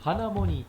花モニ。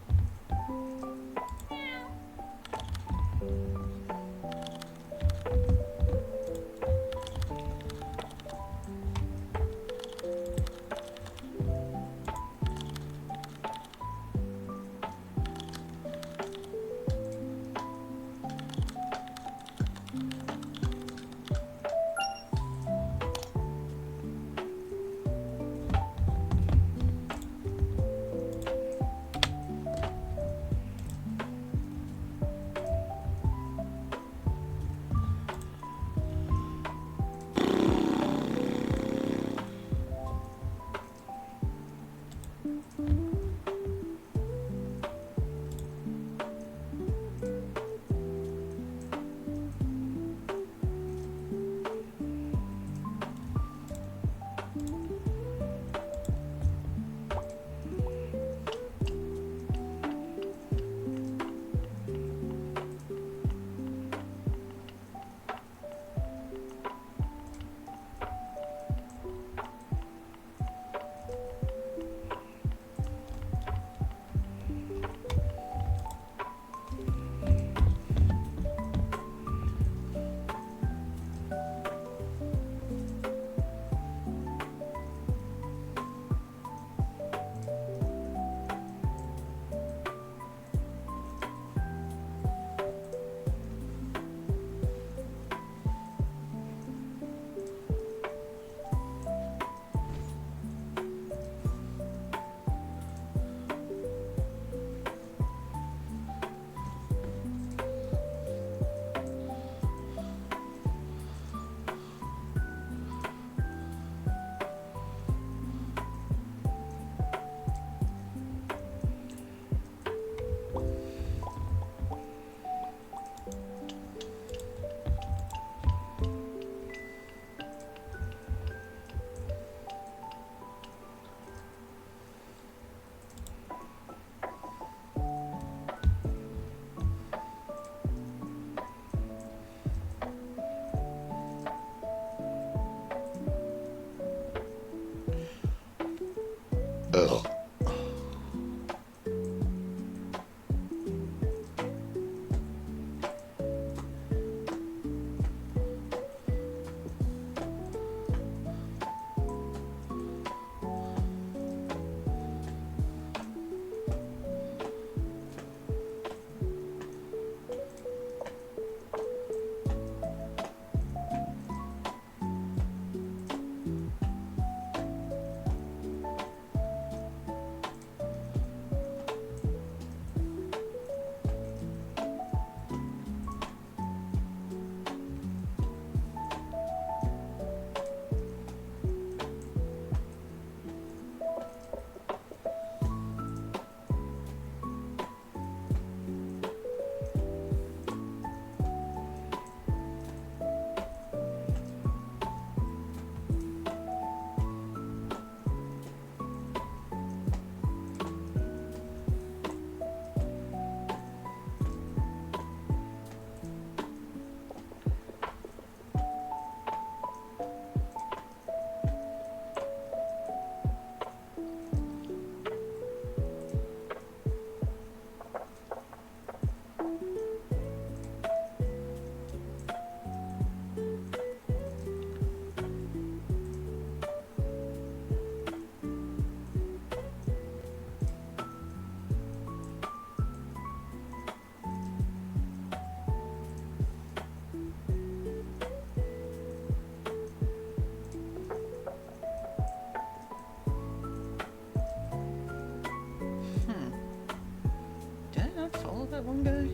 Did I not follow that one guy?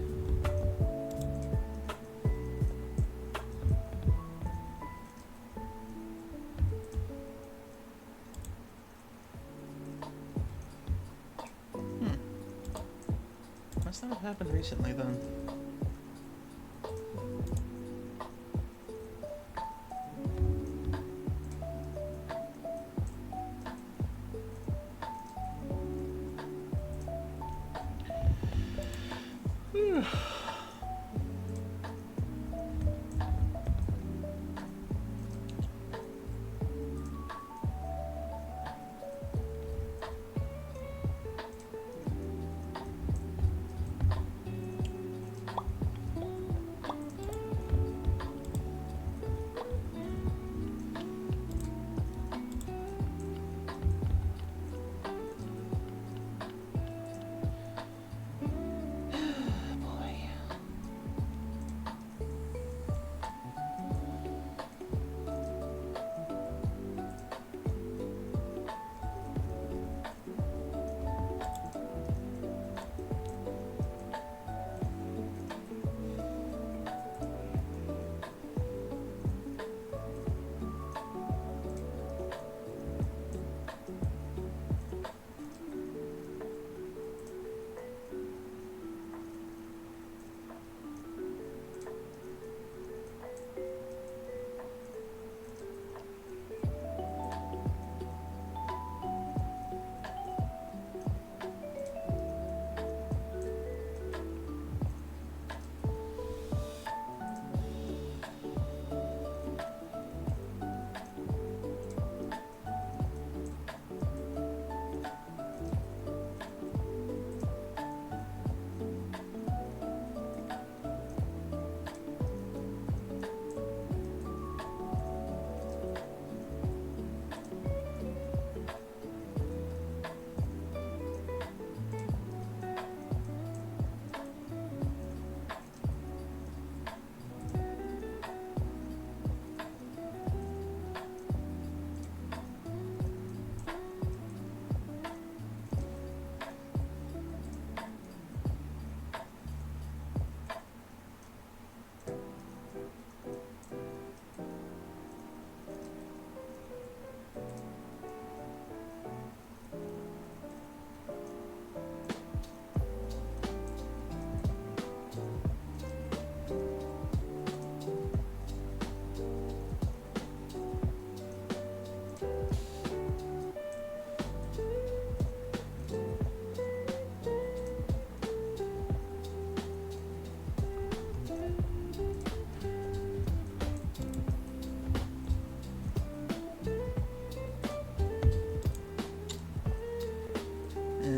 Must not have happened recently then.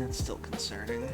It's still concerning.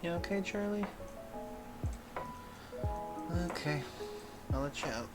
You okay, Charlie? Okay, I'll let you out.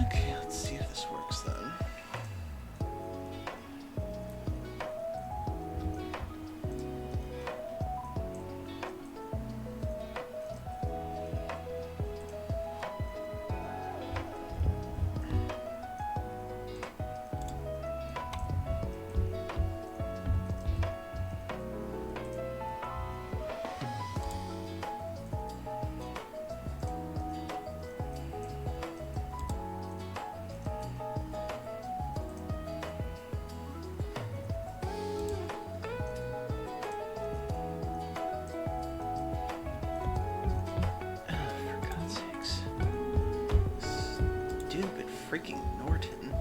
Okay, let's see if this works then. For God's sakes. Stupid freaking Norton.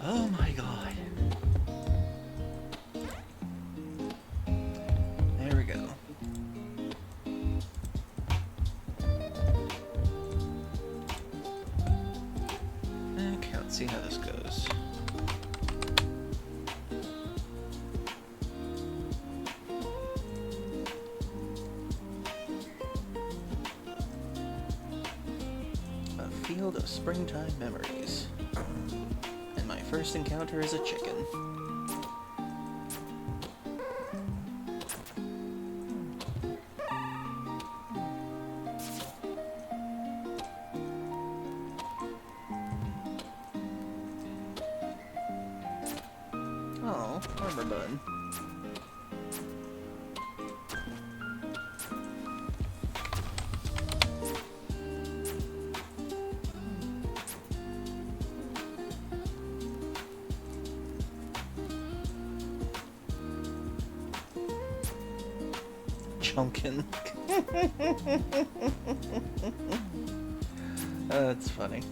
Oh my god. There we go. Okay, let's see how this goes. A field of springtime memories. And my first encounter is a chicken. Oh, armor bun. Chunkin. That's funny.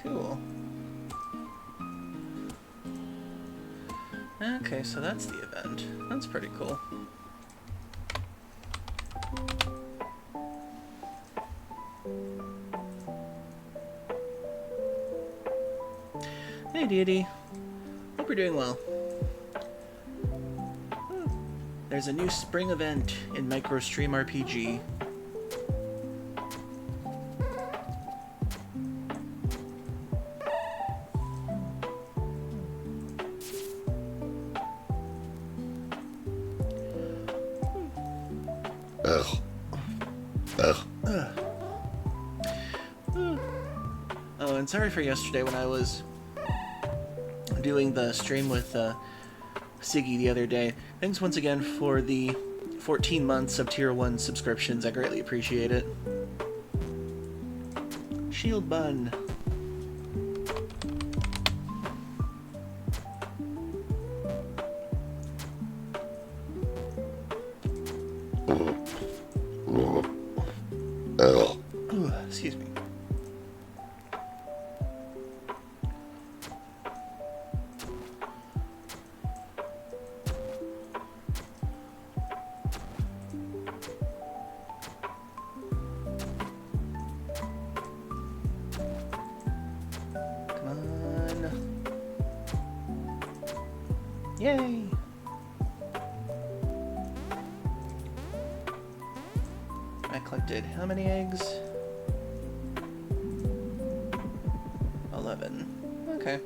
Cool. Okay, so that's the event. That's pretty cool. Hey, Deity. Hope you're doing well. There's a new spring event in MicroStream RPG. Oh, and sorry for yesterday when I was doing the stream with Siggy the other day. Thanks once again for the 14 months of Tier 1 subscriptions. I greatly appreciate it. Shield Bun. Ooh, excuse me. Yay! I collected how many eggs? 11. Okay.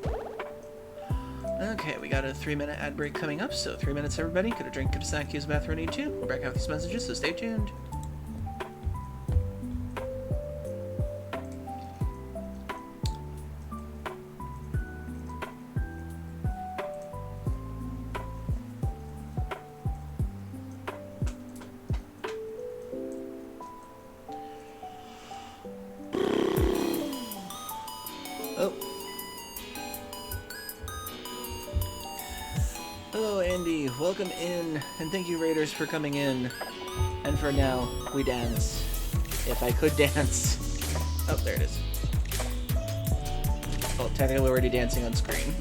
Okay, we got a 3-minute ad break coming up, so 3 minutes everybody. Get a drink, get a snack, use the bathroom, need to. We'll back out these messages, so stay tuned. Oh. Hello, Andy. Welcome in, and thank you, Raiders, for coming in. And for now, we dance. If I could dance. Oh, there it is. Oh, technically we're already dancing on screen.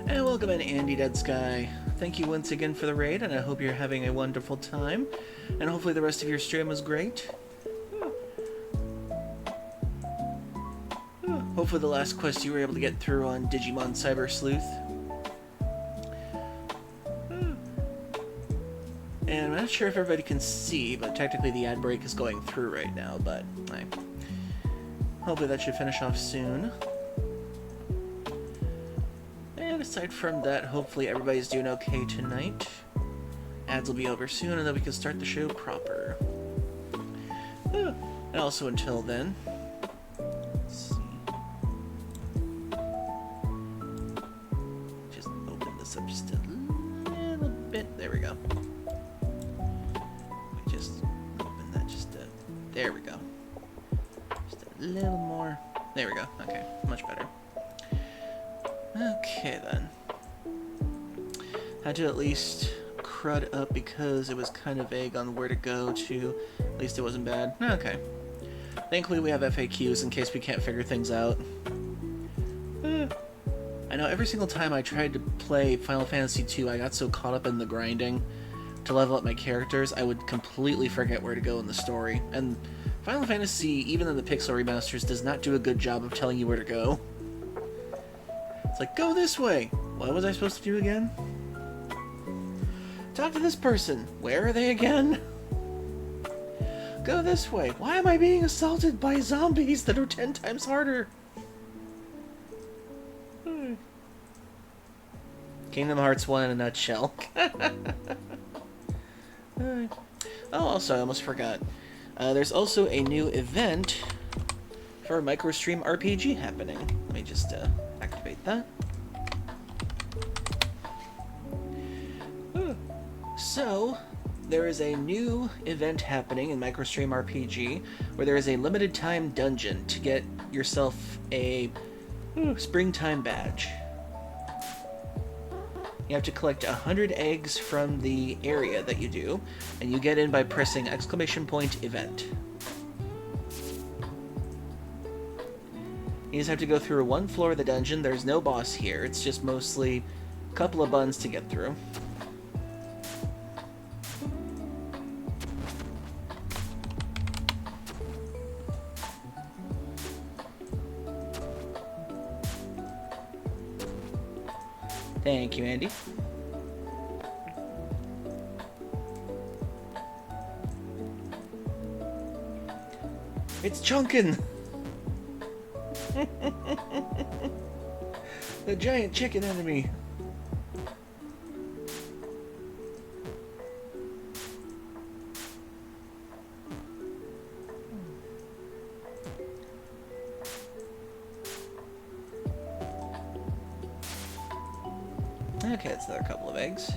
And welcome in, Andy Dead Sky. Thank you once again for the raid, and I hope you're having a wonderful time. And hopefully the rest of your stream was great. Hopefully the last quest you were able to get through on Digimon Cyber Sleuth. And I'm not sure if everybody can see, but technically the ad break is going through right now, but hopefully that should finish off soon. And aside from that, hopefully everybody's doing okay tonight. Ads will be over soon, and then we can start the show proper. And also until then, let's see. Just open this up just a little bit. There we go. We just open that just a... There we go. Just a little more. There we go. Okay, much better. Okay then. Had to at least crud up because it was kind of vague on where to go to. At least it wasn't bad. Okay. Thankfully we have FAQs in case we can't figure things out. I know every single time I tried to play Final Fantasy II, I got so caught up in the grinding to level up my characters, I would completely forget where to go in the story. And Final Fantasy, even in the Pixel remasters, does not do a good job of telling you where to go. It's like, go this way! What was I supposed to do again? Talk to this person! Where are they again? Go this way! Why am I being assaulted by zombies that are 10 times harder? Kingdom Hearts 1 in a nutshell. Oh, also, I almost forgot. There's also a new event for MicroStream RPG happening. Let me just activate that. So, there is a new event happening in MicroStream RPG where there is a limited time dungeon to get yourself a springtime badge. You have to collect 100 eggs from the area that you do, and you get in by pressing !event. You just have to go through one floor of the dungeon. There's no boss here. It's just mostly a couple of buns to get through. Thank you, Andy. It's Chunkin! The giant chicken enemy. Okay, that's another couple of eggs.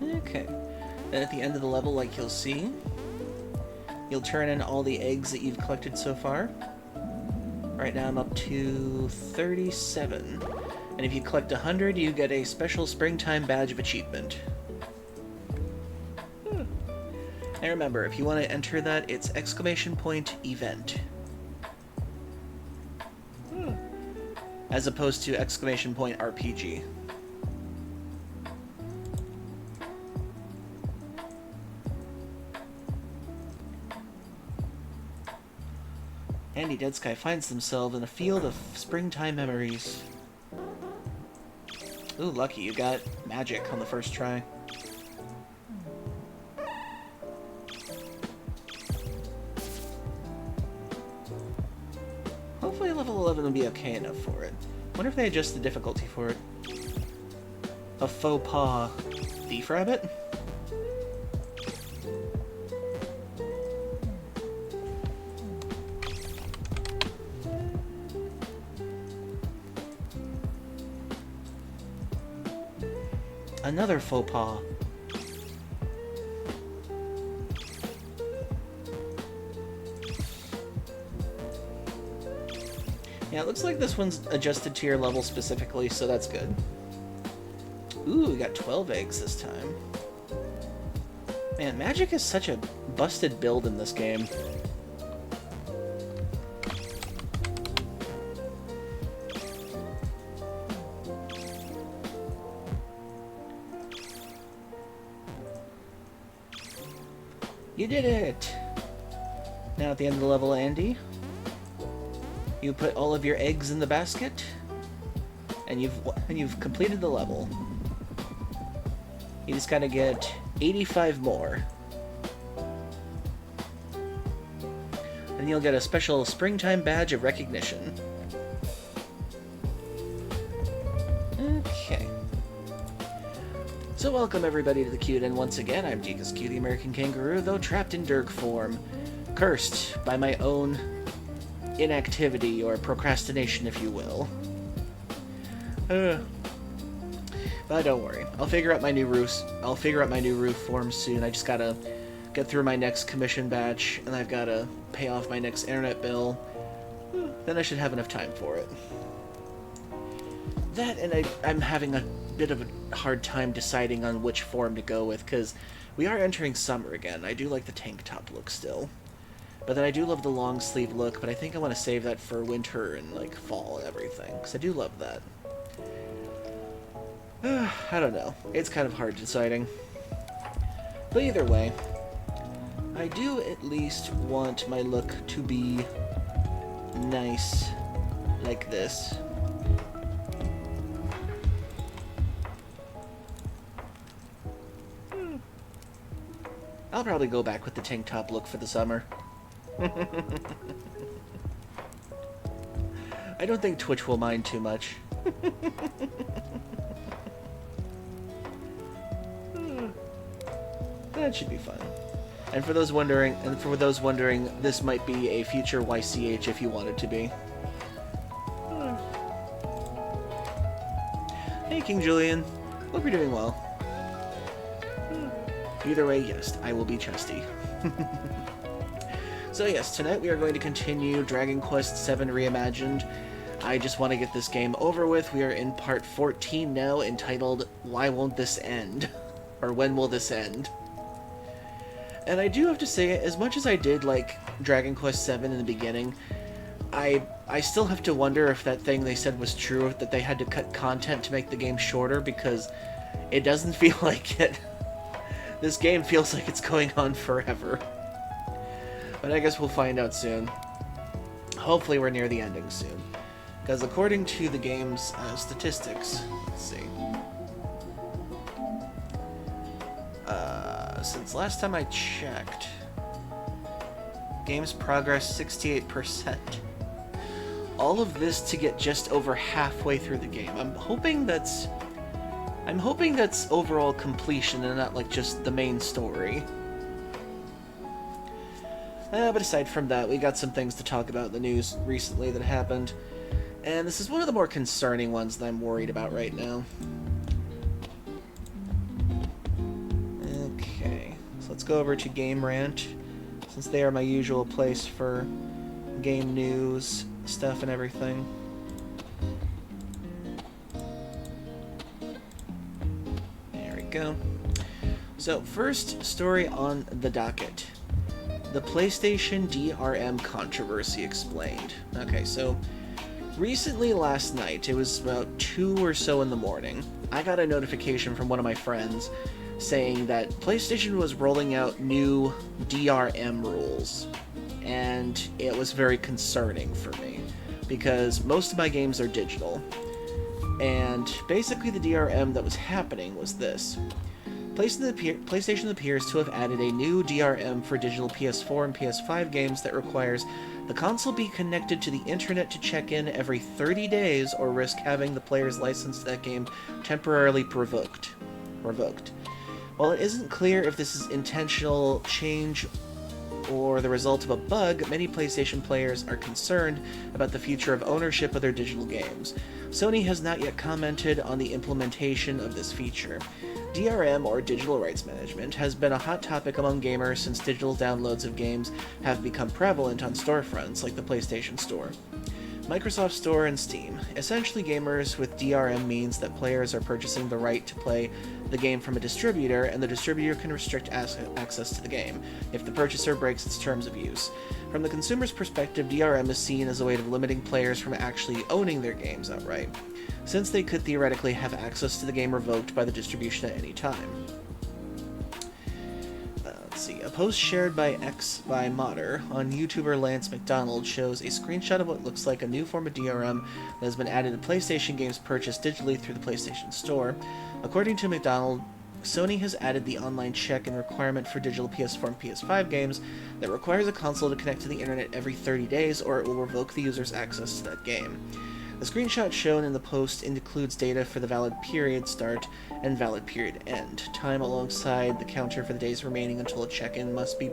Okay. Then at the end of the level, like you'll see, you'll turn in all the eggs that you've collected so far. Right now I'm up to 37. And if you collect 100, you get a special springtime badge of achievement. And remember, if you want to enter that, it's !event. As opposed to !RPG. Andy Deadsky finds himself in a field of springtime memories. Ooh, lucky, you got magic on the first try. Hopefully level 11 will be okay enough for it. Wonder if they adjust the difficulty for it. A faux pas thief rabbit? Another faux pas. Yeah, it looks like this one's adjusted to your level specifically, so that's good. Ooh, we got 12 eggs this time. Man, magic is such a busted build in this game. You did it! Now at the end of the level, Andy, you put all of your eggs in the basket, and you've completed the level. You just gotta get 85 more. And you'll get a special springtime badge of recognition. Okay. So welcome everybody to the Cute, and once again, I'm Geekus Q, the American Kangaroo, though trapped in Dirk form. Cursed by my own inactivity or procrastination, if you will. But don't worry, I'll figure out my new roof form soon. I just gotta get through my next commission batch, and I've gotta pay off my next internet bill. Then I should have enough time for it. That, and I'm having a bit of a hard time deciding on which form to go with, because we are entering summer again. I do like the tank top look still. But then I do love the long sleeve look, but I think I want to save that for winter and, like, fall and everything, because I do love that. I don't know. It's kind of hard deciding. But either way, I do at least want my look to be nice like this. I'll probably go back with the tank top look for the summer. I don't think Twitch will mind too much. That should be fun. And for those wondering, this might be a future YCH if you want it to be. Hey, King Julian. Hope you're doing well. Either way, yes, I will be Chesty. So yes, tonight we are going to continue Dragon Quest VII Reimagined. I just want to get this game over with. We are in part 14 now, entitled Why Won't This End? Or When Will This End? And I do have to say, as much as I did like Dragon Quest VII in the beginning, I still have to wonder if that thing they said was true, that they had to cut content to make the game shorter, because it doesn't feel like it. This game feels like it's going on forever. But I guess we'll find out soon. Hopefully we're near the ending soon. Because according to the game's statistics, let's see. Since last time I checked, game's progress 68%. All of this to get just over halfway through the game. I'm hoping that's overall completion and not like just the main story. But aside from that, we got some things to talk about in the news recently that happened. And this is one of the more concerning ones that I'm worried about right now. Okay, so let's go over to Game Rant, since they are my usual place for game news, stuff, and everything. There we go. So, first story on the docket. The PlayStation DRM controversy explained. Okay, so recently last night, it was about 2 or so in the morning, I got a notification from one of my friends saying that PlayStation was rolling out new DRM rules, and it was very concerning for me, because most of my games are digital, and basically the DRM that was happening was this. PlayStation appears to have added a new DRM for digital PS4 and PS5 games that requires the console be connected to the internet to check in every 30 days or risk having the player's license to that game temporarily revoked. While it isn't clear if this is intentional change or the result of a bug, many PlayStation players are concerned about the future of ownership of their digital games. Sony has not yet commented on the implementation of this feature. DRM, or digital rights management, has been a hot topic among gamers since digital downloads of games have become prevalent on storefronts like the PlayStation Store, Microsoft Store, and Steam. Essentially, gamers with DRM means that players are purchasing the right to play the game from a distributor, and the distributor can restrict access to the game if the purchaser breaks its terms of use. From the consumer's perspective, DRM is seen as a way of limiting players from actually owning their games outright, since they could theoretically have access to the game revoked by the distribution at any time. Let's see. A post shared by Modder on YouTuber Lance McDonald shows a screenshot of what looks like a new form of DRM that has been added to PlayStation games purchased digitally through the PlayStation Store. According to McDonald, Sony has added the online check-in requirement for digital PS4 and PS5 games that requires a console to connect to the internet every 30 days or it will revoke the user's access to that game. The screenshot shown in the post includes data for the valid period start and valid period end, time alongside the counter for the days remaining until a check-in must be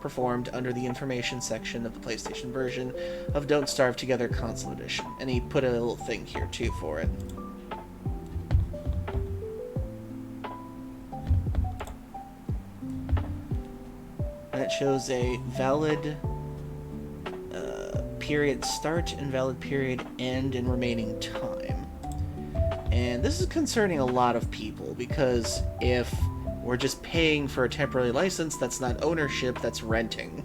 performed under the information section of the PlayStation version of Don't Starve Together Console Edition. And he put a little thing here too for it. And it shows a valid period start and valid period end and remaining time. And this is concerning a lot of people, because if we're just paying for a temporary license, that's not ownership, that's renting.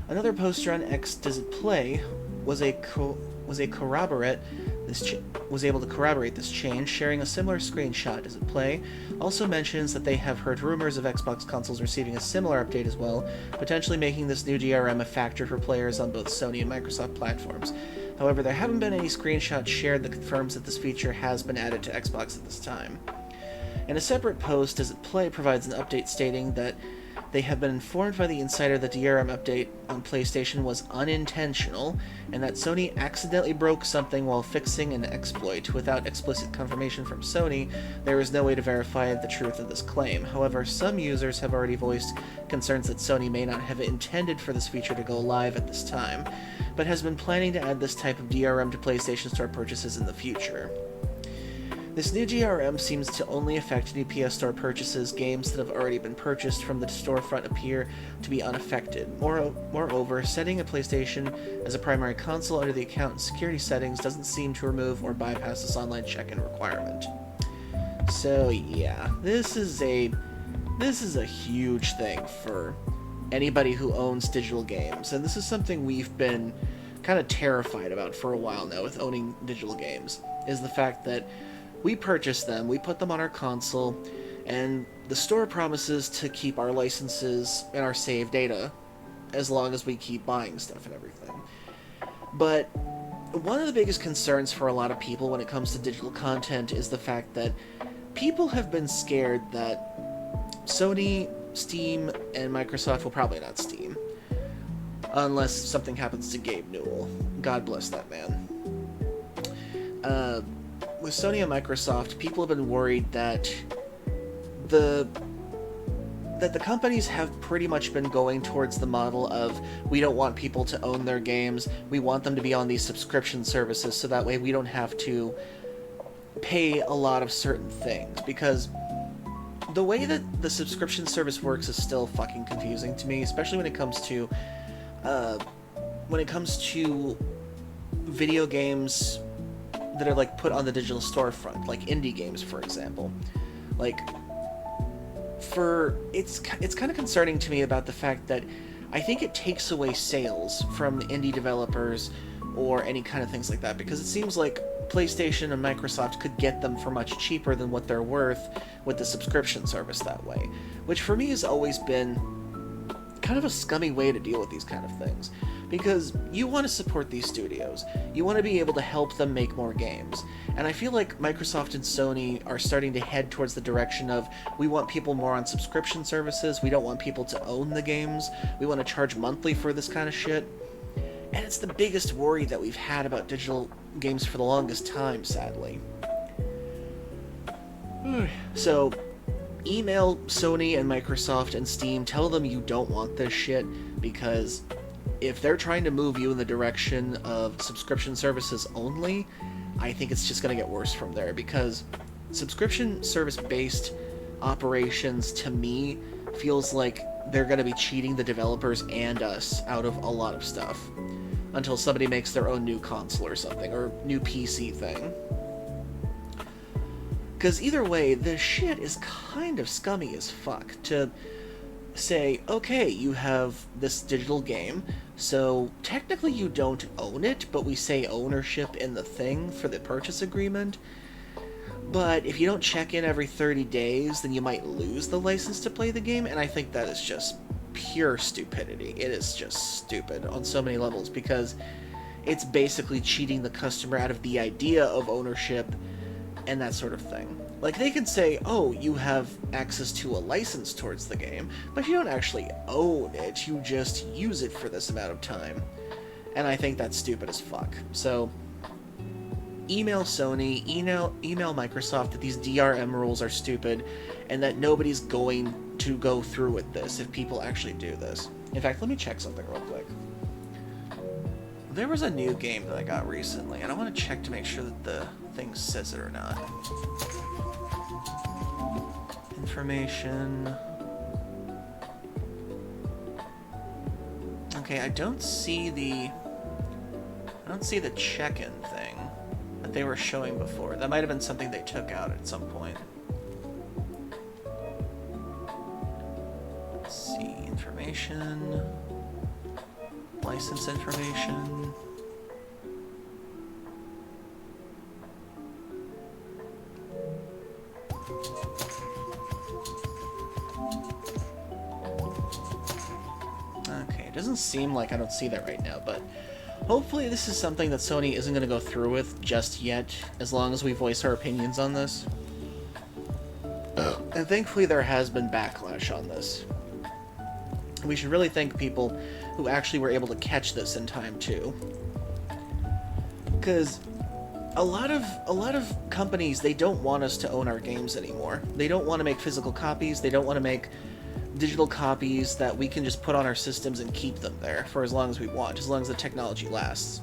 Another poster on X Does It Play was was able to corroborate this change, sharing a similar screenshot. Does It Play also mentions that they have heard rumors of Xbox consoles receiving a similar update as well, potentially making this new DRM a factor for players on both Sony and Microsoft platforms. However, there haven't been any screenshots shared that confirms that this feature has been added to Xbox at this time. In a separate post, Does It Play provides an update stating that they have been informed by the insider that the DRM update on PlayStation was unintentional, and that Sony accidentally broke something while fixing an exploit. Without explicit confirmation from Sony, there is no way to verify the truth of this claim. However, some users have already voiced concerns that Sony may not have intended for this feature to go live at this time, but has been planning to add this type of DRM to PlayStation Store purchases in the future. This new DRM seems to only affect new PS Store purchases. Games that have already been purchased from the storefront appear to be unaffected. Moreover, setting a PlayStation as a primary console under the account and security settings doesn't seem to remove or bypass this online check-in requirement. So yeah, this is a huge thing for anybody who owns digital games, and this is something we've been kind of terrified about for a while now with owning digital games, is the fact that we purchase them, we put them on our console, and the store promises to keep our licenses and our save data as long as we keep buying stuff and everything. But one of the biggest concerns for a lot of people when it comes to digital content is the fact that people have been scared that Sony, Steam, and Microsoft, well, probably not Steam, unless something happens to Gabe Newell. God bless that man. With Sony and Microsoft, people have been worried that the companies have pretty much been going towards the model of, we don't want people to own their games, we want them to be on these subscription services, so that way we don't have to pay a lot of certain things, because the way that the subscription service works is still fucking confusing to me, especially when it comes to video games that are like put on the digital storefront, like indie games, for example. Like, it's kind of concerning to me about the fact that I think it takes away sales from indie developers or any kind of things like that, because it seems like PlayStation and Microsoft could get them for much cheaper than what they're worth with the subscription service that way, which for me has always been kind of a scummy way to deal with these kind of things, because you want to support these studios, you want to be able to help them make more games, and I feel like Microsoft and Sony are starting to head towards the direction of, we want people more on subscription services, we don't want people to own the games, we want to charge monthly for this kind of shit, and it's the biggest worry that we've had about digital games for the longest time, sadly. So, email Sony and Microsoft and Steam, tell them you don't want this shit, because if they're trying to move you in the direction of subscription services only, I think it's just going to get worse from there, because subscription service-based operations, to me, feels like they're going to be cheating the developers and us out of a lot of stuff, until somebody makes their own new console or something, or new PC thing. Because either way, this shit is kind of scummy as fuck to say, okay, you have this digital game, so technically you don't own it, but we say ownership in the thing for the purchase agreement. But if you don't check in every 30 days, then you might lose the license to play the game, and I think that is just pure stupidity. It is just stupid on so many levels, because it's basically cheating the customer out of the idea of ownership and that sort of thing. Like, they can say, oh, you have access to a license towards the game, but you don't actually own it, you just use it for this amount of time. And I think that's stupid as fuck. So, email Sony, email Microsoft that these DRM rules are stupid, and that nobody's going to go through with this if people actually do this. In fact, let me check something real quick. There was a new game that I got recently, and I want to check to make sure that the thing says it or not. Information. Okay, I don't see the check-in thing that they were showing before. That might have been something they took out at some point. Let's see, information. license information. Okay, it doesn't seem like I don't see that right now, but hopefully this is something that Sony isn't going to go through with just yet, as long as we voice our opinions on this. And thankfully there has been backlash on this. We should really thank people who actually were able to catch this in time too. Because a lot of companies, they don't want us to own our games anymore. They don't want to make physical copies, they don't want to make digital copies that we can just put on our systems and keep them there for as long as we want, as long as the technology lasts.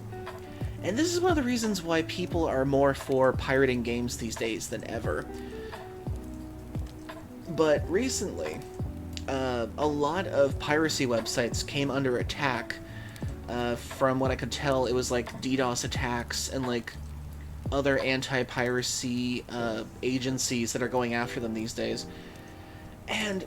And this is one of the reasons why people are more for pirating games these days than ever. But recently, a lot of piracy websites came under attack. From what I could tell, it was like DDoS attacks and like other anti-piracy agencies that are going after them these days. And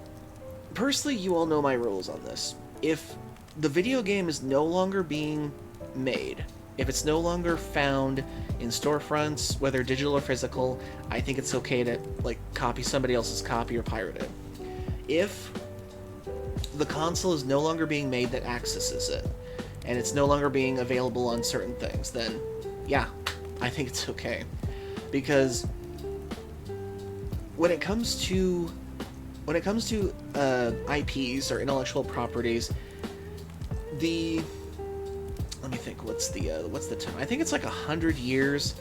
personally, you all know my rules on this. If the video game is no longer being made, if it's no longer found in storefronts, whether digital or physical, I think it's okay to like copy somebody else's copy or pirate it. If the console is no longer being made that accesses it, and it's no longer being available on certain things, then yeah, I think it's okay. Because when it comes to IPs or intellectual properties, let me think, what's the time? I think it's like 100 years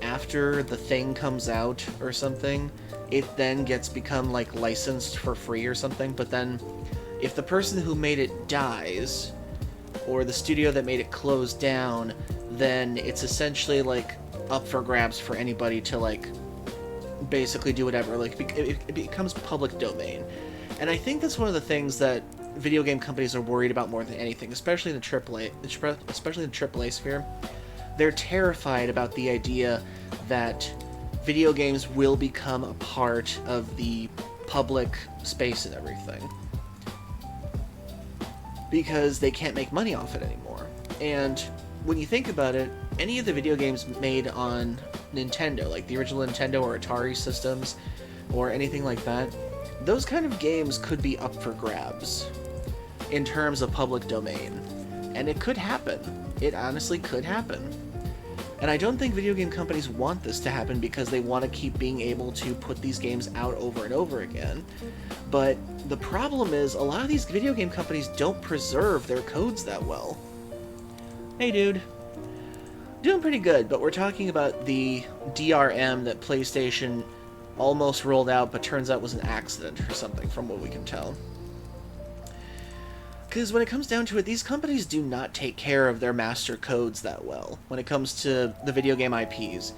after the thing comes out or something, it then gets become like licensed for free or something. But then if the person who made it dies, or the studio that made it closed down, then it's essentially like up for grabs for anybody to like basically do whatever. Like it becomes public domain. And I think that's one of the things that video game companies are worried about more than anything, especially in the AAA sphere. They're terrified about the idea that video games will become a part of the public space and everything, because they can't make money off it anymore. And when you think about it, any of the video games made on Nintendo, like the original Nintendo or Atari systems, or anything like that, those kind of games could be up for grabs in terms of public domain. And it could happen. It honestly could happen. And I don't think video game companies want this to happen because they want to keep being able to put these games out over and over again. But the problem is, a lot of these video game companies don't preserve their codes that well. Hey dude. Doing pretty good, but we're talking about the DRM that PlayStation almost rolled out, but turns out was an accident or something, from what we can tell. Because when it comes down to it, these companies do not take care of their master codes that well when it comes to the video game IPs.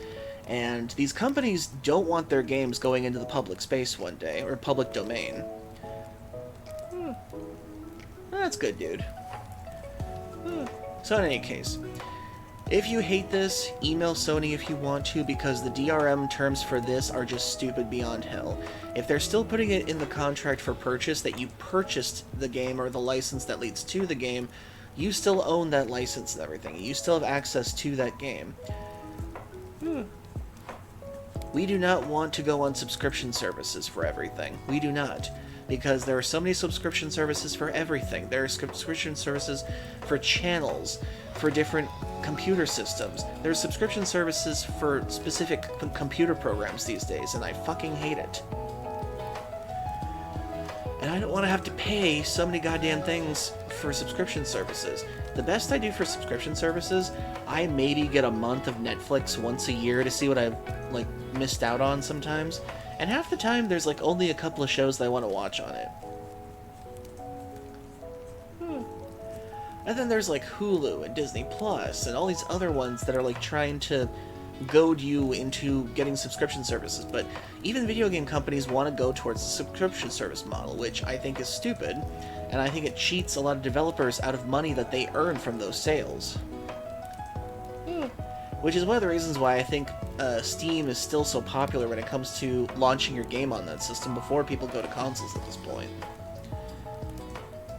And these companies don't want their games going into the public space one day, or public domain. That's good, dude. So in any case, if you hate this, email Sony if you want to, because the DRM terms for this are just stupid beyond hell. If they're still putting it in the contract for purchase that you purchased the game or the license that leads to the game, you still own that license and everything. You still have access to that game. We do not want to go on subscription services for everything. We do not. Because there are so many subscription services for everything. There are subscription services for channels, for different computer systems. There's subscription services for specific computer programs these days, and I fucking hate it. And I don't want to have to pay so many goddamn things for subscription services. The best I do for subscription services, I maybe get a month of Netflix once a year to see what I've like missed out on sometimes. And half the time, there's like only a couple of shows that I want to watch on it. And then there's like Hulu and Disney Plus and all these other ones that are like trying to goad you into getting subscription services. But even video game companies want to go towards the subscription service model, which I think is stupid. And I think it cheats a lot of developers out of money that they earn from those sales. Which is one of the reasons why I think Steam is still so popular when it comes to launching your game on that system before people go to consoles at this point.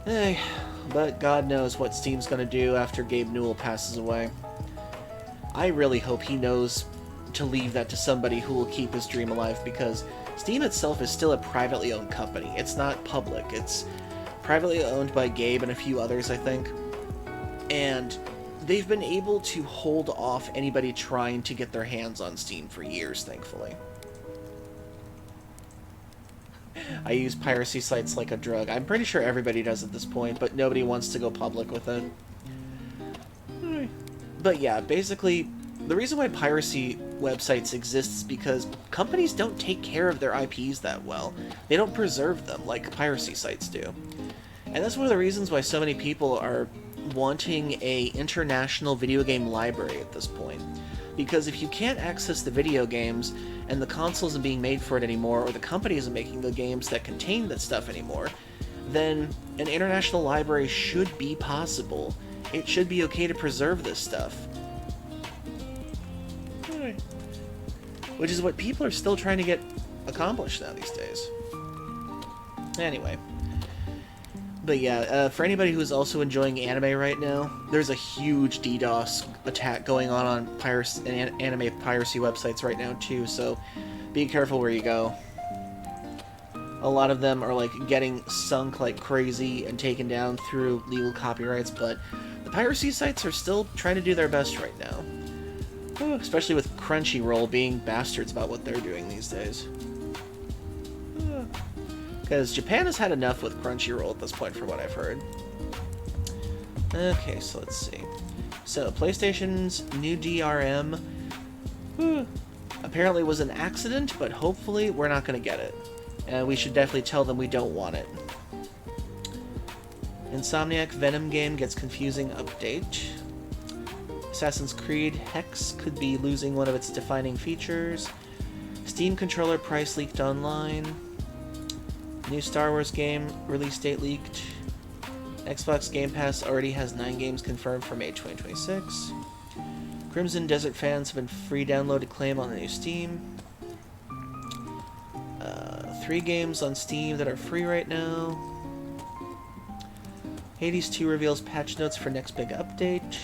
Hey, but God knows what Steam's gonna do after Gabe Newell passes away. I really hope he knows to leave that to somebody who will keep his dream alive, because Steam itself is still a privately owned company. It's not public. It's privately owned by Gabe and a few others, I think. And they've been able to hold off anybody trying to get their hands on Steam for years, thankfully. I use piracy sites like a drug. I'm pretty sure everybody does at this point, but nobody wants to go public with it. But yeah, basically, the reason why piracy websites exist is because companies don't take care of their IPs that well. They don't preserve them like piracy sites do. And that's one of the reasons why so many people are wanting a international video game library at this point. Because if you can't access the video games, and the console isn't being made for it anymore, or the company isn't making the games that contain that stuff anymore, then an international library should be possible. It should be okay to preserve this stuff. Which is what people are still trying to get accomplished now these days. Anyway. But yeah, for anybody who's also enjoying anime right now, there's a huge DDoS attack going on anime piracy websites right now too, so be careful where you go. A lot of them are like getting sunk like crazy and taken down through legal copyrights, but the piracy sites are still trying to do their best right now. Especially with Crunchyroll being bastards about what they're doing these days. Because Japan has had enough with Crunchyroll at this point, from what I've heard. Okay, so let's see. So, PlayStation's new DRM apparently was an accident, but hopefully we're not going to get it. And we should definitely tell them we don't want it. Insomniac Venom game gets confusing update. Assassin's Creed Hex could be losing one of its defining features. Steam controller price leaked online. New Star Wars game release date leaked. Xbox Game Pass already has 9 games confirmed for May 2026. Crimson Desert fans have been free download to claim on the new Steam. 3 games on Steam that are free right now. Hades 2 reveals patch notes for next big update.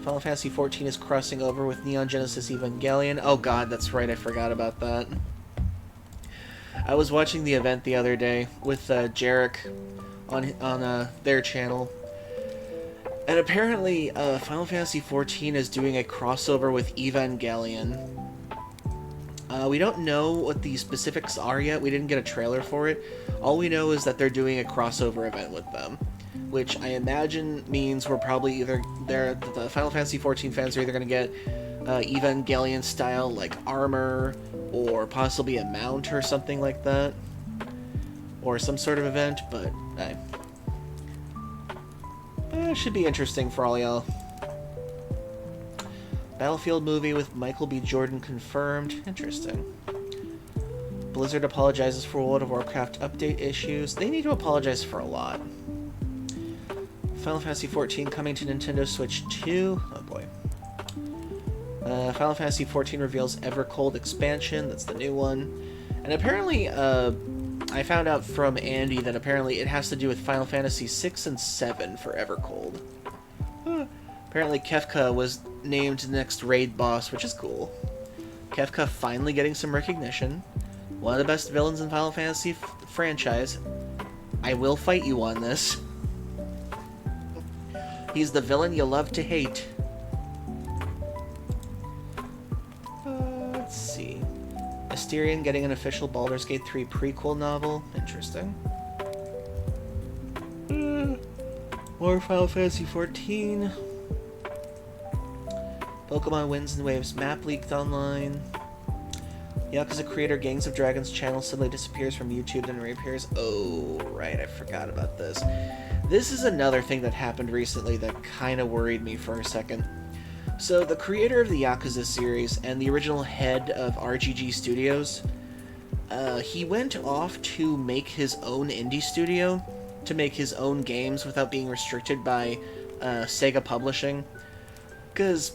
Final Fantasy XIV is crossing over with Neon Genesis Evangelion. Oh god, that's right, I forgot about that. I was watching the event the other day with Jarek on their channel, and apparently Final Fantasy XIV is doing a crossover with Evangelion. We don't know what the specifics are yet. We didn't get a trailer for it. All we know is that they're doing a crossover event with them, which I imagine means we're probably either the Final Fantasy XIV fans are either going to get Evangelion style like armor, or possibly a mount or something like that, or some sort of event, but it should be interesting for all y'all. Battlefield movie with Michael B. Jordan confirmed. Interesting. Blizzard apologizes for World of Warcraft update issues. They need to apologize for a lot. Final Fantasy XIV coming to Nintendo Switch 2. Oh boy. Final Fantasy XIV reveals Evercold expansion. That's the new one. And apparently, I found out from Andy that apparently it has to do with Final Fantasy 6 and 7 for Evercold. Apparently Kefka was named the next raid boss, which is cool. Kefka finally getting some recognition. One of the best villains in Final Fantasy franchise. I will fight you on this. He's the villain you love to hate. Let's see. Asterion getting an official Baldur's Gate 3 prequel novel. Interesting. More Final Fantasy XIV. Pokemon Winds and Waves map leaked online. Yakuza creator Gangs of Dragons channel suddenly disappears from YouTube and reappears. Oh, right, I forgot about this. This is another thing that happened recently that kind of worried me for a second. So, the creator of the Yakuza series and the original head of RGG Studios, he went off to make his own indie studio, to make his own games without being restricted by Sega Publishing. Because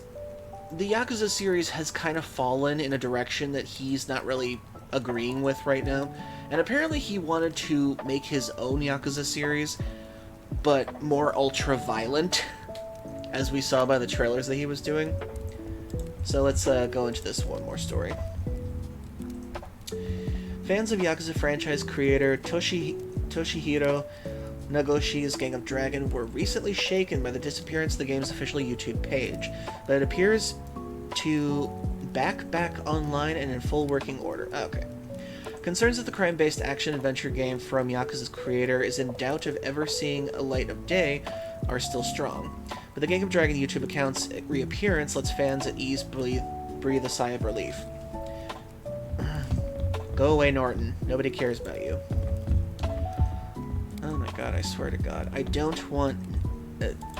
the Yakuza series has kind of fallen in a direction that he's not really agreeing with right now. And apparently he wanted to make his own Yakuza series, but more ultra-violent, as we saw by the trailers that he was doing. So let's go into this one more story. Fans of Yakuza franchise creator Toshihiro Nagoshi's Gang of Dragon were recently shaken by the disappearance of the game's official YouTube page, but it appears to back online and in full working order. Okay. Concerns that the crime-based action-adventure game from Yakuza's creator is in doubt of ever seeing a light of day are still strong. But the Gang of Dragon YouTube account's reappearance lets fans at ease breathe a sigh of relief. Go away, Norton. Nobody cares about you. Oh my god, I swear to god. I don't want...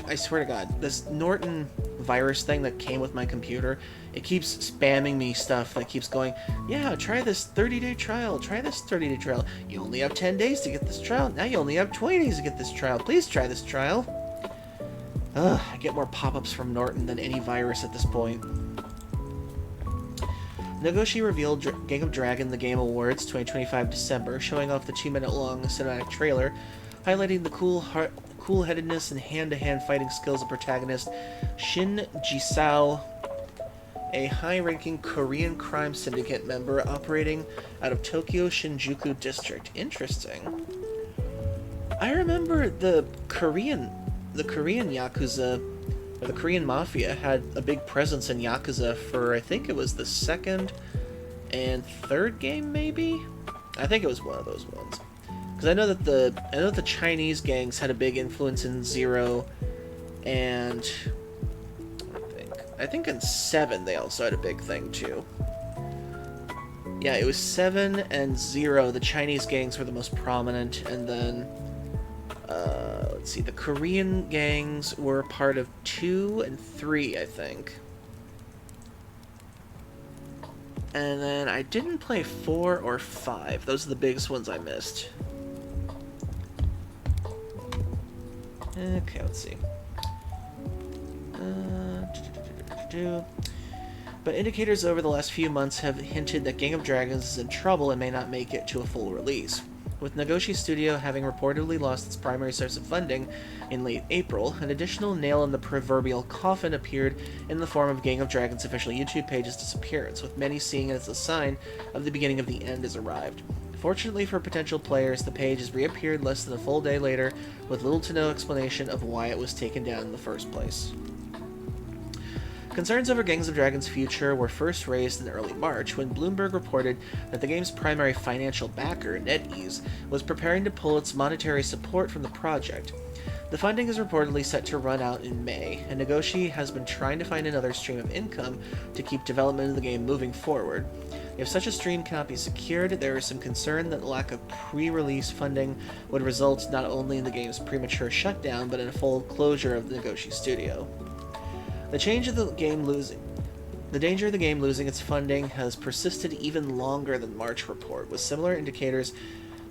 I swear to god, this Norton virus thing that came with my computer, it keeps spamming me stuff that keeps going, yeah, try this 30-day trial, try this 30-day trial. You only have 10 days to get this trial. Now you only have 20 days to get this trial. Please try this trial. Ugh, I get more pop-ups from Norton than any virus at this point. Nagoshi revealed Gang of Dragon The Game Awards 2025 December, showing off the 2-minute-long cinematic trailer, highlighting the cool-headedness and hand-to-hand fighting skills of protagonist Shin Jisao, a high-ranking Korean crime syndicate member operating out of Tokyo Shinjuku District. Interesting. I remember the Korean Yakuza, or the Korean Mafia, had a big presence in Yakuza for, I think it was the second and third game, maybe? I think it was one of those ones. Because I know that the Chinese gangs had a big influence in Zero, and I think in 7 they also had a big thing too. Yeah, it was 7 and 0. The Chinese gangs were the most prominent, and then let's see, the Korean gangs were part of 2 and 3, I think. And then I didn't play 4 or 5. Those are the biggest ones I missed. Okay, let's see. But indicators over the last few months have hinted that Gang of Dragons is in trouble and may not make it to a full release. With Nagoshi Studio having reportedly lost its primary source of funding in late April, an additional nail in the proverbial coffin appeared in the form of Gang of Dragons' official YouTube page's disappearance, with many seeing it as a sign of the beginning of the end has arrived. Fortunately for potential players, the page has reappeared less than a full day later, with little to no explanation of why it was taken down in the first place. Concerns over Gangs of Dragons' future were first raised in early March when Bloomberg reported that the game's primary financial backer, NetEase, was preparing to pull its monetary support from the project. The funding is reportedly set to run out in May, and Nagoshi has been trying to find another stream of income to keep development of the game moving forward. If such a stream cannot be secured, there is some concern that the lack of pre-release funding would result not only in the game's premature shutdown, but in a full closure of the Nagoshi Studio. The danger of the game losing its funding has persisted even longer than March report, with similar indicators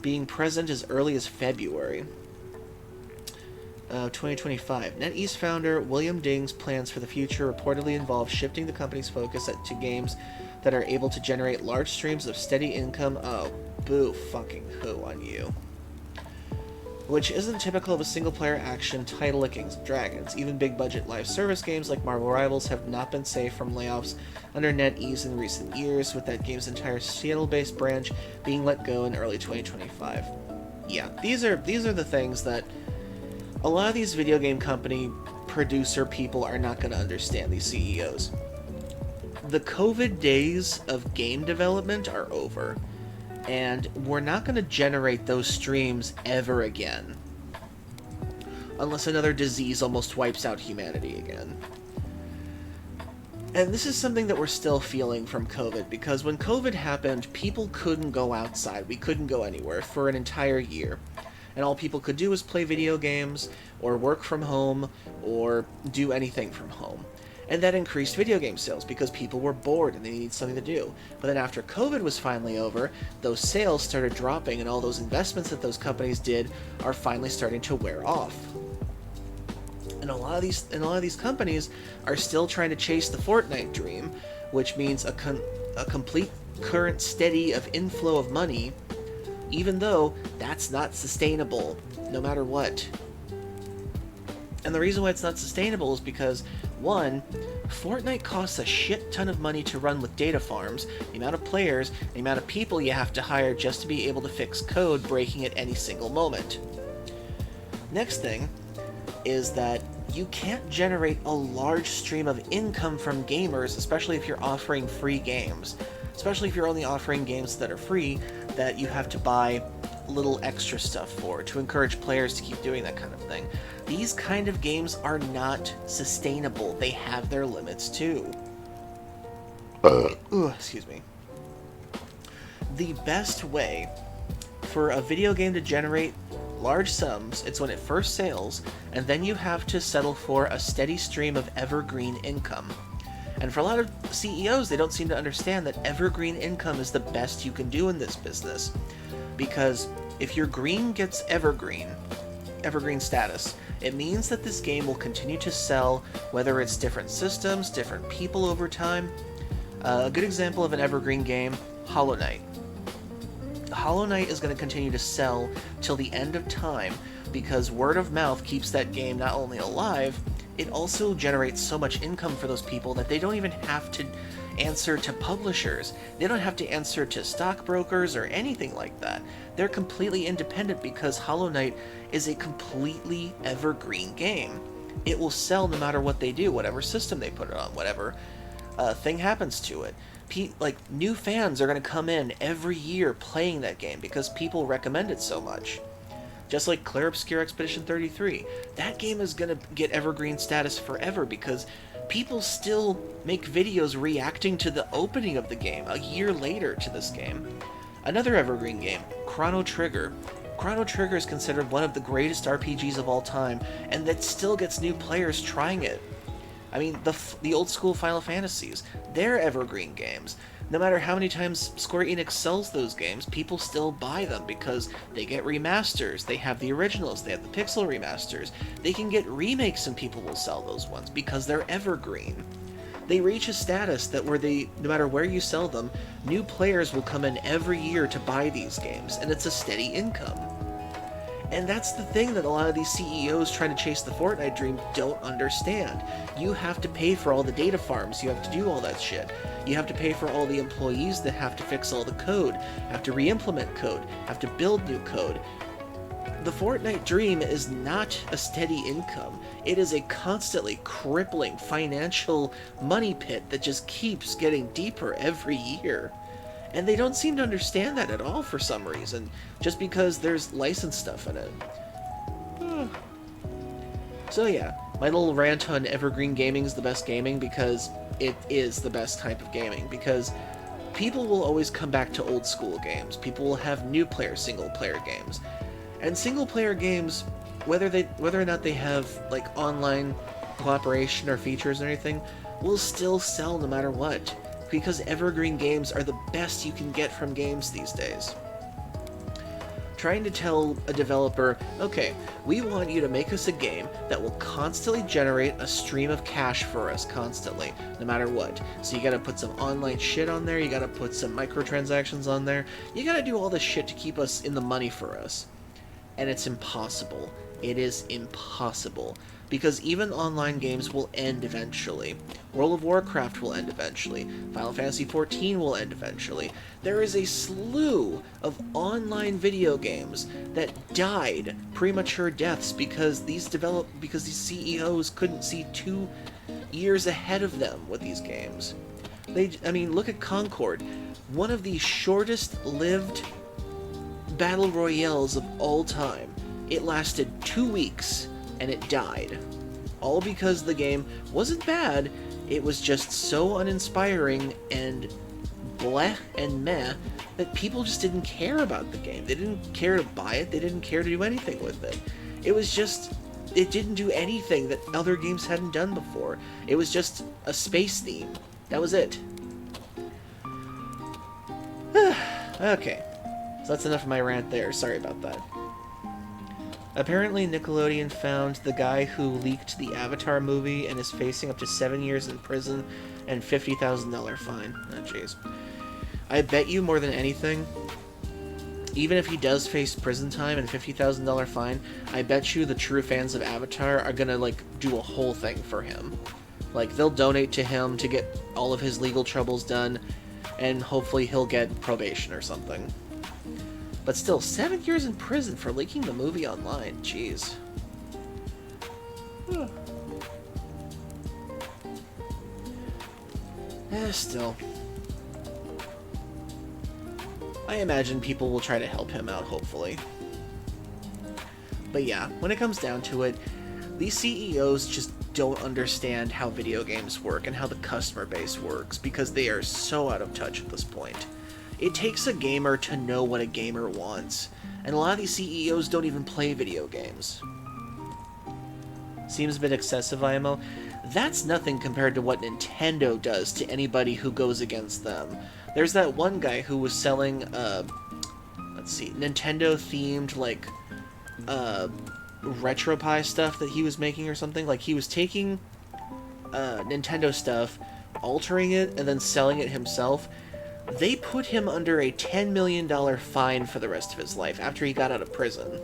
being present as early as February 2025. NetEase founder William Ding's plans for the future reportedly involve shifting the company's focus to games that are able to generate large streams of steady income. Oh, boo fucking who on you. Which isn't typical of a single-player action title like Gangs of Dragons. Even big-budget live service games like Marvel Rivals have not been safe from layoffs under NetEase in recent years, with that game's entire Seattle-based branch being let go in early 2025. Yeah, these are the things that a lot of these video game company producer people are not going to understand, these CEOs. The COVID days of game development are over. And we're not going to generate those streams ever again. Unless another disease almost wipes out humanity again. And this is something that we're still feeling from COVID, because when COVID happened, people couldn't go outside. We couldn't go anywhere for an entire year. And all people could do was play video games, or work from home, or do anything from home. And that increased video game sales because people were bored and they needed something to do. But then after COVID was finally over, those sales started dropping, and all those investments that those companies did are finally starting to wear off. And a lot of these companies are still trying to chase the Fortnite dream, which means a complete current steady of inflow of money even though that's not sustainable, no matter what. And the reason why it's not sustainable is because, one, Fortnite costs a shit ton of money to run with data farms, the amount of players, the amount of people you have to hire just to be able to fix code breaking at any single moment. Next thing is that you can't generate a large stream of income from gamers, especially if you're offering free games. Especially if you're only offering games that are free, that you have to buy little extra stuff for, to encourage players to keep doing that kind of thing. These kind of games are not sustainable. They have their limits too. Excuse me. The best way for a video game to generate large sums, it's when it first sales, and then you have to settle for a steady stream of evergreen income. And for a lot of CEOs, they don't seem to understand that evergreen income is the best you can do in this business. Because if your green gets evergreen status, it means that this game will continue to sell, whether it's different systems, different people over time. A good example of an evergreen game, Hollow Knight. Hollow Knight is going to continue to sell till the end of time, because word of mouth keeps that game not only alive, it also generates so much income for those people that they don't even have to answer to publishers. They don't have to answer to stockbrokers or anything like that. They're completely independent because Hollow Knight is a completely evergreen game. It will sell no matter what they do, whatever system they put it on, whatever thing happens to it. New fans are going to come in every year playing that game because people recommend it so much. Just like Clair Obscur Expedition 33. That game is going to get evergreen status forever because people still make videos reacting to the opening of the game a year later to this game. Another evergreen game, Chrono Trigger. Chrono Trigger is considered one of the greatest RPGs of all time, and that still gets new players trying it. I mean, the old school Final Fantasies, they're evergreen games. No matter how many times Square Enix sells those games, people still buy them because they get remasters, they have the originals, they have the pixel remasters. They can get remakes and people will sell those ones because they're evergreen. They reach a status that no matter where you sell them, new players will come in every year to buy these games, and it's a steady income. And that's the thing that a lot of these CEOs trying to chase the Fortnite dream don't understand. You have to pay for all the data farms, you have to do all that shit. You have to pay for all the employees that have to fix all the code, have to re-implement code, have to build new code. The Fortnite dream is not a steady income. It is a constantly crippling financial money pit that just keeps getting deeper every year. And they don't seem to understand that at all for some reason, just because there's licensed stuff in it. So yeah, my little rant on evergreen gaming is the best gaming because it is the best type of gaming, because people will always come back to old school games. People will have new player, single player games. And single player games, whether or not they have like online cooperation or features or anything, will still sell no matter what. Because evergreen games are the best you can get from games these days. Trying to tell a developer, okay, we want you to make us a game that will constantly generate a stream of cash for us constantly, no matter what. So you gotta put some online shit on there, you gotta put some microtransactions on there, you gotta do all this shit to keep us in the money for us. And it's impossible. It is impossible. Because even online games will end eventually. World of Warcraft will end eventually. Final Fantasy XIV will end eventually. There is a slew of online video games that died premature deaths because these CEOs couldn't see 2 years ahead of them with these games. Look at Concord, one of the shortest lived battle royales of all time. It lasted 2 weeks and it died. All because the game wasn't bad, it was just so uninspiring and bleh and meh that people just didn't care about the game. They didn't care to buy it, they didn't care to do anything with it. It didn't do anything that other games hadn't done before. It was just a space theme. That was it. Okay, so that's enough of my rant there. Sorry about that. Apparently, Nickelodeon found the guy who leaked the Avatar movie and is facing up to 7 years in prison and $50,000 fine. Oh, jeez. I bet you more than anything, even if he does face prison time and $50,000 fine, I bet you the true fans of Avatar are gonna, like, do a whole thing for him. Like, they'll donate to him to get all of his legal troubles done, and hopefully he'll get probation or something. But still, 7 years in prison for leaking the movie online. Jeez. Still. I imagine people will try to help him out, hopefully. But yeah, when it comes down to it, these CEOs just don't understand how video games work and how the customer base works, because they are so out of touch at this point. It takes a gamer to know what a gamer wants, and a lot of these CEOs don't even play video games. Seems a bit excessive, IMO. That's nothing compared to what Nintendo does to anybody who goes against them. There's that one guy who was selling, let's see, Nintendo-themed, like, RetroPie stuff that he was making or something. Like, he was taking Nintendo stuff, altering it, and then selling it himself. They put him under a $10 million fine for the rest of his life after he got out of prison.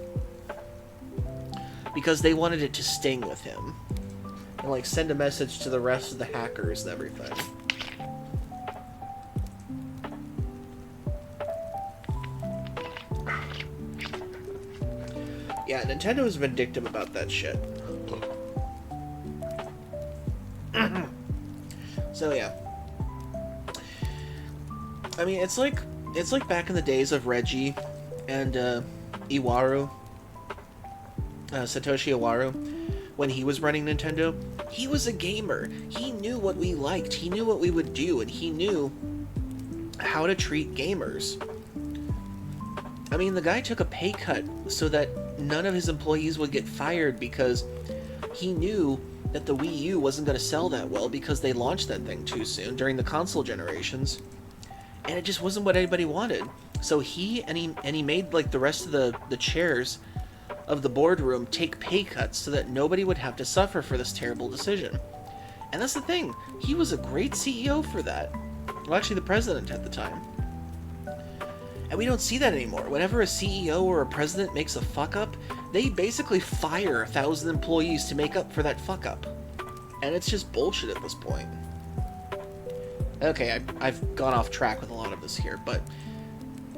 Because they wanted it to sting with him. And, like, send a message to the rest of the hackers and everything. Yeah, Nintendo is vindictive about that shit. So yeah. I mean, it's like back in the days of Reggie and Iwaru, Satoshi Iwaru, when he was running Nintendo. He was a gamer. He knew what we liked. He knew what we would do, and he knew how to treat gamers. I mean, the guy took a pay cut so that none of his employees would get fired because he knew that the Wii U wasn't going to sell that well because they launched that thing too soon during the console generations, and it just wasn't what anybody wanted. So he made, like, the rest of the chairs of the boardroom take pay cuts so that nobody would have to suffer for this terrible decision. And that's the thing, he was a great CEO for that. Well, actually the president at the time. And we don't see that anymore. Whenever a CEO or a president makes a fuck-up, they basically fire 1,000 employees to make up for that fuck-up. And it's just bullshit at this point. Okay, I've gone off track with a lot of this here, but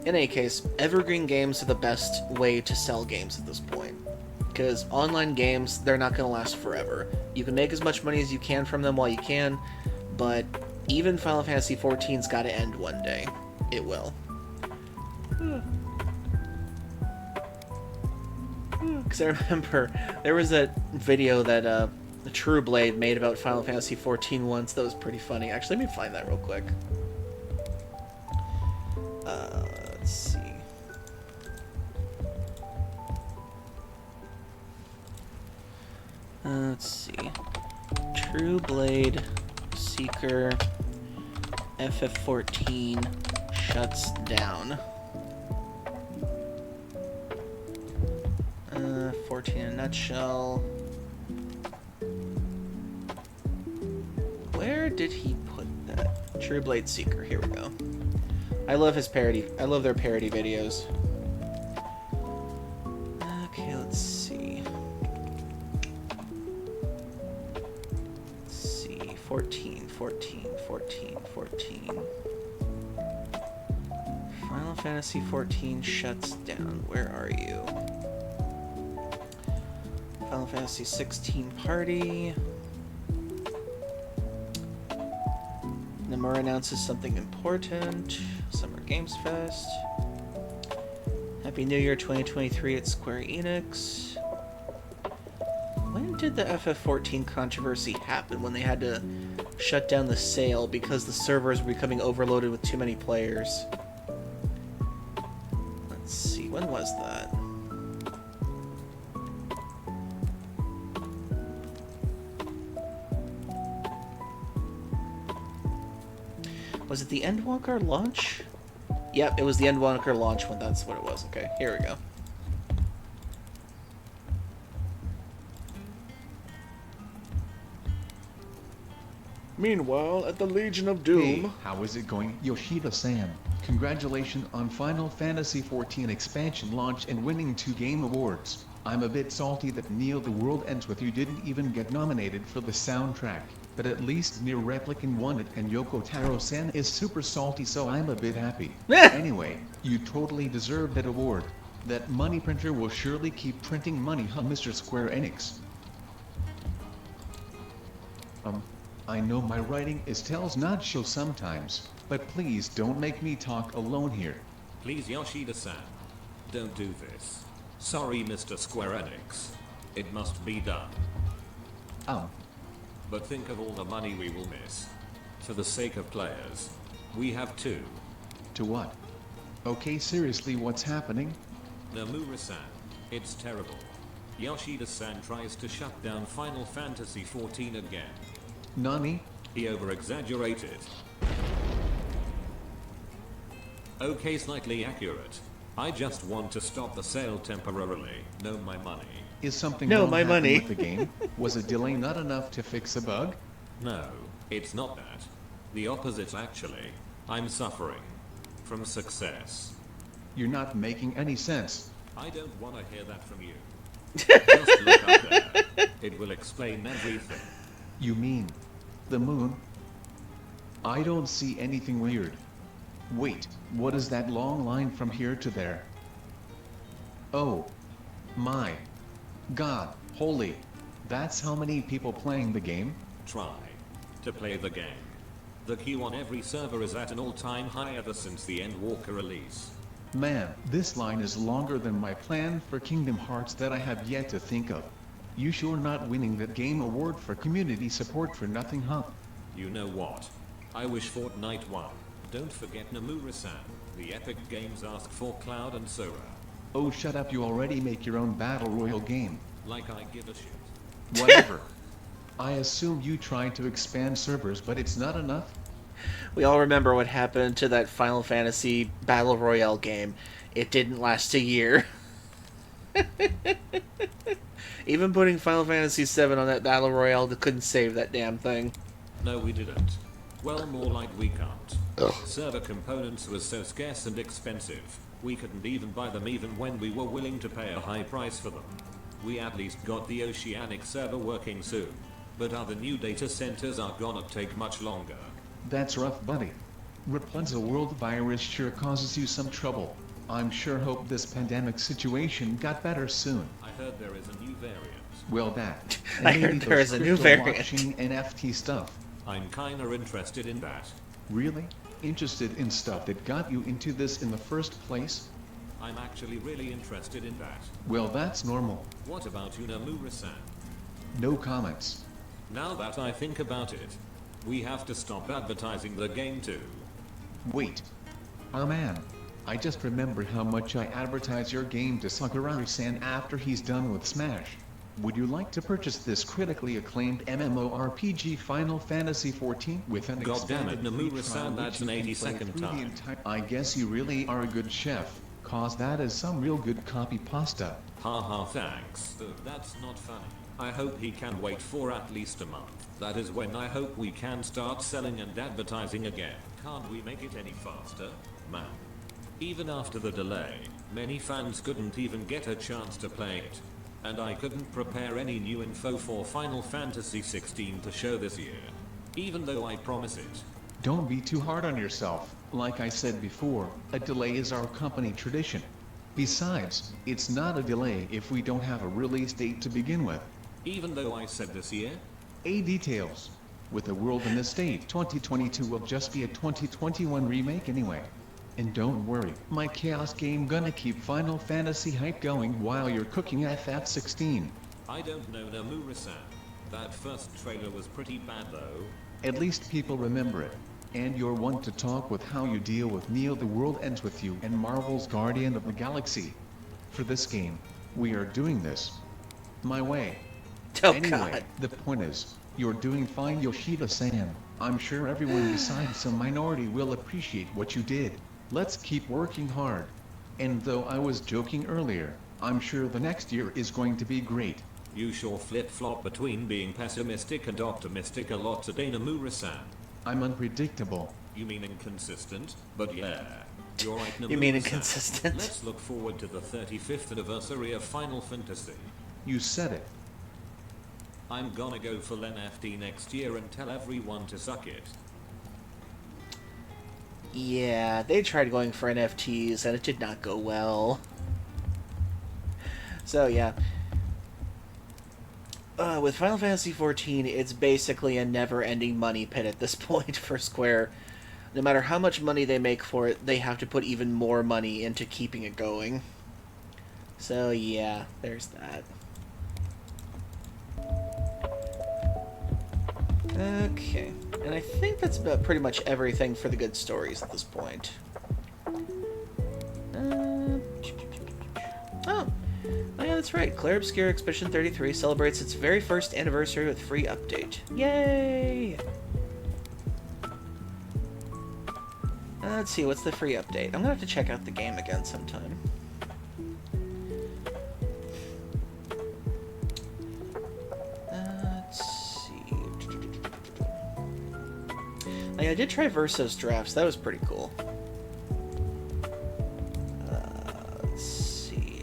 in any case, evergreen games are the best way to sell games at this point. Because online games, they're not going to last forever. You can make as much money as you can from them while you can, but even Final Fantasy XIV's got to end one day. It will. Because I remember there was that video that True Blade made about Final Fantasy XIV once that was pretty funny. Actually, let me find that real quick. Let's see. Let's see. True Blade Seeker FF14 shuts down. 14 in a nutshell. Where did he put that? True Blade Seeker. Here we go. I love his parody. I love their parody videos. Okay, let's see. Let's see. 14. Final Fantasy XIV shuts down. Where are you? Final Fantasy 16 Party. Nomura announces something important. Summer Games Fest. Happy New Year 2023 at Square Enix. When did the FF14 controversy happen? When they had to shut down the sale because the servers were becoming overloaded with too many players? Let's see, when was that? Was it the Endwalker launch? Yep, it was the Endwalker launch when that's what it was. Okay, here we go. Meanwhile, at the Legion of Hey, Doom... how is it going, Yoshida-san? Congratulations on Final Fantasy XIV expansion launch and winning 2 Game Awards. I'm a bit salty that Neil the World Ends With You didn't even get nominated for the soundtrack, but at least Nier Replicant won it and Yoko Taro-san is super salty, so I'm a bit happy. Anyway, you totally deserve that award. That money printer will surely keep printing money, huh, Mr. Square Enix? I know my writing is tells not show sometimes, but please don't make me talk alone here. Please, Yoshida-san. Don't do this. Sorry, Mr. Square Enix. It must be done. But think of all the money we will miss. For the sake of players. We have to. To what? Okay, seriously, what's happening? Nomura-san. It's terrible. Yoshida-san tries to shut down Final Fantasy XIV again. Nani? He over-exaggerated. Okay, slightly accurate. I just want to stop the sale temporarily. No, my money. Is something No, wrong my happened money. with the game? Was a delay not enough to fix a bug? No, it's not that. The opposite actually. I'm suffering. From success. You're not making any sense. I don't want to hear that from you. Just look up there. It will explain everything. You mean the moon? I don't see anything weird. Wait, what is that long line from here to there? Oh my god, holy. That's how many people playing the game? Try to play the game. The queue on every server is at an all-time high ever since the Endwalker release. Man, this line is longer than my plan for Kingdom Hearts that I have yet to think of. You sure not winning that game award for community support for nothing, huh? You know what? I wish Fortnite won. Don't forget Nomura-san. The Epic Games asked for Cloud and Sora. Oh, shut up, you already make your own battle royale game. Like I give a shit. Whatever. I assume you tried to expand servers, but it's not enough? We all remember what happened to that Final Fantasy Battle Royale game. It didn't last a year. Even putting Final Fantasy VII on that Battle Royale couldn't save that damn thing. No, we didn't. Well, more like we can't. Server components were so scarce and expensive, we couldn't even buy them even when we were willing to pay a high price for them. We at least got the Oceanic server working soon, but other new data centers are gonna take much longer. That's rough, buddy. Rapunzel world virus sure causes you some trouble. I'm sure hope this pandemic situation got better soon. I heard there is a new variant. Well, that. And I maybe heard there those is a new crypto variant. blockchain NFT stuff. I'm kinda interested in that. Really? Interested in stuff that got you into this in the first place? I'm actually really interested in that. Well, that's normal. What about you, Nomura-san? No comments. Now that I think about it, we have to stop advertising the game too. Wait. Oh man. I just remembered how much I advertise your game to Sakurai-san after he's done with Smash. Would you like to purchase this critically acclaimed MMORPG Final Fantasy XIV with an God damn it, expanded free Nomura-san, trial that's which an you can 80-second play through the time. entire- I guess you really are a good chef, cause that is some real good copy pasta. Haha, thanks. That's not funny. I hope he can wait for at least a month. That is when I hope we can start selling and advertising again. Can't we make it any faster, man? Even after the delay, many fans couldn't even get a chance to play it. And I couldn't prepare any new info for Final Fantasy XVI to show this year. Even though I promise it. Don't be too hard on yourself. Like I said before, a delay is our company tradition. Besides, it's not a delay if we don't have a release date to begin with. Even though I said this year? Details. With the world in this state, 2022 will just be a 2021 remake anyway. And don't worry, my Chaos game gonna keep Final Fantasy hype going while you're cooking FF16. I don't know, Nomura-san. That first trailer was pretty bad though. At least people remember it. And you're one to talk with how you deal with Neil the World Ends With You and Marvel's Guardian of the Galaxy. For this game, we are doing this my way. Oh, Anyway, God. the point is, you're doing fine, Yoshida-san. I'm sure everyone besides some minority will appreciate what you did. Let's keep working hard. And though I was joking earlier, I'm sure the next year is going to be great. You sure flip-flop between being pessimistic and optimistic a lot today, Nomura-san. I'm unpredictable. You mean inconsistent? But yeah. You're right, Nomura-san. You mean inconsistent? Let's look forward to the 35th anniversary of Final Fantasy. You said it. I'm gonna go full NFT next year and tell everyone to suck it. Yeah, they tried going for NFTs and it did not go well. So yeah. With Final Fantasy XIV, it's basically a never-ending money pit at this point for Square. No matter how much money they make for it, they have to put even more money into keeping it going. So yeah, there's that. Okay, and I think that's about pretty much everything for the good stories at this point. Oh yeah, that's right. Clair Obscur Expedition 33 celebrates its very first anniversary with free update. Yay! Let's see, what's the free update? I'm gonna have to check out the game again sometime. Let's see. Oh, yeah, I did try Verso's drafts. That was pretty cool. Let's see.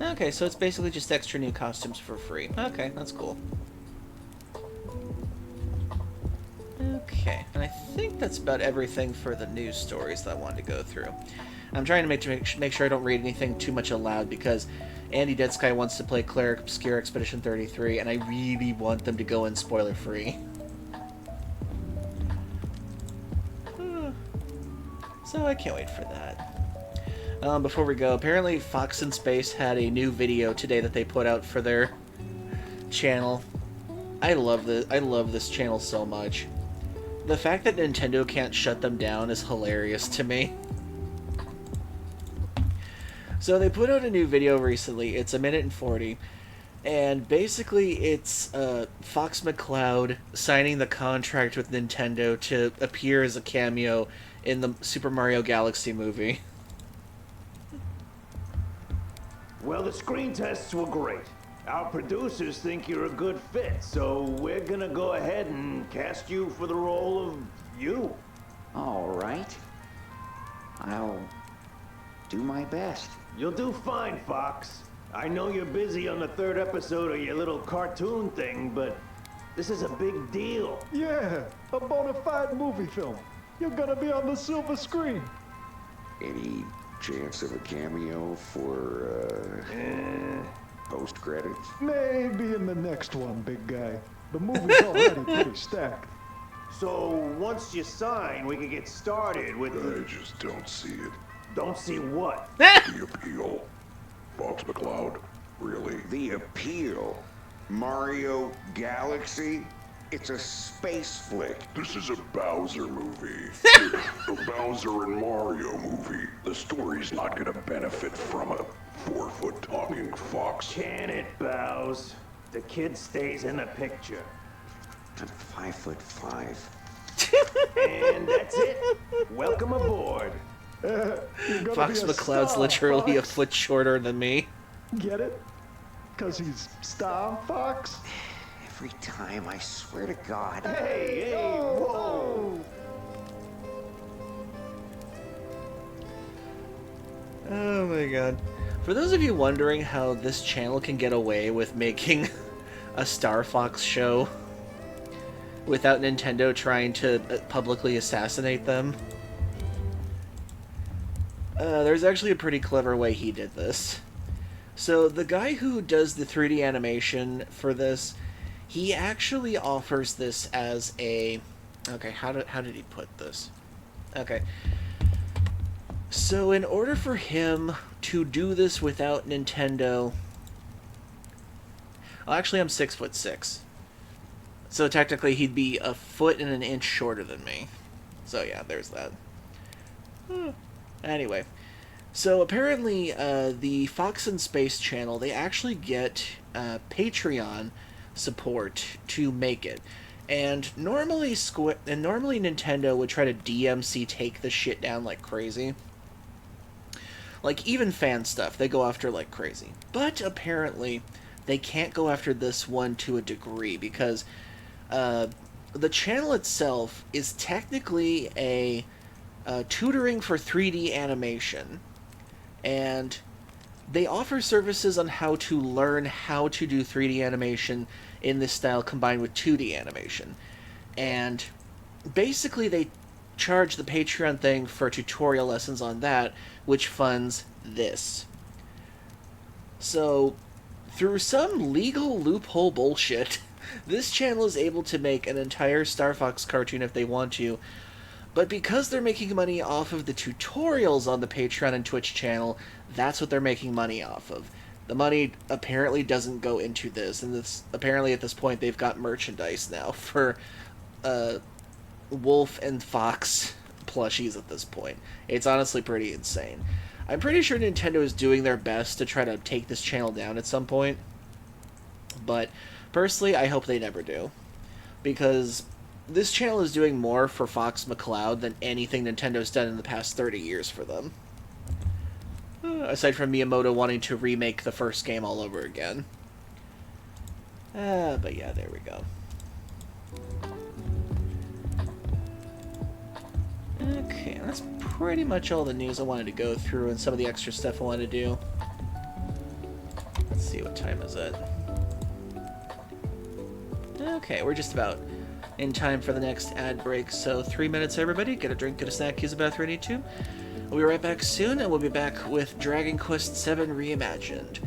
Okay, so it's basically just extra new costumes for free. Okay, that's cool. Okay, and I think that's about everything for the news stories that I wanted to go through. I'm trying to make sure I don't read anything too much aloud because Andy Dead Sky wants to play Clair Obscur Expedition 33, and I really want them to go in spoiler-free. So I can't wait for that. Before we go, apparently Fox in Space had a new video today that they put out for their channel. I love this channel so much. The fact that Nintendo can't shut them down is hilarious to me. So they put out a new video recently. It's 1:40, and basically it's Fox McCloud signing the contract with Nintendo to appear as a cameo in the Super Mario Galaxy movie. Well, the screen tests were great. Our producers think you're a good fit, so we're gonna go ahead and cast you for the role of you. All right. I'll do my best. You'll do fine, Fox. I know you're busy on the 3rd episode of your little cartoon thing, but this is a big deal. Yeah, a bona fide movie film. You're gonna be on the silver screen. Any chance of a cameo for, post credits? Maybe in the next one, big guy. The movie's already pretty stacked. So once you sign, we can get started with I just don't see it. Don't see what? The appeal. Fox McCloud, really? The appeal. Mario Galaxy? It's a space flick. This is a Bowser movie. A Bowser and Mario movie. The story's not gonna benefit from a 4-foot talking fox. Can it, Bows? The kid stays in the picture. I'm 5'5". And that's it. Welcome aboard. Fox McCloud's literally a foot shorter than me. Get it? 'Cause he's Star Fox? Every time, I swear to God. Hey, whoa! Oh my god. For those of you wondering how this channel can get away with making a Star Fox show without Nintendo trying to publicly assassinate them, there's actually a pretty clever way he did this. So the guy who does the 3D animation for this, he actually offers this as a... Okay, how did he put this? Okay. So in order for him to do this without Nintendo... Well, actually, I'm 6'6". So technically, he'd be a foot and an inch shorter than me. So yeah, there's that. Anyway. So apparently, the Fox in Space channel, they actually get Patreon support to make it. And normally normally Nintendo would try to DMC take the shit down like crazy. Like, even fan stuff, they go after like crazy. But apparently, they can't go after this one to a degree, because the channel itself is technically a tutoring for 3D animation. And they offer services on how to learn how to do 3D animation in this style combined with 2D animation. And basically they charge the Patreon thing for tutorial lessons on that, which funds this. So, through some legal loophole bullshit, this channel is able to make an entire Star Fox cartoon if they want to, but because they're making money off of the tutorials on the Patreon and Twitch channel, that's what they're making money off of. The money apparently doesn't go into this, and apparently at this point they've got merchandise now for Wolf and Fox plushies at this point. It's honestly pretty insane. I'm pretty sure Nintendo is doing their best to try to take this channel down at some point, but personally I hope they never do, because this channel is doing more for Fox McCloud than anything Nintendo's done in the past 30 years for them. Aside from Miyamoto wanting to remake the first game all over again. But yeah, there we go. Okay, that's pretty much all the news I wanted to go through and some of the extra stuff I wanted to do. Let's see, what time is it? Okay, we're just about in time for the next ad break, so 3 minutes everybody, get a drink, get a snack, use a bathroom, need to. We'll be right back soon, and we'll be back with Dragon Quest VII Reimagined.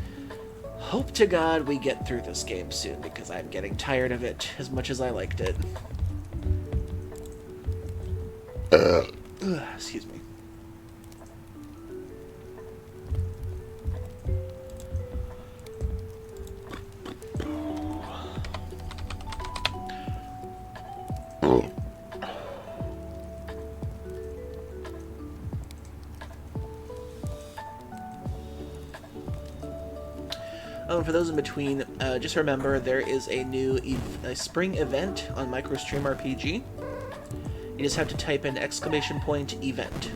Hope to God we get through this game soon, because I'm getting tired of it as much as I liked it. Excuse me. Oh, and for those in between, just remember there is a new spring event on MicroStream RPG. You just have to type in !event.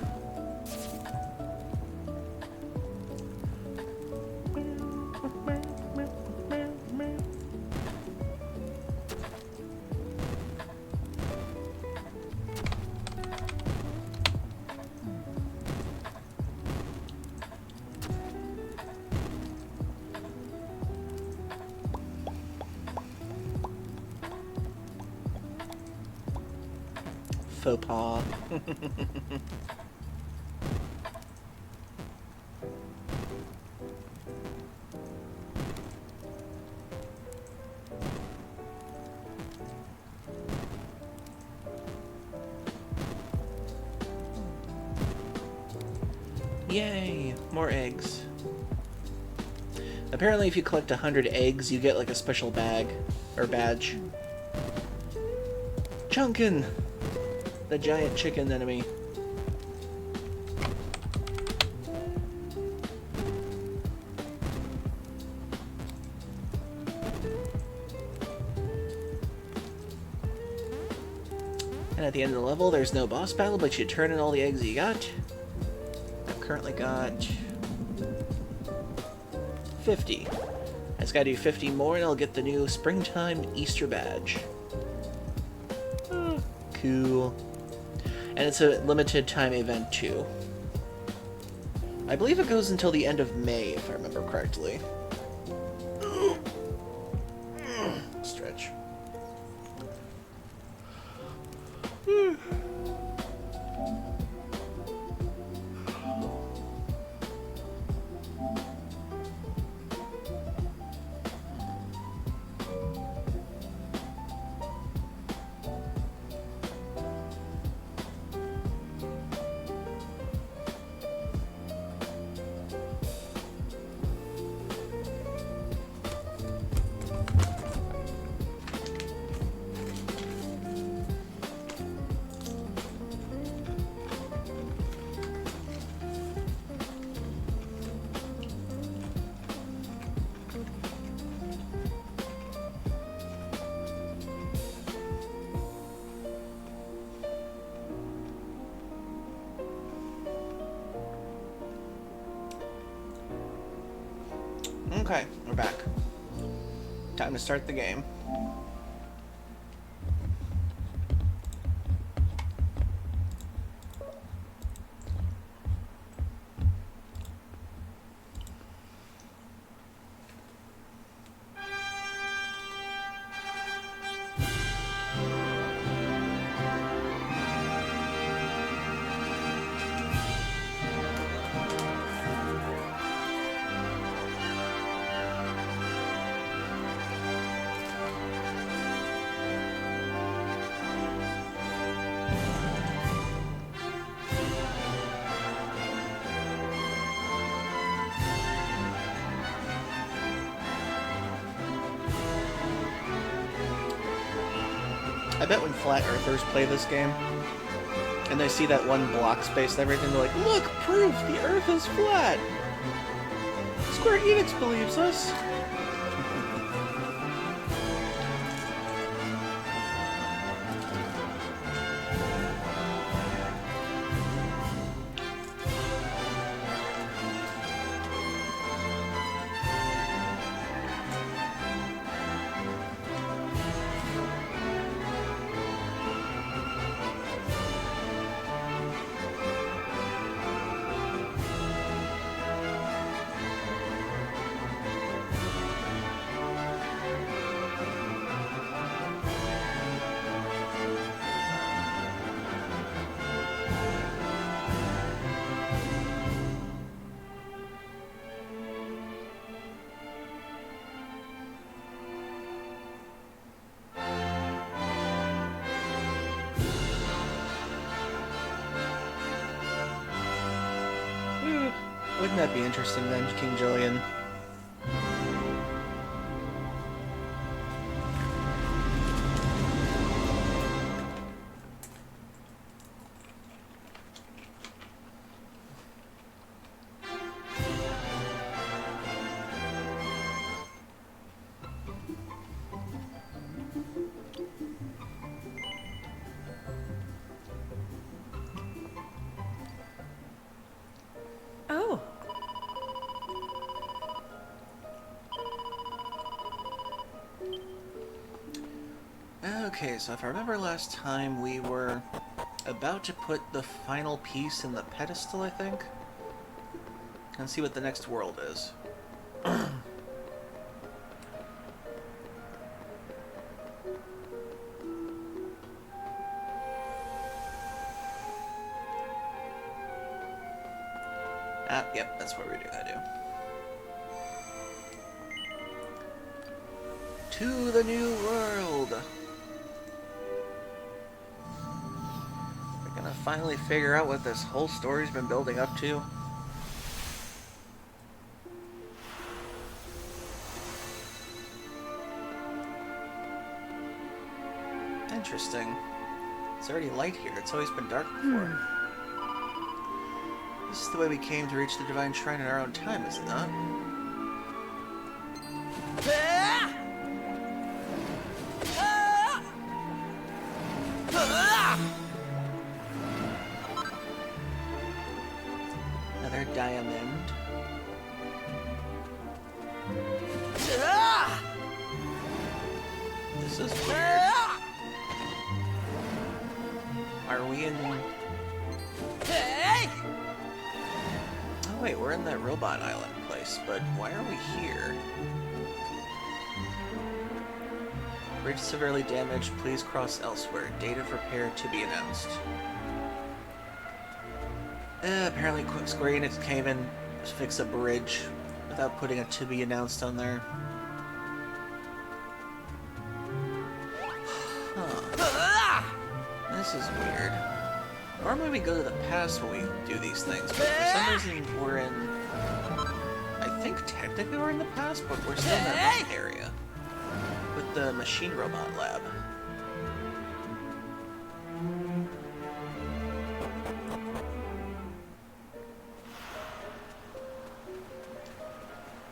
Faux pas. Yay! More eggs. Apparently if you collect 100 eggs, you get like a special bag, or badge. Chunkin! The giant chicken enemy. And at the end of the level, there's no boss battle, but you turn in all the eggs you got. I've currently got 50. I just gotta do 50 more and I'll get the new Springtime Easter badge. Cool. And it's a limited time event too. I believe it goes until the end of May, if I remember correctly. Stretch. Okay, we're back. Time to start the game. I bet when flat earthers play this game, and they see that one block space and everything, they're like, look, proof, the earth is flat! Square Enix believes us! Wouldn't that be interesting then, King Jillian? Oh. Okay, so if I remember last time, we were about to put the final piece in the pedestal, I think? And see what the next world is. Yep, that's what we're gonna do. To the new world! We're gonna finally figure out what this whole story's been building up to. Interesting. It's already light here. It's always been dark before. This is the way we came to reach the Divine Shrine in our own time, is it not? Another diamond. This is weird. Are we in... Oh wait, we're in that robot island place, but why are we here? Bridge severely damaged, please cross elsewhere. Date of repair to be announced. Apparently Square Enix came in to fix a bridge without putting a to be announced on there. Huh. This is weird. Normally we go to the past when we do these things, but for some reason we're in... I think technically we're in the past, but we're still in that main area. With the machine robot lab.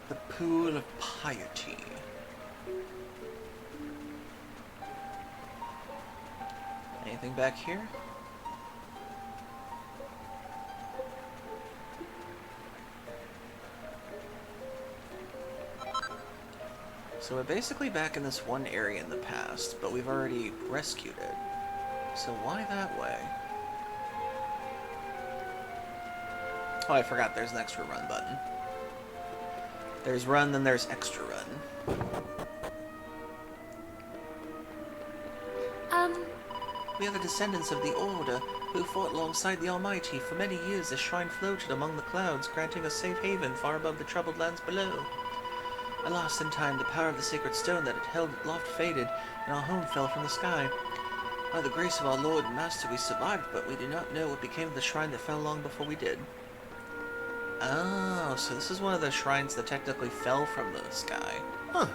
The Pool of Piety. Anything back here? So we're basically back in this one area in the past, but we've already rescued it. So why that way? Oh, I forgot there's an extra run button. There's run, then there's extra run. We are the descendants of the Order, who fought alongside the Almighty. For many years this shrine floated among the clouds, granting us safe haven far above the troubled lands below. Alas, in time, the power of the sacred stone that it held aloft faded, and our home fell from the sky. By the grace of our Lord and Master we survived, but we do not know what became of the shrine that fell long before we did. Oh, so this is one of the shrines that technically fell from the sky. Huh.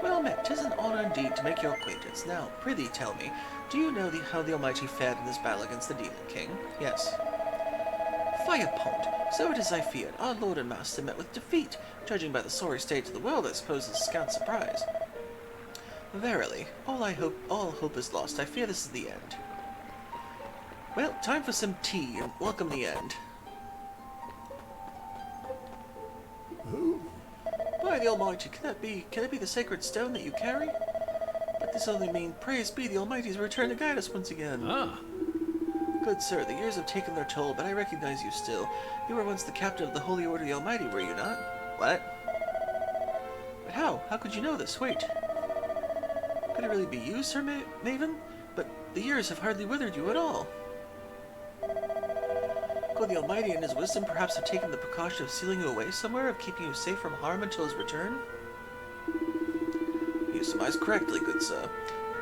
Well met, 'tis an honor indeed to make your acquaintance. Now, prithee tell me, do you know how the Almighty fared in this battle against the Demon King? Yes. Firepond, so it is I feared. Our Lord and Master met with defeat. Judging by the sorry state of the world, I suppose it's a scant surprise. Verily, all hope is lost. I fear this is the end. Well, time for some tea, and welcome the end. By the Almighty, can it be the sacred stone that you carry? But this only means, praise be the Almighty's return to guide us once again. Ah. Good sir, the years have taken their toll, but I recognize you still. You were once the captain of the Holy Order of the Almighty, were you not? What? But how? How could you know this? Wait. Could it really be you, Sir Maven? But the years have hardly withered you at all. Could the Almighty in his wisdom perhaps have taken the precaution of sealing you away somewhere, of keeping you safe from harm until his return? You surmise correctly, good sir.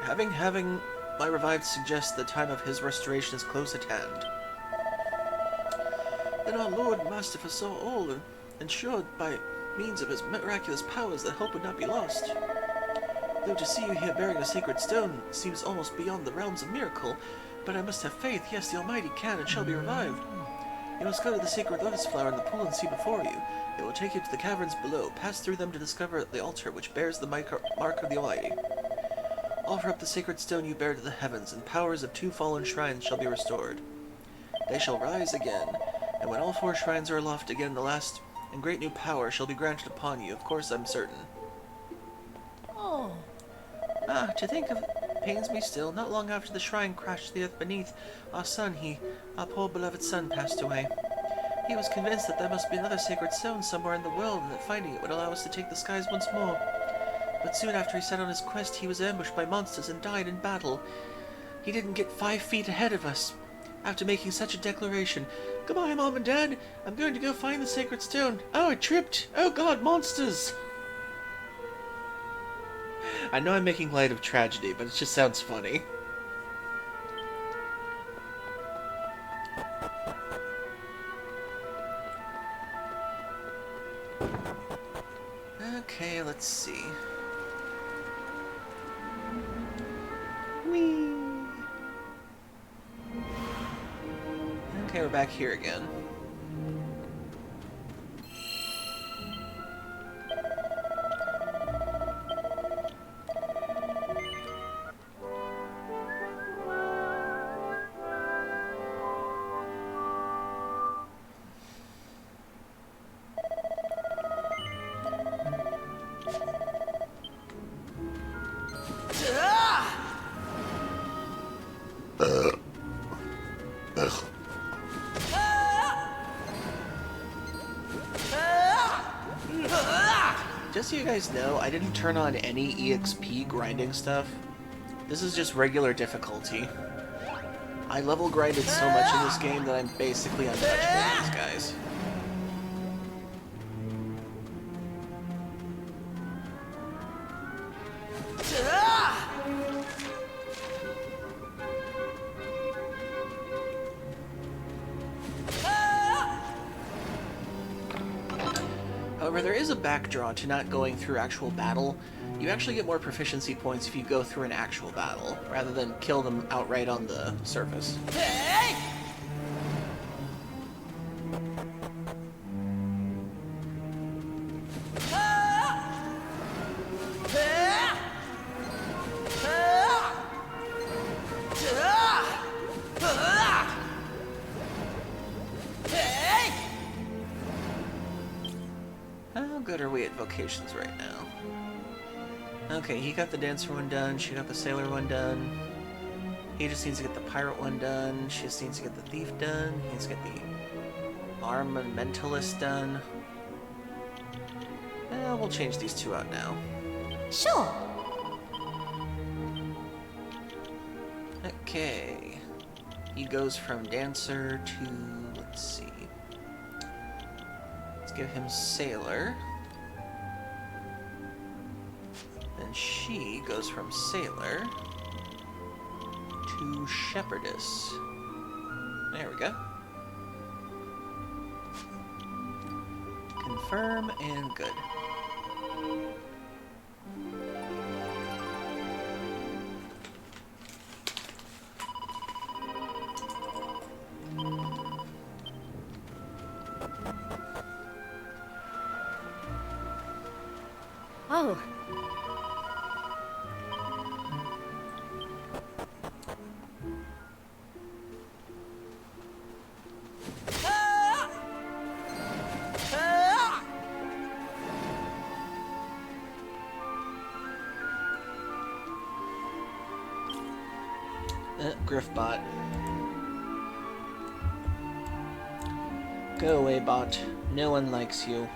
Having my revived suggests the time of his restoration is close at hand. Then our Lord and Master foresaw all, and ensured by means of his miraculous powers that hope would not be lost. Though to see you here bearing a sacred stone seems almost beyond the realms of miracle, but I must have faith. Yes, the Almighty can and shall be revived. You must go to the sacred lotus flower in the pool and see before you. It will take you to the caverns below. Pass through them to discover the altar which bears the mark of the Almighty. Offer up the sacred stone you bear to the heavens, and powers of 2 fallen shrines shall be restored. They shall rise again, and when all 4 shrines are aloft again, the last and great new power shall be granted upon you. Of course, I'm certain. Oh. Ah, to think of it pains me still. Not long after the shrine crashed to the earth beneath, our poor beloved son, passed away. He was convinced that there must be another sacred stone somewhere in the world, and that finding it would allow us to take the skies once more. But soon after he set on his quest, he was ambushed by monsters and died in battle. He didn't get 5 feet ahead of us. After making such a declaration, "Goodbye, Mom and Dad. I'm going to go find the sacred stone. Oh, I tripped. Oh God, monsters!" I know I'm making light of tragedy, but it just sounds funny. Okay, let's see. Whee! Okay, we're back here again. Just so you guys know, I didn't turn on any EXP grinding stuff. This is just regular difficulty. I level grinded so much in this game that I'm basically untouchable with these guys. However, there is a backdraw to not going through actual battle. You actually get more proficiency points if you go through an actual battle, rather than kill them outright on the surface. How good are we at vocations right now? Okay, he got the dancer one done, she got the sailor one done. He just needs to get the pirate one done, she just needs to get the thief done, he needs to get the armamentalist done. We'll change these two out now. Sure. Okay. He goes from dancer to, let's see. Let's give him sailor. And she goes from sailor to shepherdess. There we go. Confirm and good. Oh. Griffbot. Go away, bot. No one likes you.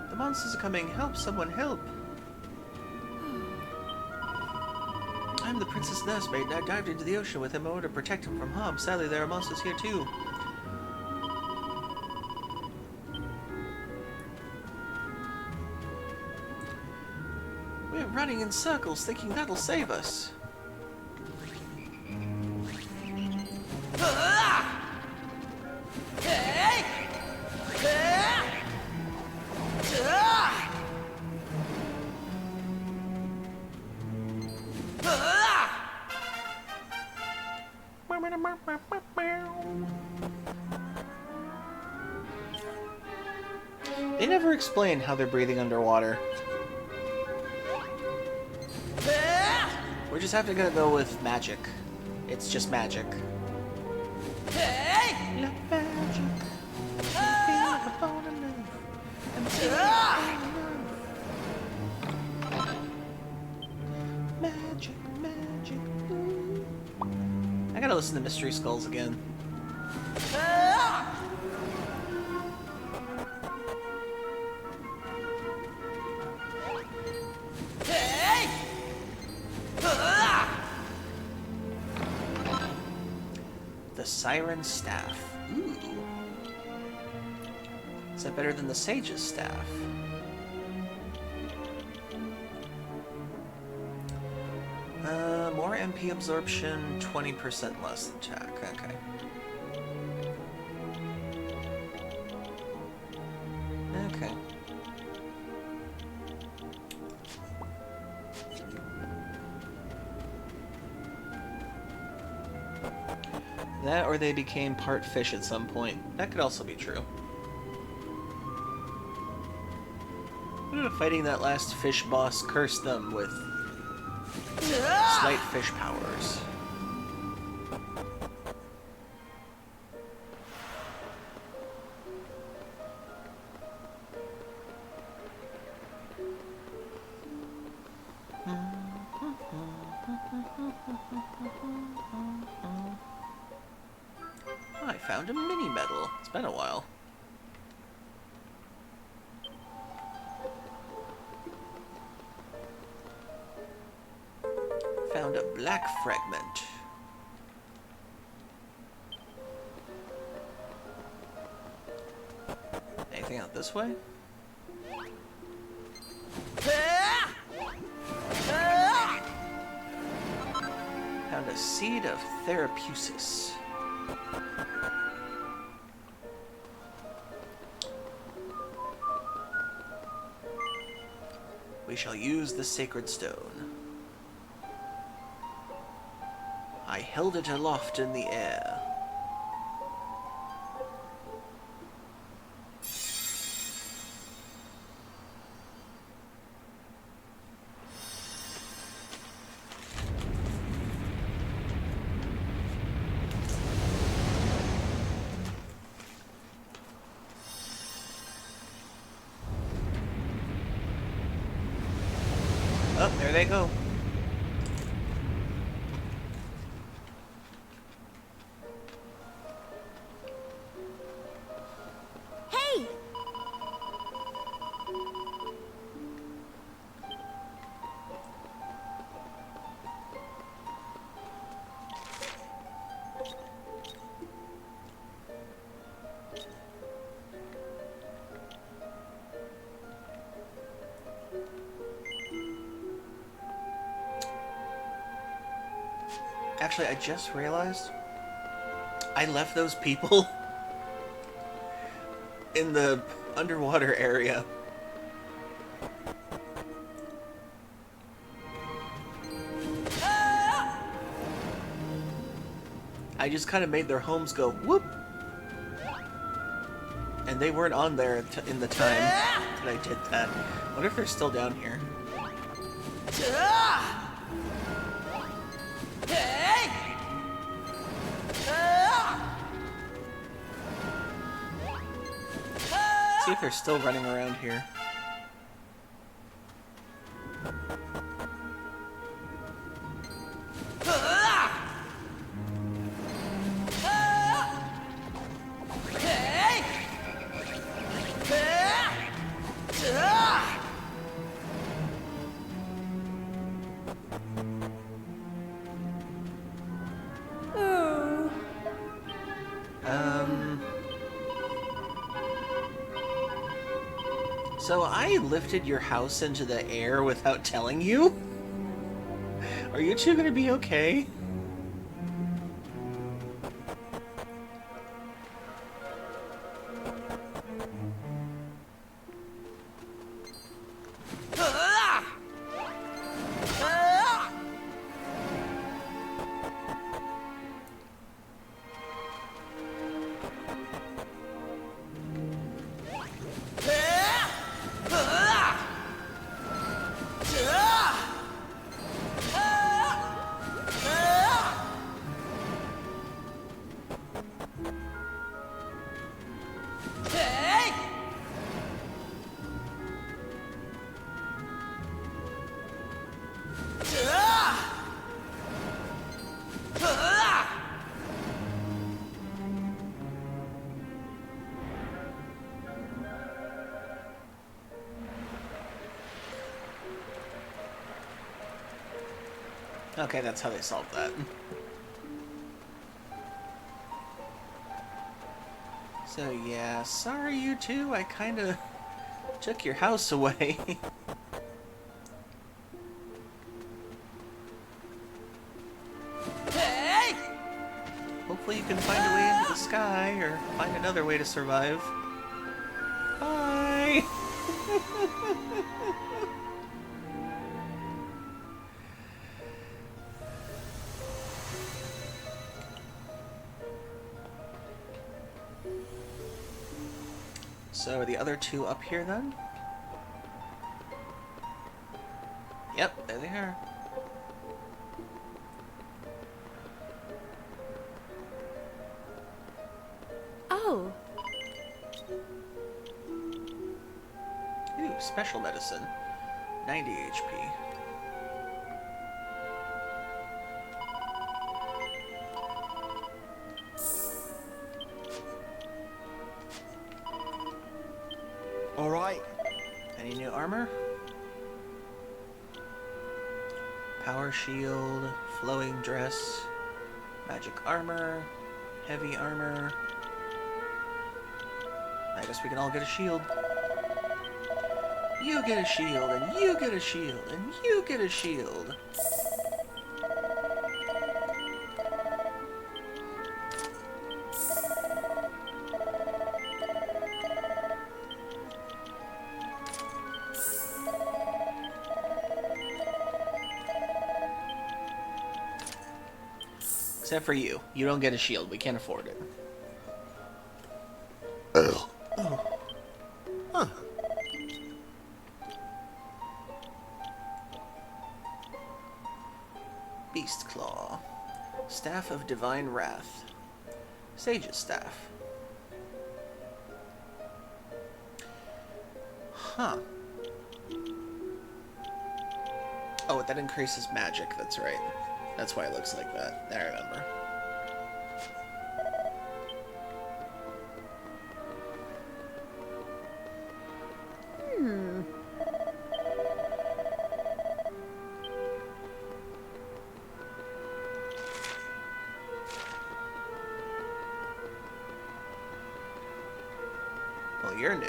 The monsters are coming. Help, someone help. I'm the Princess Nursemaid, and I dived into the ocean with him in order to protect him from harm. Sadly, there are monsters here too. We're running in circles, thinking that'll save us. They never explain how they're breathing underwater. We're just having to go with magic. It's just magic. Magic, magic. I gotta listen to Mystery Skulls again. The Siren Staff. Ooh. Is that better than the Sage's Staff? More MP absorption, 20% less attack. Okay. Okay. That or they became part fish at some point. That could also be true. Fighting that last fish boss cursed them with slight fish powers. I found a mini medal. It's been a while. Found a black fragment. Anything out this way? Found a seed of Therapusis. We shall use the sacred stone. I held it aloft in the air. they go. Hey! Actually, I just realized I left those people in the underwater area. I just kind of made their homes go whoop. And they weren't on there in the time that I did that. I wonder if they're still down here. See if they're still running around here. So I lifted your house into the air without telling you? Are you two gonna be okay? Okay, that's how they solved that. So yeah, sorry you two, I kinda took your house away. Hopefully you can find a way into the sky, or find another way to survive. Bye! So are the other two up here then? Yep, there they are. Oh. Ooh, special medicine. 90 HP. Alright. Any new armor? Power shield, flowing dress, magic armor, heavy armor. I guess we can all get a shield. You get a shield, and you get a shield, and you get a shield. Except for you. You don't get a shield. We can't afford it. Ugh. Oh. Huh. Beast Claw. Staff of Divine Wrath. Sage's Staff. Huh. Oh, that increases magic, that's right. That's why it looks like that. I remember. Well, you're new.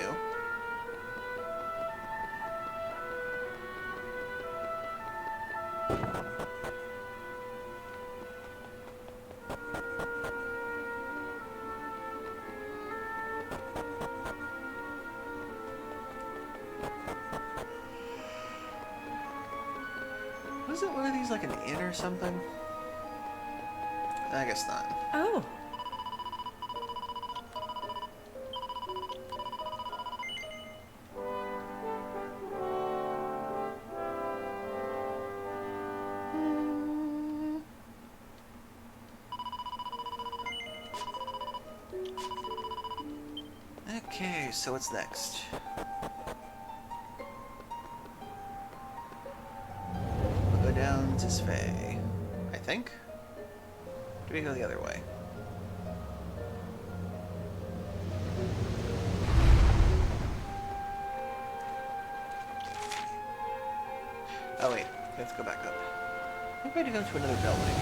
Wasn't one of these like an inn or something? I guess not. Oh. Okay, so what's next? We'll go down to Svei, I think. Do we go the other way? Oh wait, we have to go back up. I think we had to go to another building.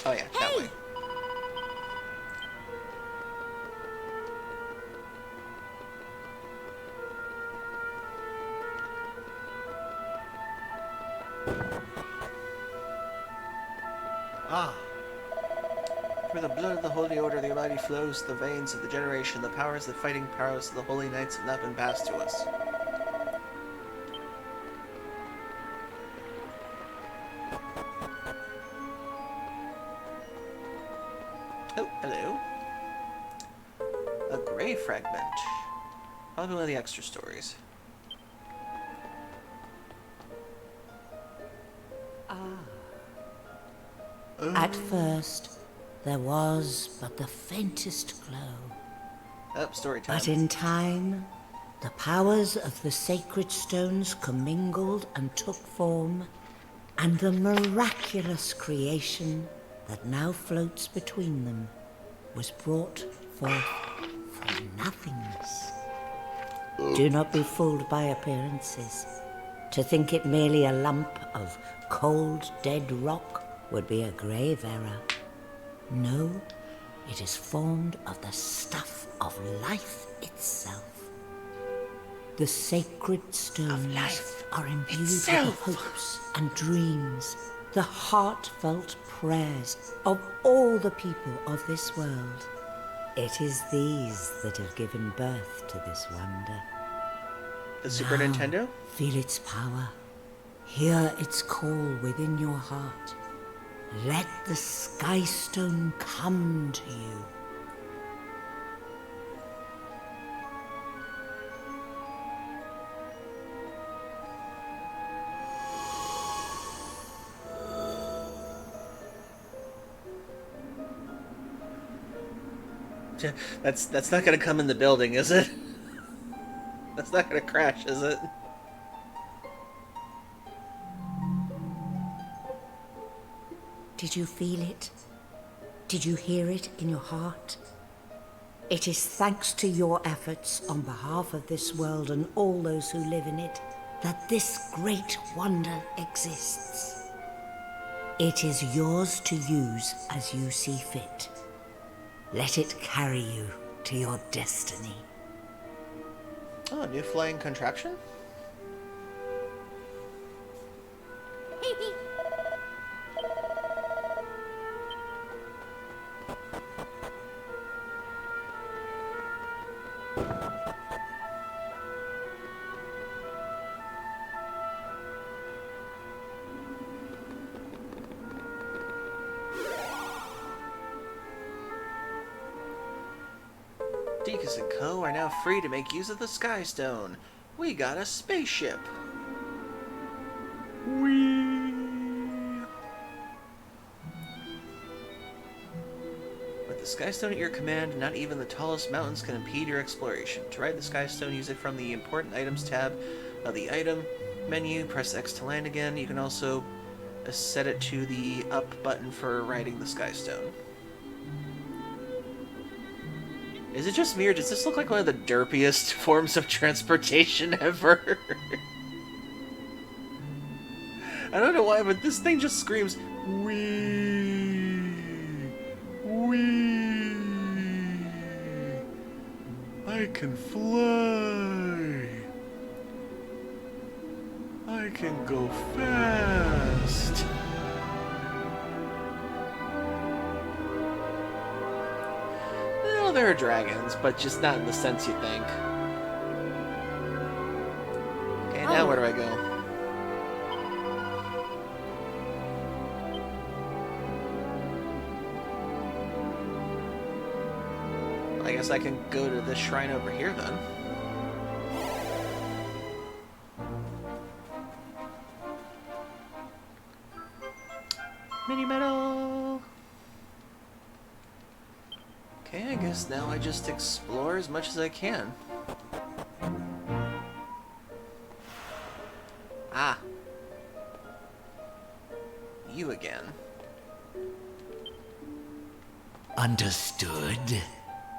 Oh yeah, that way. Ah, Through the blood of the Holy Order, the Almighty flows the veins of the generation. The powers, the fighting powers of the Holy Knights have not been passed to us. Oh, hello. A gray fragment. Probably one of the extra stories. At first, there was but the faintest glow. Oh, story time. But in time, the powers of the sacred stones commingled and took form, and the miraculous creation that now floats between them was brought forth from nothingness. Do not be fooled by appearances. To think it merely a lump of cold, dead rock would be a grave error. No, it is formed of the stuff of life itself. The sacred stones are imbued with the hopes and dreams, the heartfelt prayers of all the people of this world. It is these that have given birth to this wonder. The Super Now, Nintendo? Feel its power. Hear its call within your heart. Let the Sky Stone come to you. That's not gonna come in the building, is it? That's not gonna crash, is it? Did you feel it? Did you hear it in your heart? It is thanks to your efforts on behalf of this world and all those who live in it that this great wonder exists. It is yours to use as you see fit. Let it carry you to your destiny. Oh, a new flying contraption? Deacus and Co. are now free to make use of the Sky Stone. We got a spaceship. With the Skystone at your command, not even the tallest mountains can impede your exploration. To ride the Skystone, use it from the Important Items tab of the item menu. Press X to land again. You can also set it to the up button for riding the Skystone. Is it just me, or does this look like one of the derpiest forms of transportation ever? I don't know why, but this thing just screams, wee, wee. I can fly. I can go fast. Well, there are dragons, but just not in the sense you think. Okay, now where do I go? I guess I can go to this shrine over here then. Mini medal! Okay, I guess now I just explore as much as I can. Ah. You again. Understood.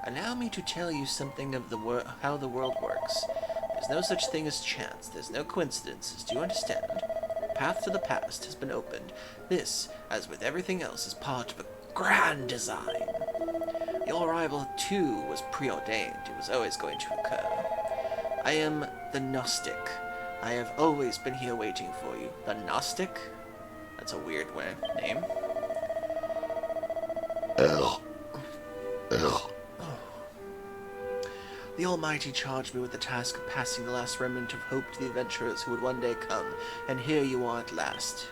Allow me to tell you something of how the world works. There's no such thing as chance. There's no coincidences. Do you understand? The path to the past has been opened. This, as with everything else, is part of a grand design. Your arrival, too, was preordained. It was always going to occur. I am the Gnostic. I have always been here waiting for you. The Gnostic? That's a weird name. The Almighty charged me with the task of passing the last remnant of hope to the adventurers who would one day come, and here you are at last.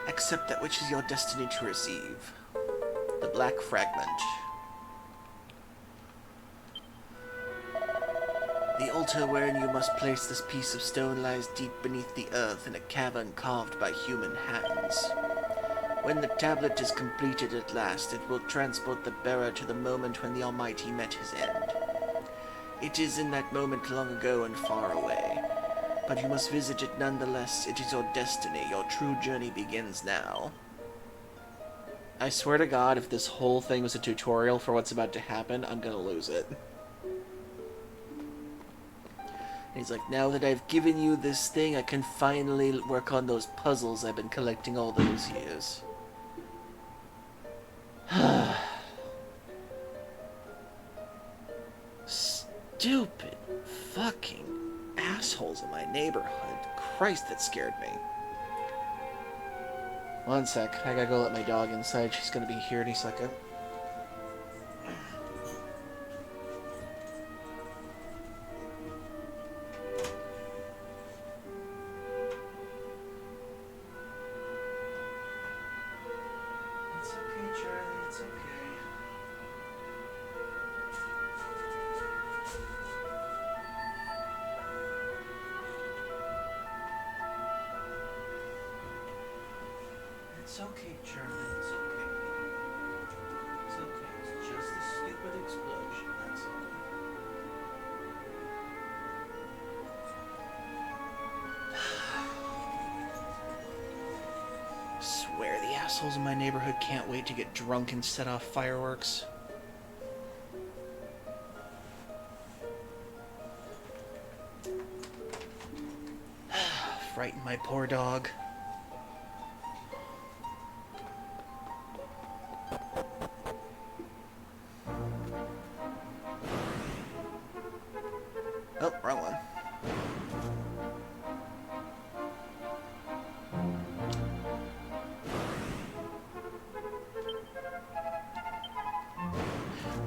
Accept that which is your destiny to receive. The Black Fragment. The altar wherein you must place this piece of stone lies deep beneath the earth in a cavern carved by human hands. When the tablet is completed at last, it will transport the bearer to the moment when the Almighty met his end. It is in that moment long ago and far away, but you must visit it nonetheless. It is your destiny. Your true journey begins now. I swear to God, if this whole thing was a tutorial for what's about to happen, I'm gonna lose it. And he's like, now that I've given you this thing, I can finally work on those puzzles I've been collecting all those years. Stupid fucking assholes in my neighborhood. Christ, that scared me. One sec, I gotta go let my dog inside. She's gonna be here any second. It's okay, Charlie, it's okay. It's okay, Charlie, it's okay. It's okay, it's just a stupid explosion, that's all. Swear the assholes in my neighborhood can't wait to get drunk and set off fireworks. Frighten my poor dog. Oh, wrong one.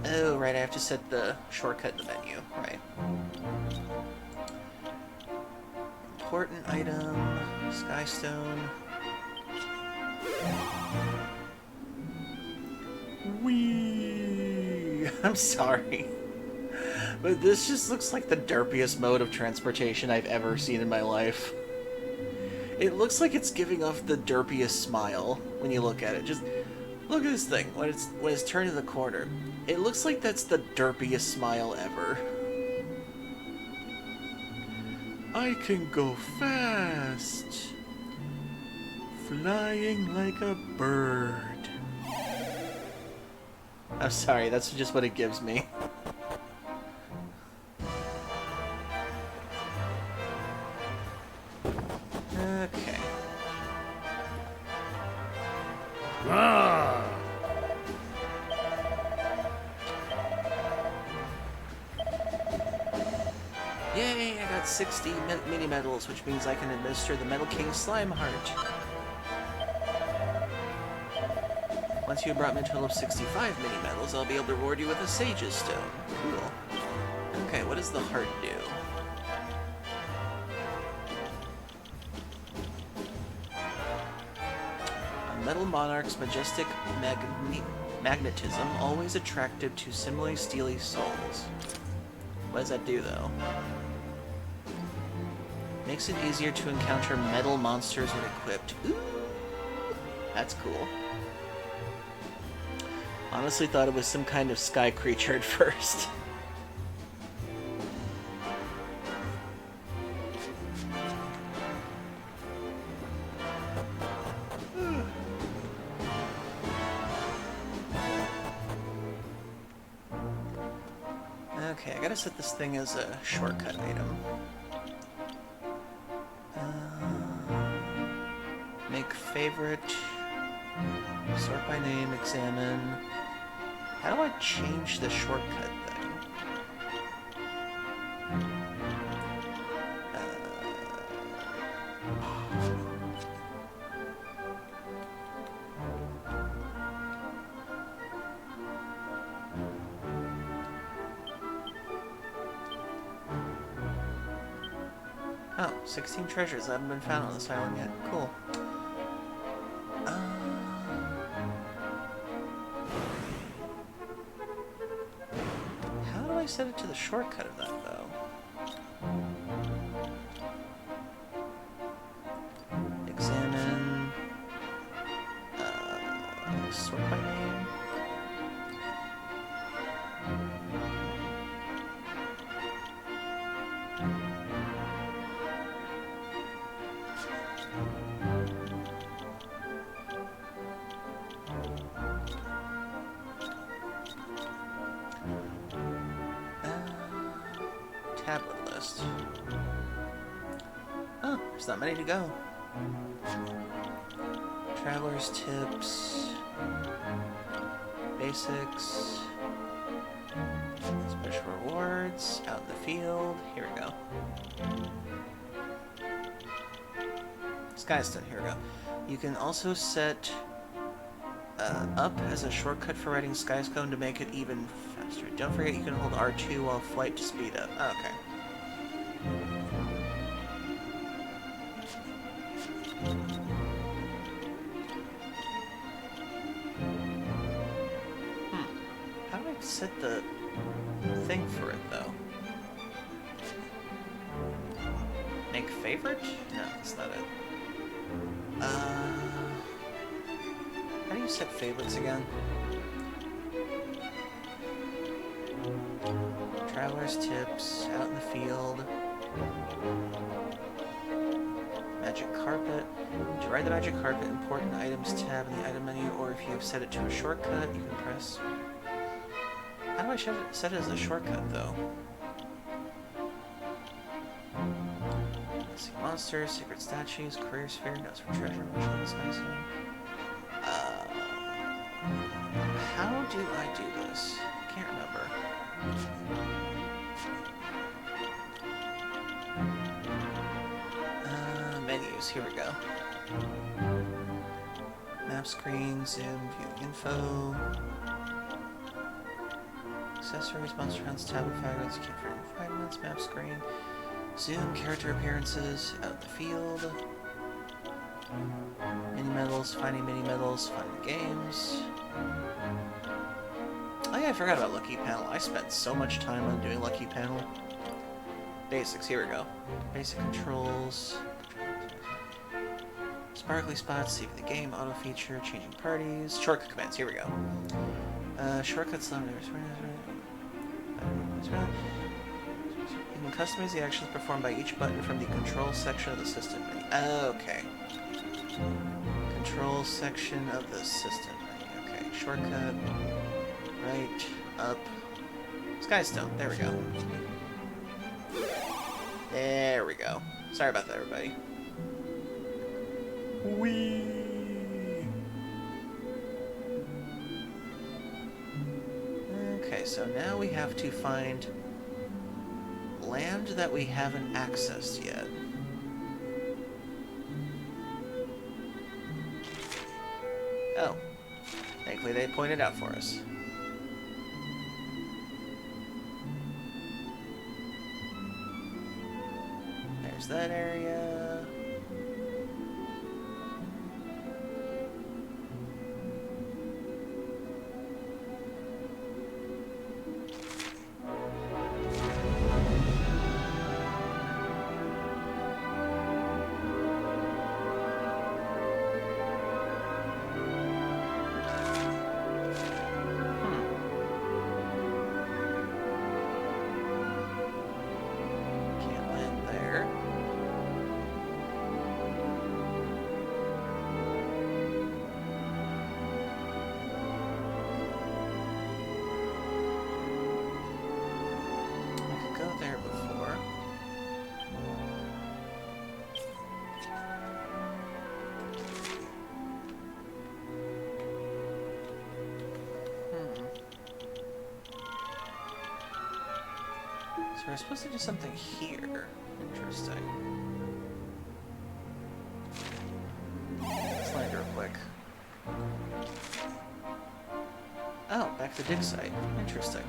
Oh, right, I have to set the shortcut in the menu, right. Important item, Skystone. Whee! I'm sorry. But this just looks like the derpiest mode of transportation I've ever seen in my life. It looks like it's giving off the derpiest smile when you look at it. Just Look at this thing when it's turned to the corner. It looks like that's the derpiest smile ever. I can go fast, flying like a bird. I'm sorry, that's just what it gives me. Okay. Ah! Yay, I got 60 mini medals, which means I can administer the Metal King Slime Heart. Once you have brought me a total of 65 mini medals, I'll be able to reward you with a Sage's Stone. Cool. Okay, what does the heart do? A Metal Monarch's majestic magnetism, always attractive to similarly steely souls. What does that do, though? Makes it easier to encounter metal monsters when equipped. Ooh, that's cool. Honestly thought it was some kind of sky creature at first. Okay, I gotta set this thing as a shortcut item. Make favorite, sort by name, examine. How do I change the shortcut thing? Oh, 16 treasures that haven't been found on this island yet. Cool. How do I set it to the shortcut of that, though? Examine... sort by name? Tablet list. Oh, there's not many to go. Traveler's tips. Basics. Special rewards. Out in the field. Here we go. Skystone. Here we go. You can also set up as a shortcut for riding Skystone to make it even faster. Don't forget you can hold R2 while flight to speed up. Oh, okay. How do I set the thing for it, though? Make favorite? No, that's not it. How do you set favorites again? Traveler's tips, out in the field. Magic carpet. To ride the magic carpet, important items tab in the item menu, or if you have set it to a shortcut, you can press. How do I set it as a shortcut, though? Let's see, monsters, secret statues, career sphere, notes for treasure, missions, nice one. How do I do this? I can't remember. Menus, here we go. Map screen, zoom, view info. Accessories, monster hunts, tablet fragments, key for fragments, map screen. Zoom, character appearances, out in the field. Mini medals, finding games. Oh yeah, I forgot about Lucky Panel. I spent so much time on doing Lucky Panel. Basics, here we go. Basic controls. Sparkly spots, saving the game, auto feature, changing parties, shortcut commands. Here we go. Shortcuts. You can customize the actions performed by each button from the control section of the system menu. Okay. Control section of the system menu. Okay. Shortcut. Right. Up. Skystone. There we go. There we go. Sorry about that, everybody. Whee! Okay, so now we have to find land that we haven't accessed yet. Oh. Thankfully they pointed out for us. There's that area. Can't land there. I could go there before. So we're supposed to do something here. Interesting. Let's land real quick. Oh, back to dig site. Interesting.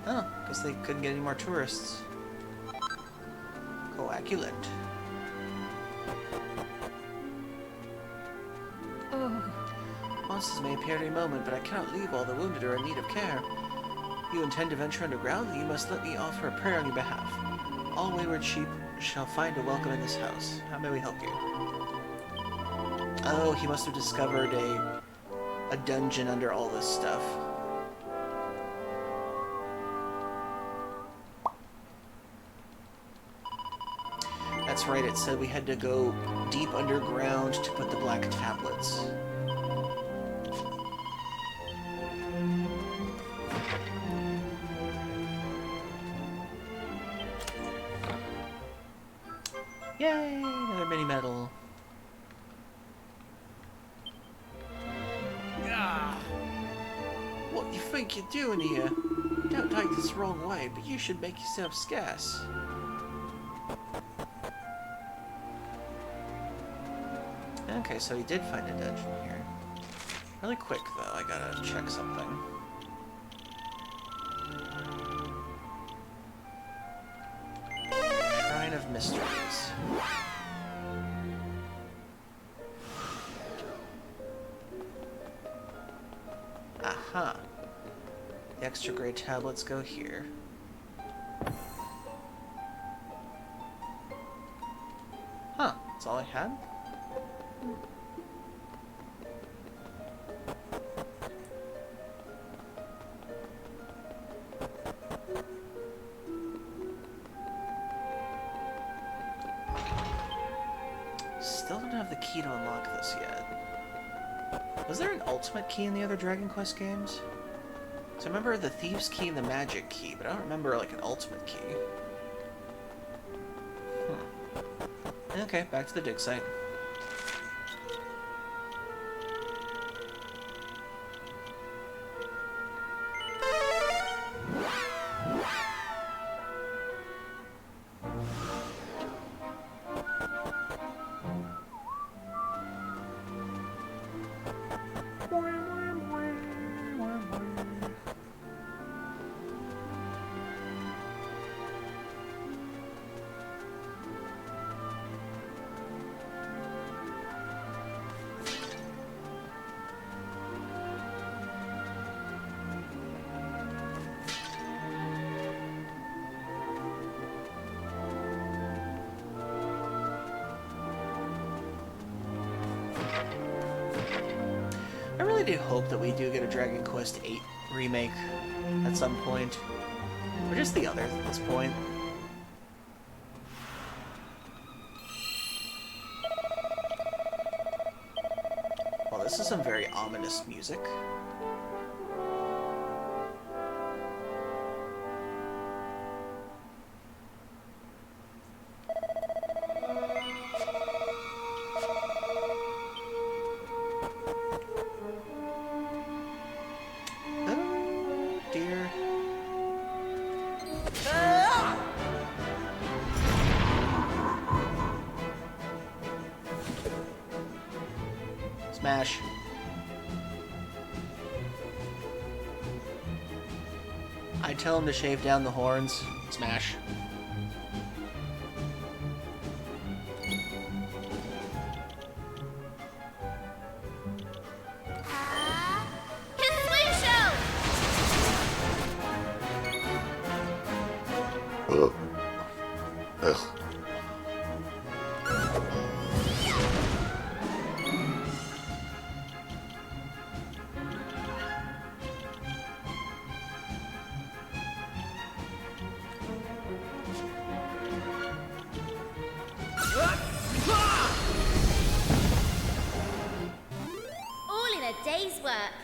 Oh, guess they couldn't get any more tourists. Coagulant. Monsters may appear at any moment, but I cannot leave while the wounded are in need of care. You intend to venture underground, then you must let me offer a prayer on your behalf. All wayward sheep shall find a welcome in this house. How may we help you? Oh, he must have discovered a dungeon under all this stuff. That's right, it said we had to go deep underground to put the black tablets. Yay! Another mini medal. What you think you're doing here? Don't take this the wrong way, but you should make yourself scarce. Okay, so he did find a dungeon here. Really quick, though, I gotta check something. Shrine of Mysteries. Aha. The extra grade tablets go here. Huh, that's all I had? Still don't have the key to unlock this yet. Was there an ultimate key in the other Dragon Quest games? So I remember the Thieves' Key and the Magic Key, but I don't remember like an ultimate key. Okay, back to the dig site. do hope that we do get a Dragon Quest VIII remake at some point. Or just the other at this point. Well, this is some very ominous music. Oh, dear. Smash. I tell him to shave down the horns. Smash. All in a day's work.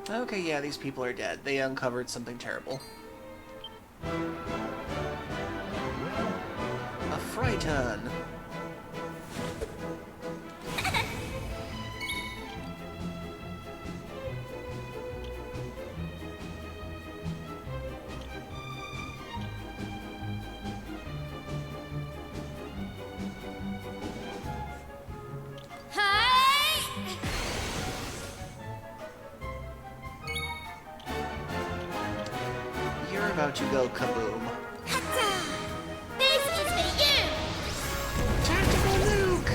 Okay, yeah, these people are dead. They uncovered something terrible. A Frighton! You're about to go kaboom. This is for you! Tactical nuke!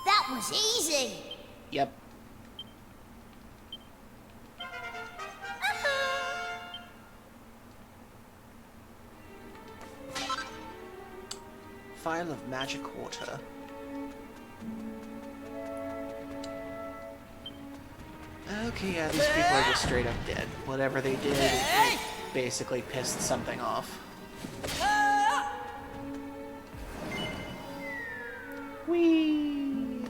That was easy! Yep. Vial of magic water. Okay, yeah, these people are just straight up dead. Whatever they did, it basically pissed something off. Whee!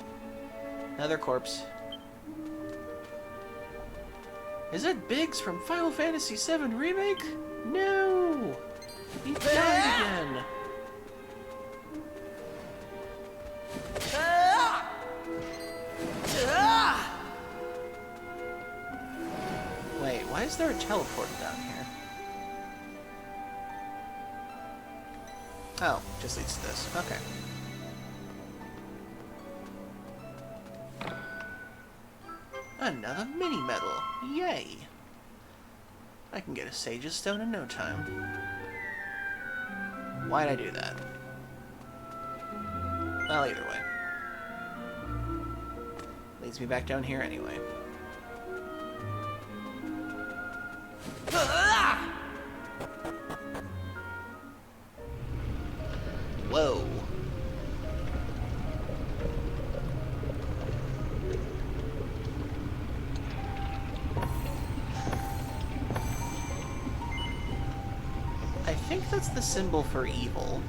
Another corpse. Is it Biggs from Final Fantasy VII Remake? No! He died again! Wait, why is there a teleporter down here? Oh, just leads to this. Okay. Another mini medal. Yay! I can get a Sage's Stone in no time. Why'd I do that? Well, either way. Leads me back down here anyway. Whoa. I think that's the symbol for evil.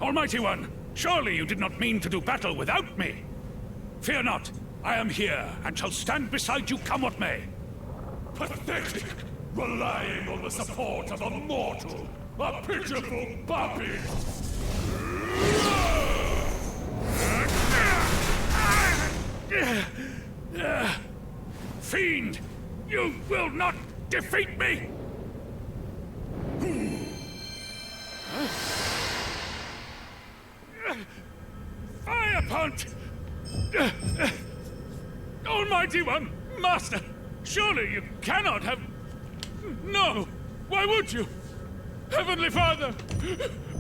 Almighty One, surely you did not mean to do battle without me. Fear not, I am here and shall stand beside you come what may. Pathetic, relying on the support of a mortal, a pitiful puppet. Fiend, you will not defeat me! Firepunt! Almighty One, Master, surely you cannot have... No! Why would you? Heavenly Father,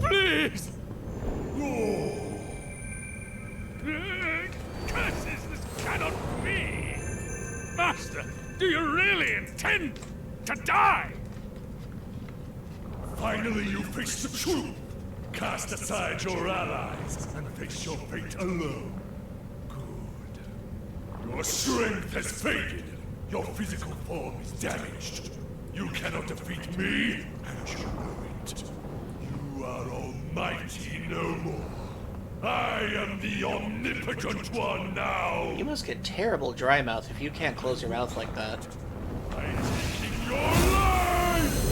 please! Curses, this cannot be! Master, do you really intend to die? Finally, you face the truth! Cast aside your allies and face your fate alone. Good. Your strength has faded. Your physical form is damaged. You cannot defeat me, and you know it. You are almighty no more. I am the omnipotent one now! You must get terrible dry mouth if you can't close your mouth like that. I'm taking your life!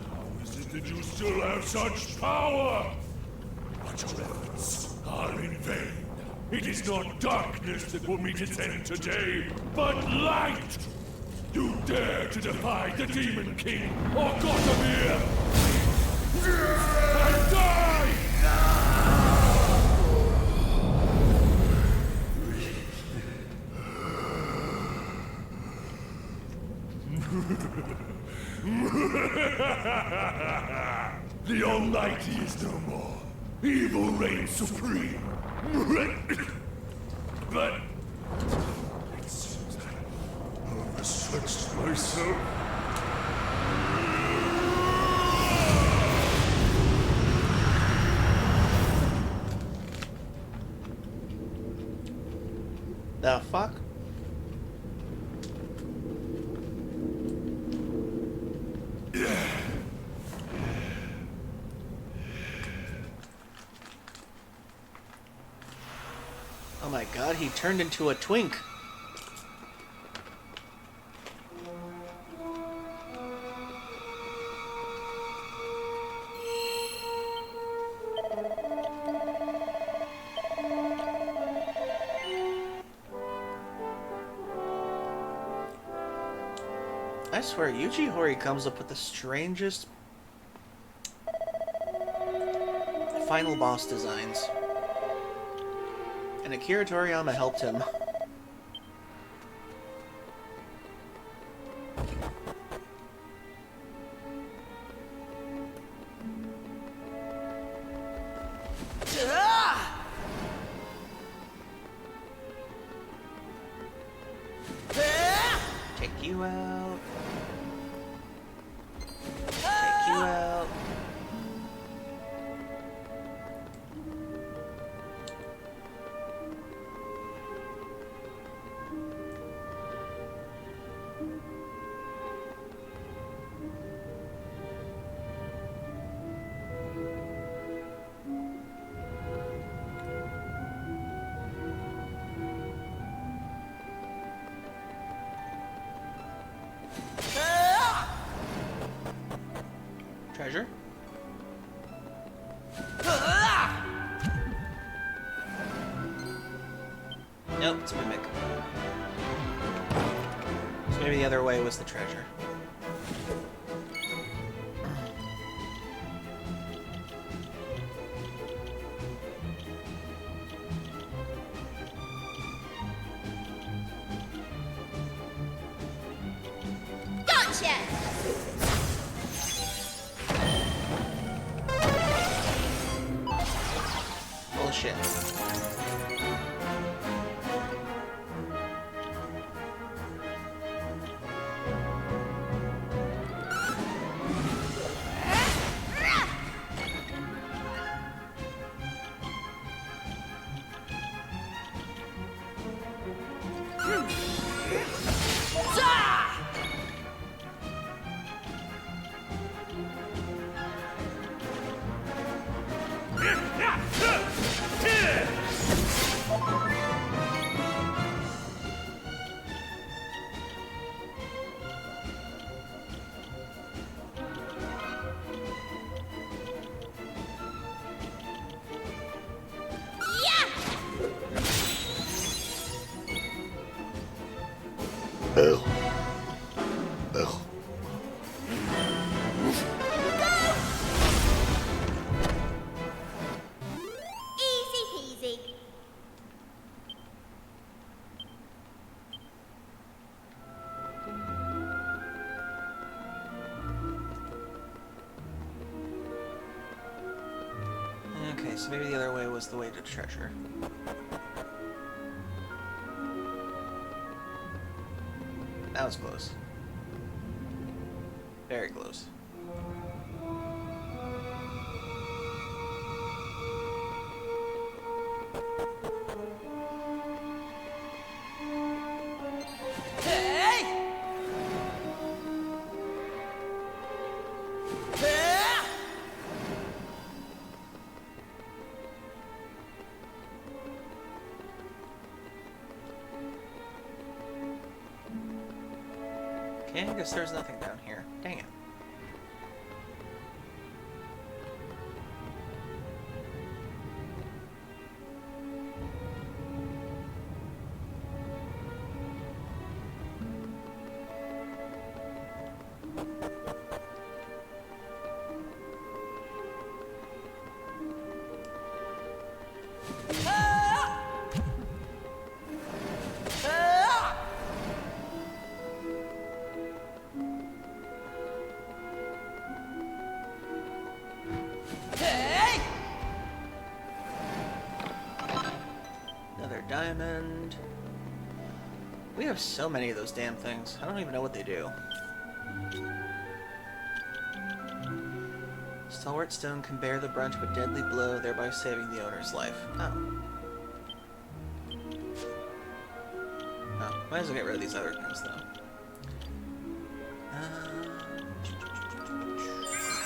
How is it that you still have such power? But your efforts are in vain. It is not darkness that will meet its end today, but light! You dare to defy the Demon King or Gothamir! And die! The Almighty is no more. Evil reigns supreme. But it seems I overstretched myself. The fuck? Oh my god, he turned into a twink. I swear, Yuji Horii comes up with the strangest final boss designs. And Akira Toriyama helped him. Take you out. Take you out. Treasure? Nope, it's a mimic. So maybe the other way was the treasure. Gotcha! Bullshit. Okay, so maybe the other way was the way to treasure. That was close. Very close. Okay, I guess there's nothing down here. Dang it. Another diamond. We have so many of those damn things. I don't even know what they do. Stalwart stone can bear the brunt of a deadly blow, thereby saving the owner's life. Oh. Oh, might as well get rid of these other things, though.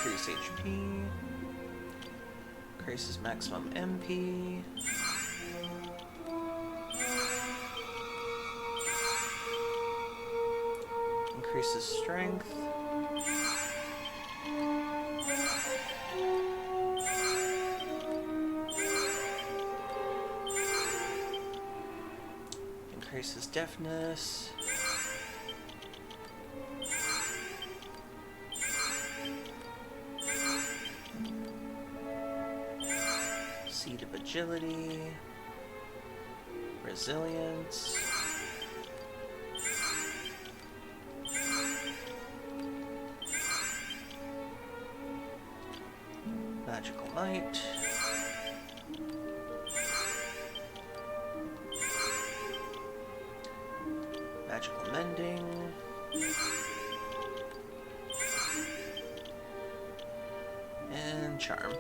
Increase HP. Increases maximum MP. Increases strength. Increases deafness. Seed of agility. Resilience. Magical might. Magical mending. And charm.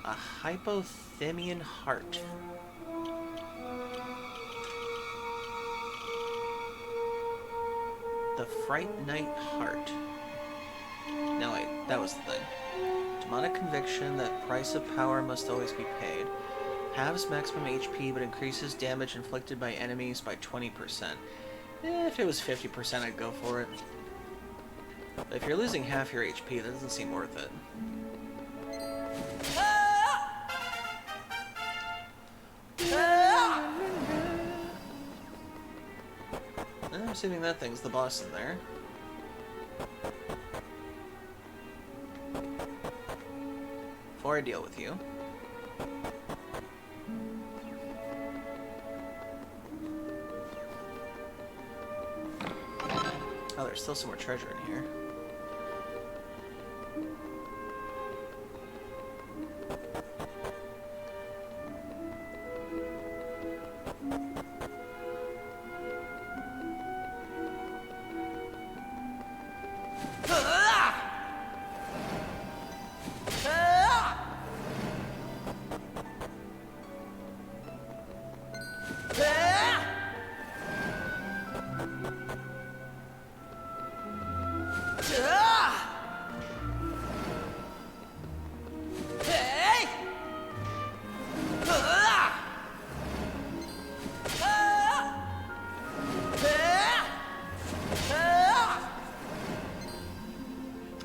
A hypothymian heart. The Fright Night Heart. No, wait, that was the thing. Demonic conviction that price of power must always be paid. Halves maximum HP, but increases damage inflicted by enemies by 20%. If it was 50%, I'd go for it. But if you're losing half your HP, that doesn't seem worth it. I'm assuming that thing's the boss in there. Before I deal with you. Oh, there's still some more treasure in here.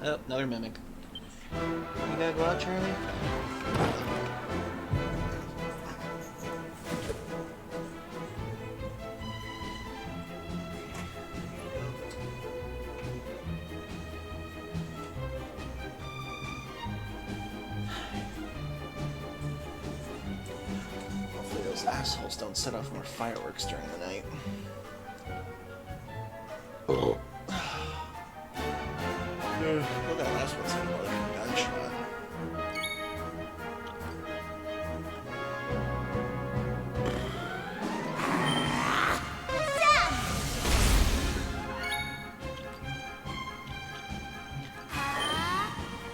Oh, another mimic. You gotta go out, Charlie? Hopefully those assholes don't set off more fireworks during the night. Oh, that last one sounded more like a gunshot.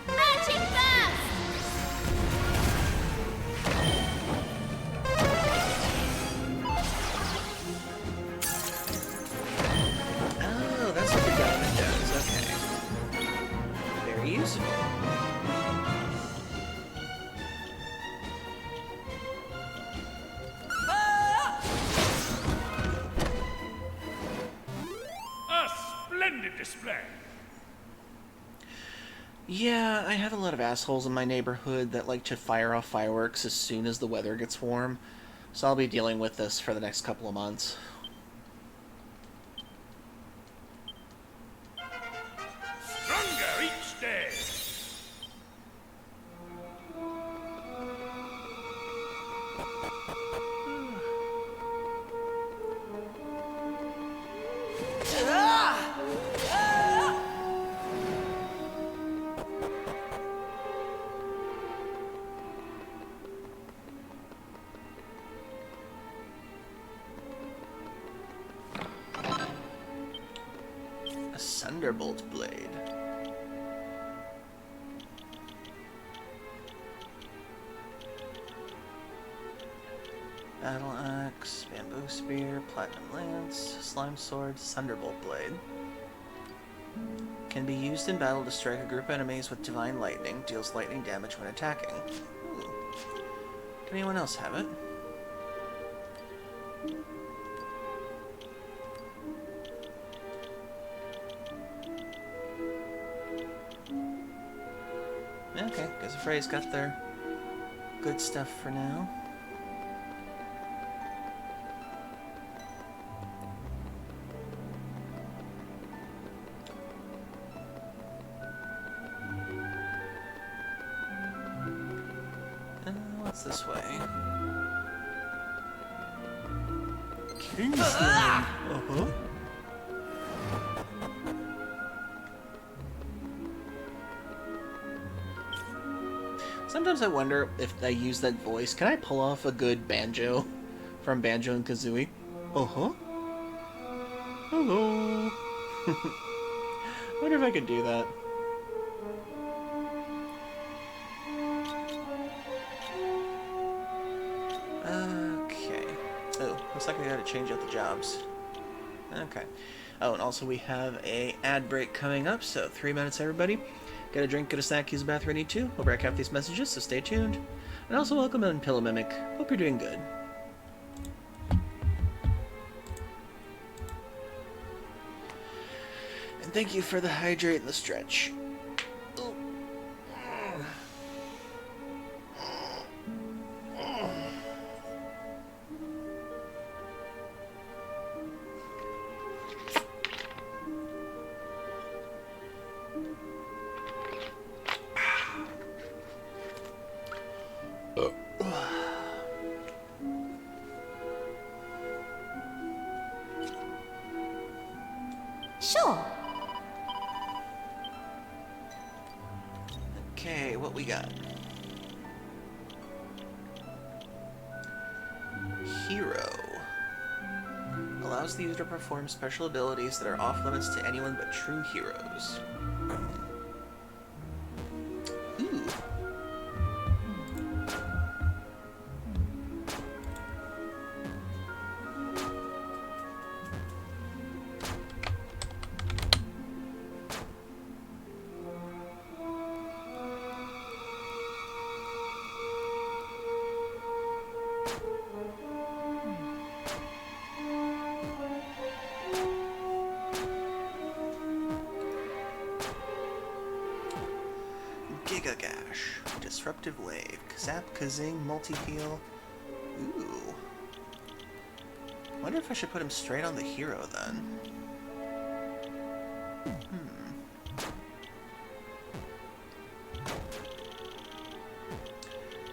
Magic burst! Oh, that's what the diamond does. Okay. Very useful. A splendid display. Yeah, I have a lot of assholes in my neighborhood that like to fire off fireworks as soon as the weather gets warm, so I'll be dealing with this for the next couple of months. Stronger each day. A Thunderbolt blade. Battle axe, bamboo spear, platinum lance, slime sword, thunderbolt blade. Can be used in battle to strike a group of enemies with divine lightning. Deals lightning damage when attacking. Ooh. Can anyone else have it? Okay, guess Frey's got their good stuff for now. What's this way? Kingsland! Uh-huh. Sometimes I wonder if I use that voice. Can I pull off a good banjo from Banjo and Kazooie? Uh-huh. Hello. I wonder if I could do that. Okay. Oh, looks like I gotta change out the jobs. Okay. Oh, and also we have a ad break coming up, so 3 minutes, everybody. Get a drink, get a snack, use the bathroom, need to. We'll break out these messages, so stay tuned. And also welcome in Pillow Mimic. Hope you're doing good. And thank you for the hydrate and the stretch. Ooh. Sure. Okay, what we got? Hero. Allows the user to perform special abilities that are off limits to anyone but true heroes. Ooh. Giga Gash. Disruptive Wave. Zap, Kazing, Multi-Heal. Ooh. Wonder if I should put him straight on the hero then.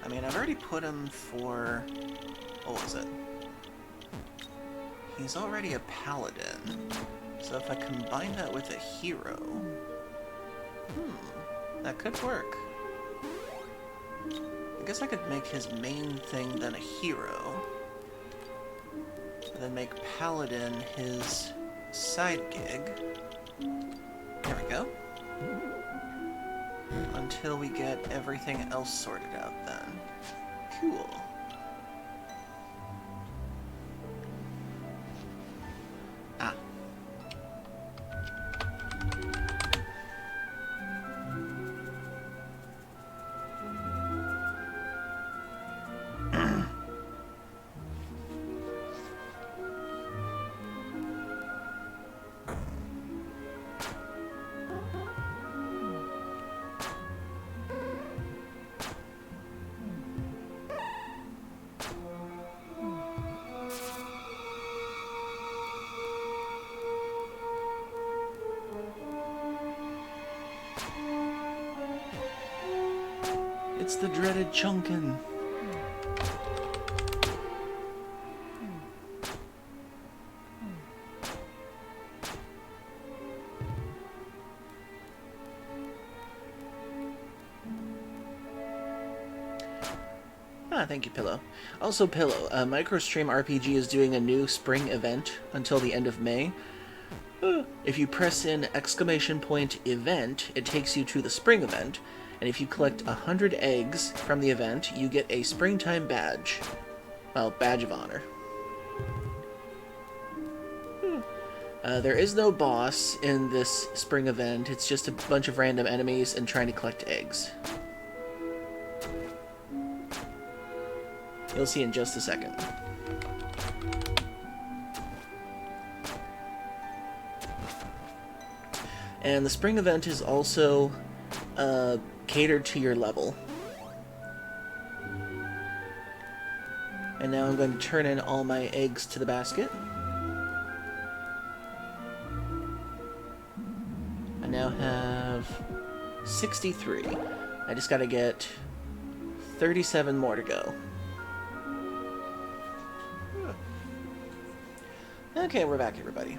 I mean, I've already put him for... What was it? He's already a paladin. So if I combine that with a hero... that could work. I guess I could make his main thing then a hero. And then make paladin his side gig. There we go. Until we get everything else sorted out then. Cool. Ah. It's the dreaded Chunkin. Thank you, Pillow. Also, Pillow, MicroStream RPG is doing a new spring event until the end of May. If you press in !event, it takes you to the spring event, and if you collect 100 eggs from the event, you get a springtime badge. Well, badge of honor. There is no boss in this spring event, it's just a bunch of random enemies and trying to collect eggs. You'll see in just a second. And the spring event is also catered to your level. And now I'm going to turn in all my eggs to the basket. I now have 63. I just gotta get 37 more to go. Okay, we're back, everybody.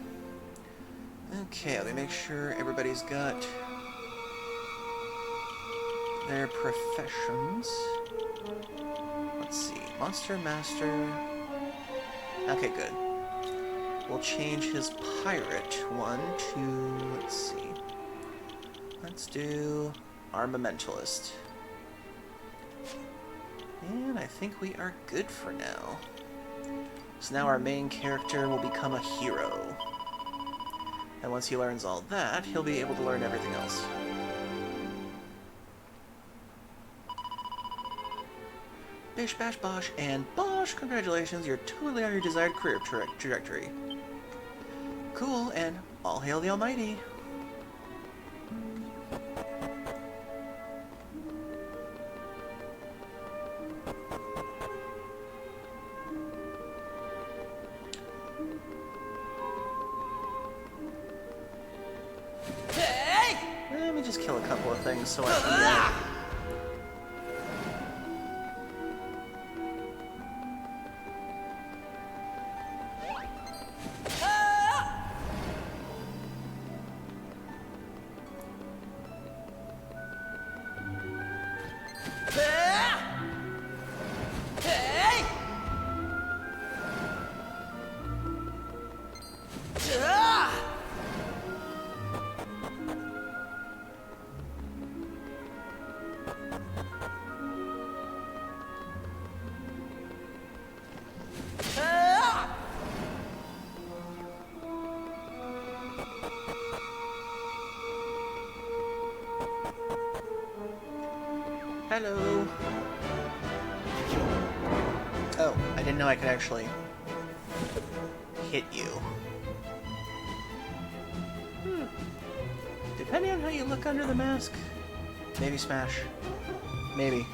Okay, let me make sure everybody's got their professions. Let's see, Monster Master. Okay, good. We'll change his pirate one to, let's see. Let's do Armamentalist. And I think we are good for now. So now our main character will become a hero. And once he learns all that, he'll be able to learn everything else. Bish, bash, bosh, and bosh! Congratulations, you're totally on your desired career trajectory. Cool, and all hail the Almighty! Let me just kill a couple of things so I can... Hello. Oh, I didn't know I could actually hit you. Depending on how you look under the mask, Maybe smash. Maybe.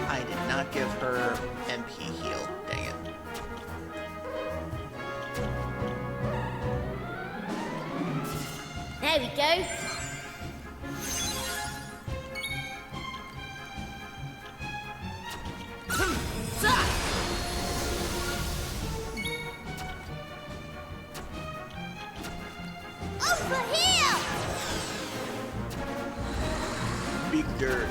I did not give her MP heal. Dang it. There we go. Over here! Big dirt.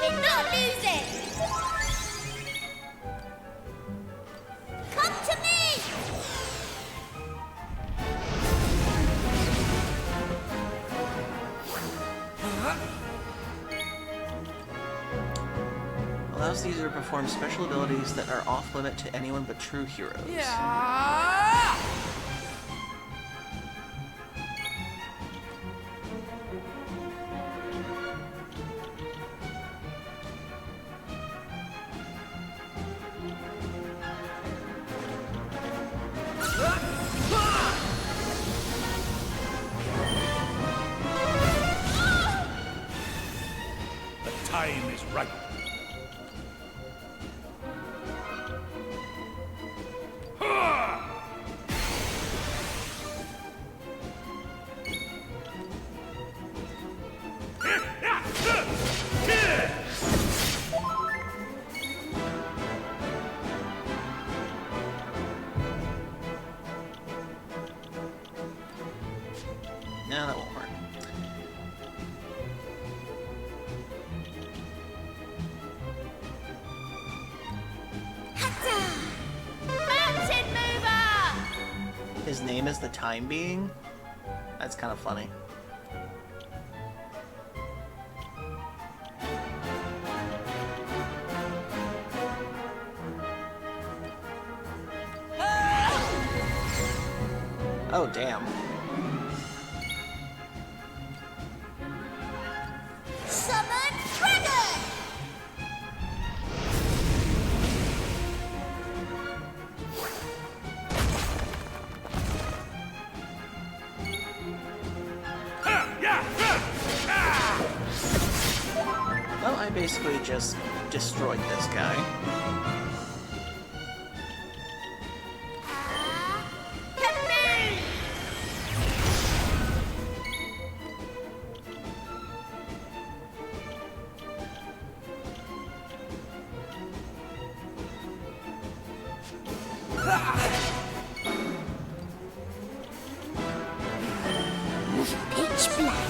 Did not lose it! Come to me! Allows the user to perform special abilities that are off limit to anyone but true heroes. The time is right. No, that won't work. Mountain mover! His name is the Time Being? That's kind of funny. Oh, damn. Summon dragon! Well, I basically just destroyed this guy. Pitch black.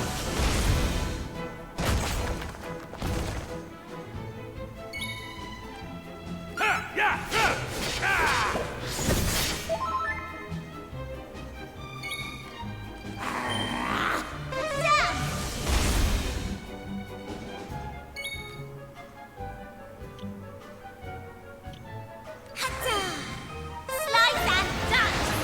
Slice and dice!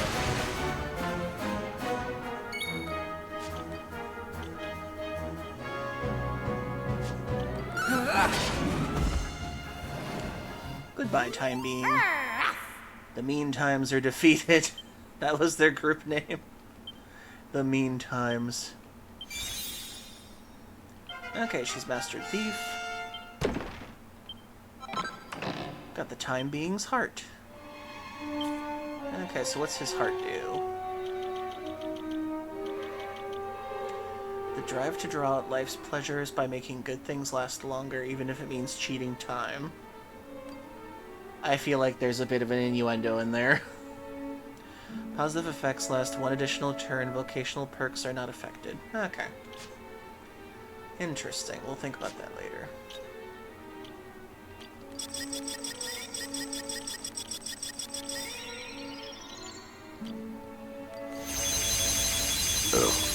Goodbye, Time Being. The Mean Times are defeated. That was their group name. The Mean Times. Okay, she's Master Thief. Got the Time Being's heart. Okay, so what's his heart do? The drive to draw out life's pleasures by making good things last longer, even if it means cheating time. I feel like there's a bit of an innuendo in there. Positive effects last one additional turn. Vocational perks are not affected. Okay. Interesting. We'll think about that later. Oh.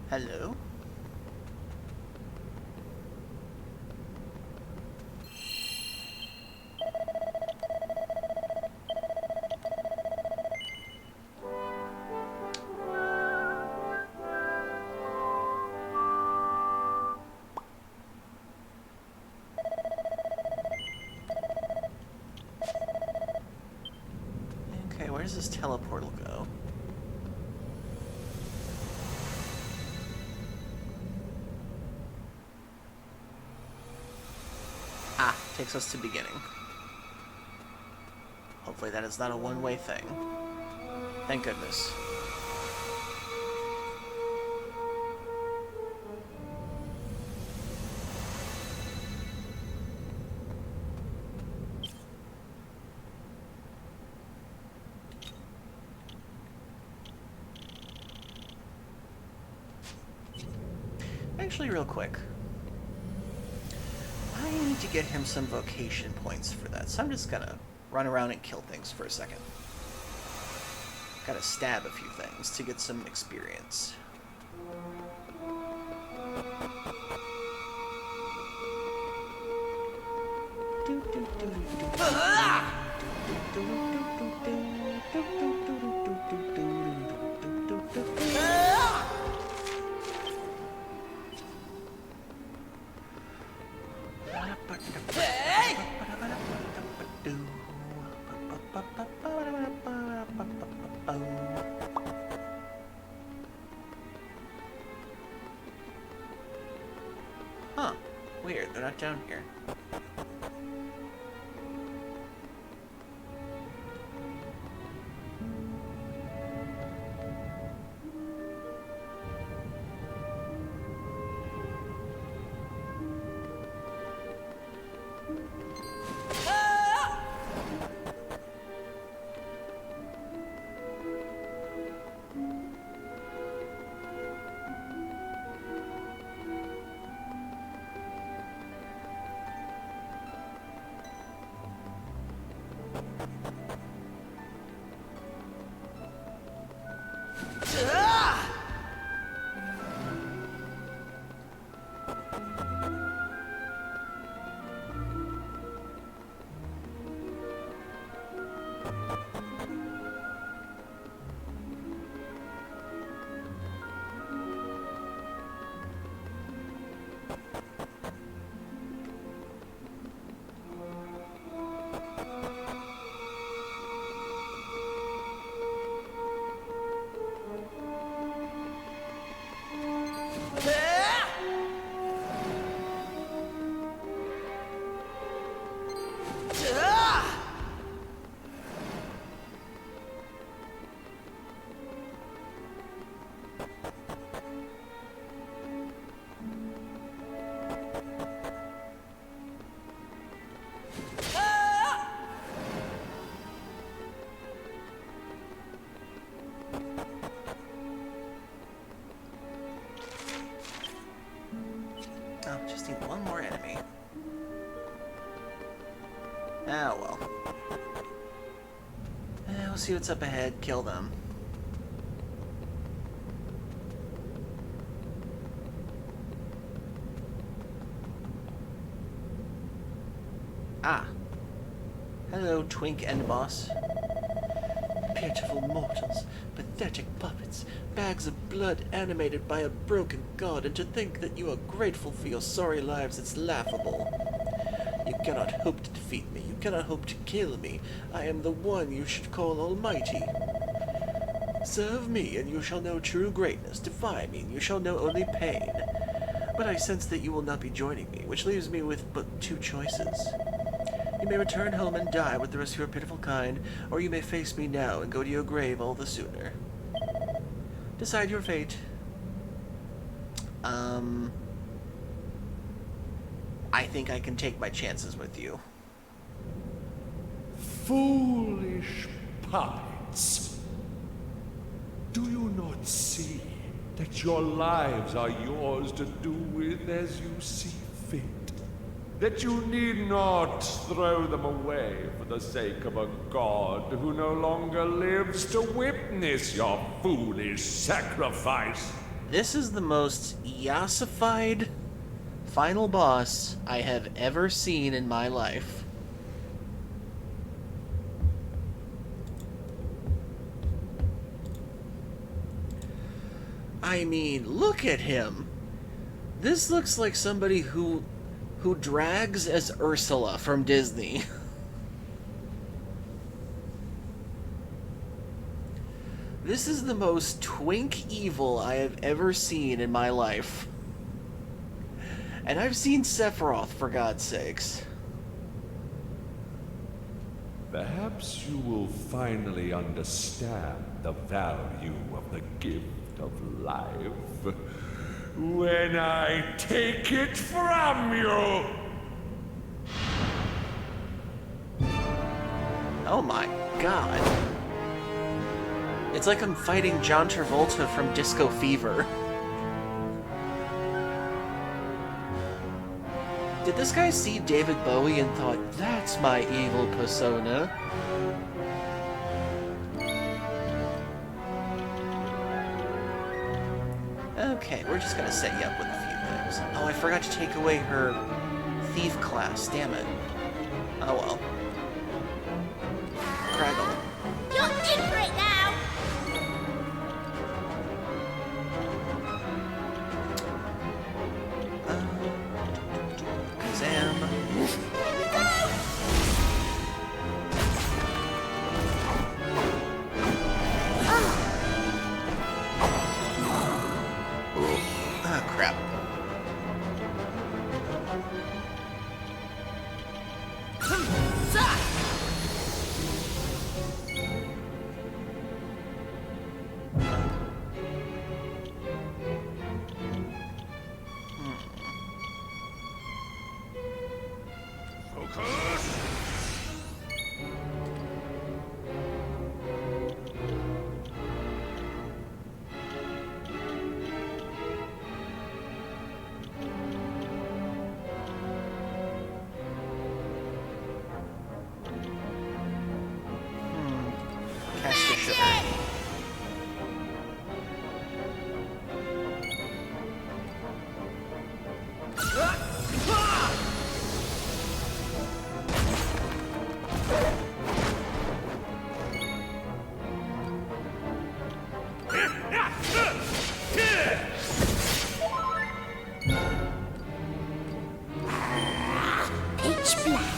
Hello? Okay, where does this teleportal go? Ah, takes us to beginning. Hopefully that is not a one-way thing. Thank goodness. Actually, real quick. I need to get him some vocation points for that, so I'm just gonna run around and kill things for a second. Gotta stab a few things to get some experience. Huh. Weird, they're not down here. Oh, just need one more enemy. Ah, well. We'll see what's up ahead. Kill them. Ah. Hello, Twink End Boss. Pitiful mortals, pathetic puppets, bags of blood animated by a broken god, and to think that you are grateful for your sorry lives, it's laughable. You cannot hope to defeat me, you cannot hope to kill me. I am the one you should call almighty. Serve me, and you shall know true greatness. Defy me, and you shall know only pain. But I sense that you will not be joining me, which leaves me with but two choices. You may return home and die with the rest of your pitiful kind, or you may face me now and go to your grave all the sooner. Decide your fate. I think I can take my chances with you. Foolish puppets. Do you not see that your lives are yours to do with as you see fit? That you need not throw them away for the sake of a god who no longer lives to witness your foolish sacrifice? This is the most yassified final boss I have ever seen in my life. I mean, look at him. This looks like somebody who drags as Ursula from Disney. This is the most twink evil I have ever seen in my life. And I've seen Sephiroth, for God's sakes. Perhaps you will finally understand the value of the gift of life when I take it from you! Oh my god. It's like I'm fighting John Travolta from Disco Fever. Did this guy see David Bowie and thought, that's my evil persona? Okay, we're just gonna set you up with a few things. Oh, I forgot to take away her thief class, damn it. Oh well. Craggle. You're in for it now! Kazam. Ah, crap. Cast the sugar. Pitch black.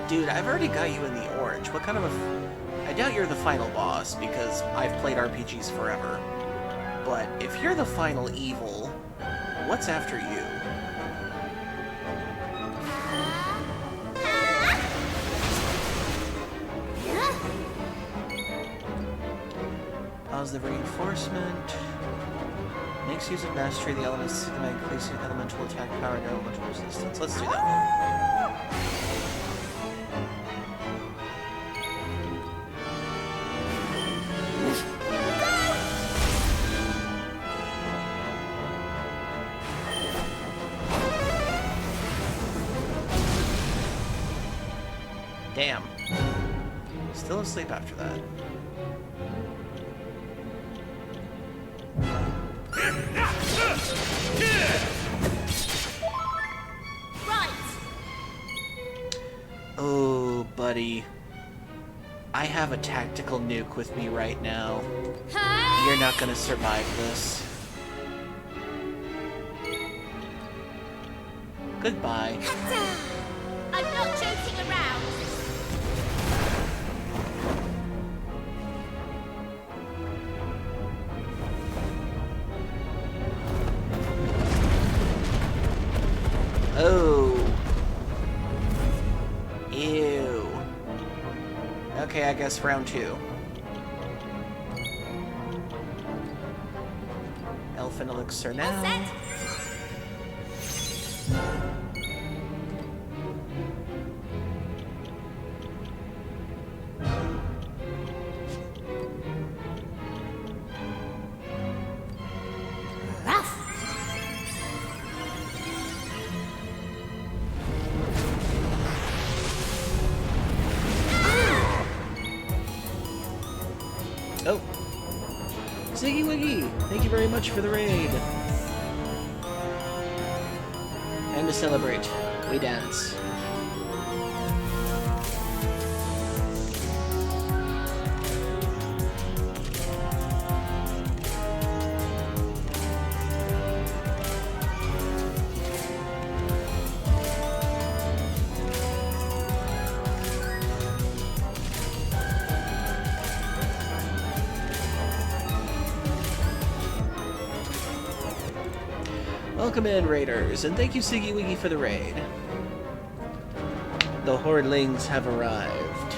Dude, I've already got you in the orange. What kind of a... I doubt you're the final boss, because I've played RPGs forever. But if you're the final evil, what's after you? Pause the reinforcement. Makes use of mastery of the elements by increasing elemental attack power and elemental resistance. Let's do that. Damn. Still asleep after that. Right! Oh, buddy. I have a tactical nuke with me right now. Hi! You're not gonna survive this. Goodbye. I'm not joking around. Oh. Ew. Okay, I guess round 2. Elfin Elixir All now. set? Oh. Ziggy Wiggy, thank you very much for the raid. And to celebrate, we dance. Welcome in, Raiders, and thank you, Siggy Wiggy, for the raid. The Hordlings have arrived.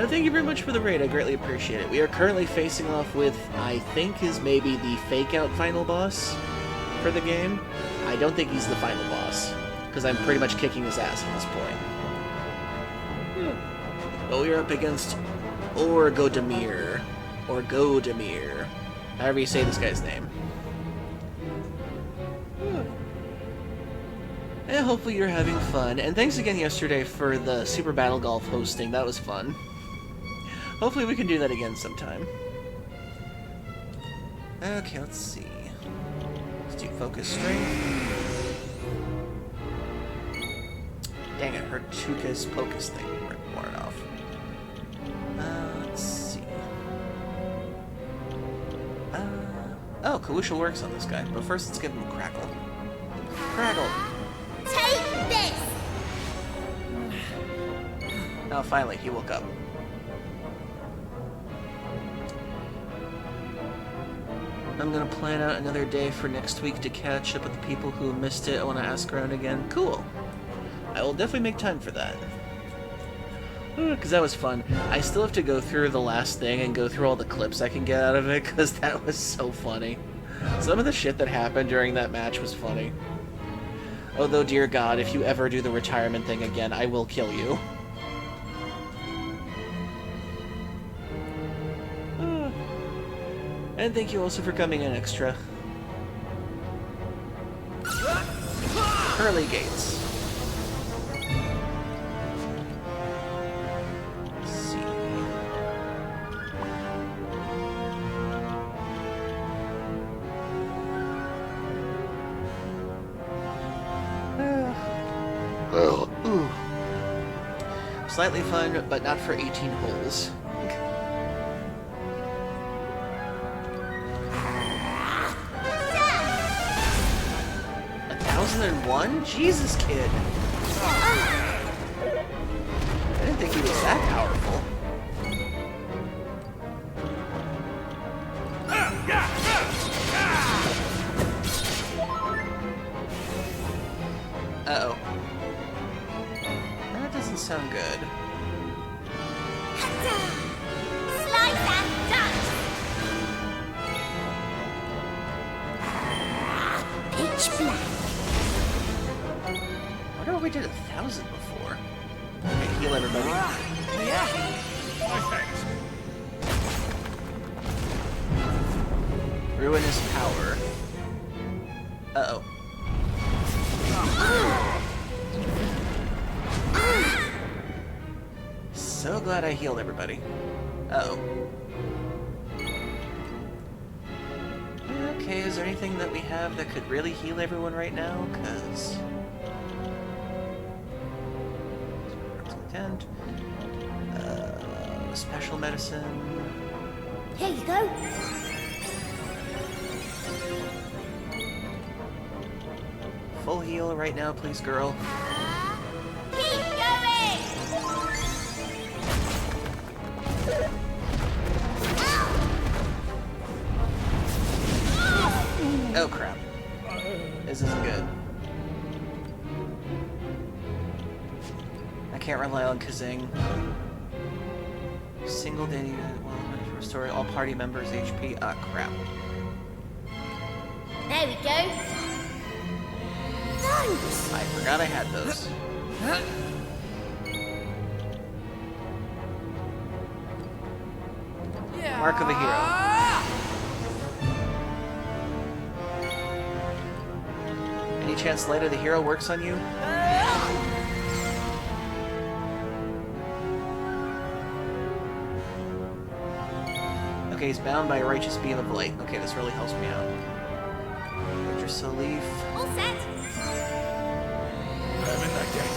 Thank you very much for the raid, I greatly appreciate it. We are currently facing off with, I think, is maybe the fake-out final boss for the game. I don't think he's the final boss, because I'm pretty much kicking his ass at this point. But we are up against Orgodemir, or Godemir. However you say this guy's name. And hopefully you're having fun. And thanks again yesterday for the Super Battle Golf hosting. That was fun. Hopefully we can do that again sometime. Okay, let's see. Let's do focus strength. Dang it, her Chuka's Pocus thing wore it off. Let's see. Oh, Kawusha works on this guy, but first let's give him Crackle. Crackle! Take this! Oh, finally, he woke up. I'm gonna plan out another day for next week to catch up with the people who missed it. I want to ask around again. Cool. I will definitely make time for that. Because that was fun. I still have to go through the last thing and go through all the clips I can get out of it, because that was so funny. Some of the shit that happened during that match was funny. Although, dear God, if you ever do the retirement thing again, I will kill you. And thank you also for coming in extra. Pearly Gates. Let's see. Ooh. Slightly fun, but not for 18 holes. 1,001? Jesus, kid. I didn't think he was that powerful. Uh-oh. That doesn't sound good. Slice and dice! Pitch black. I wonder if we did 1,000 before. Okay, heal everybody. Ruinous power. Uh-oh. So glad I healed everybody. Uh-oh. Okay, is there anything that we have that could really heal everyone right now? Because... and special medicine. Here you go. Full heal right now, please, girl. Keep going! Oh crap. This isn't good. I can't rely on Kazing. Single daily well, restore all party members' HP. Ah, crap. There we go. Thanks! I forgot I had those. Mark of a hero. Any chance later the hero works on you? Okay, he's bound by a righteous beam of light. Okay, this really helps me out. Just a leaf. All set. I'm in that game.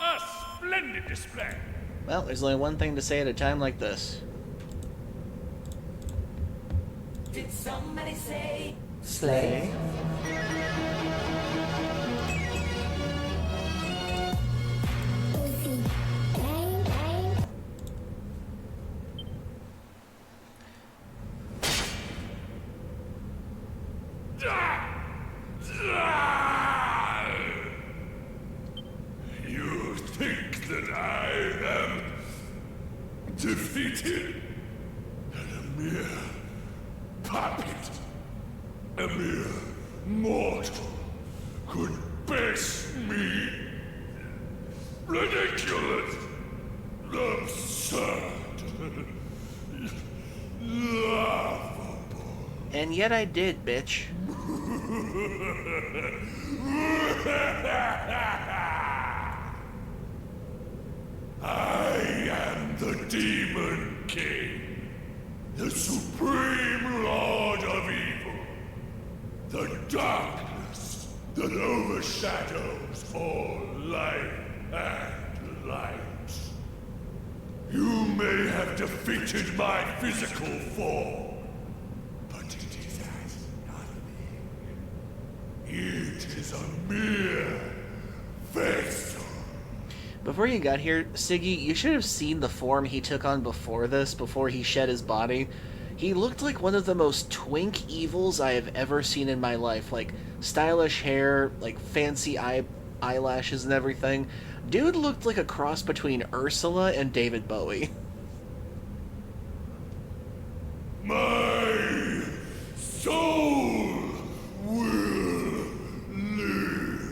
A splendid display. Well, there's only one thing to say at a time like this. Did somebody say Slay. You think that I am defeated? And a mere puppet, a mere mortal could best me? Ridiculous, absurd, laughable. And yet I did, bitch. I am the Demon King, the Supreme Lord of Evil, the darkness that overshadows all life and light. You may have defeated my physical form, but it is as nothing. It is a mere vessel. Before you got here, Siggy, you should have seen the form he took on before this, before he shed his body. He looked like one of the most twink evils I have ever seen in my life. Like, stylish hair, like, fancy eyelashes and everything. Dude looked like a cross between Ursula and David Bowie. My soul will live.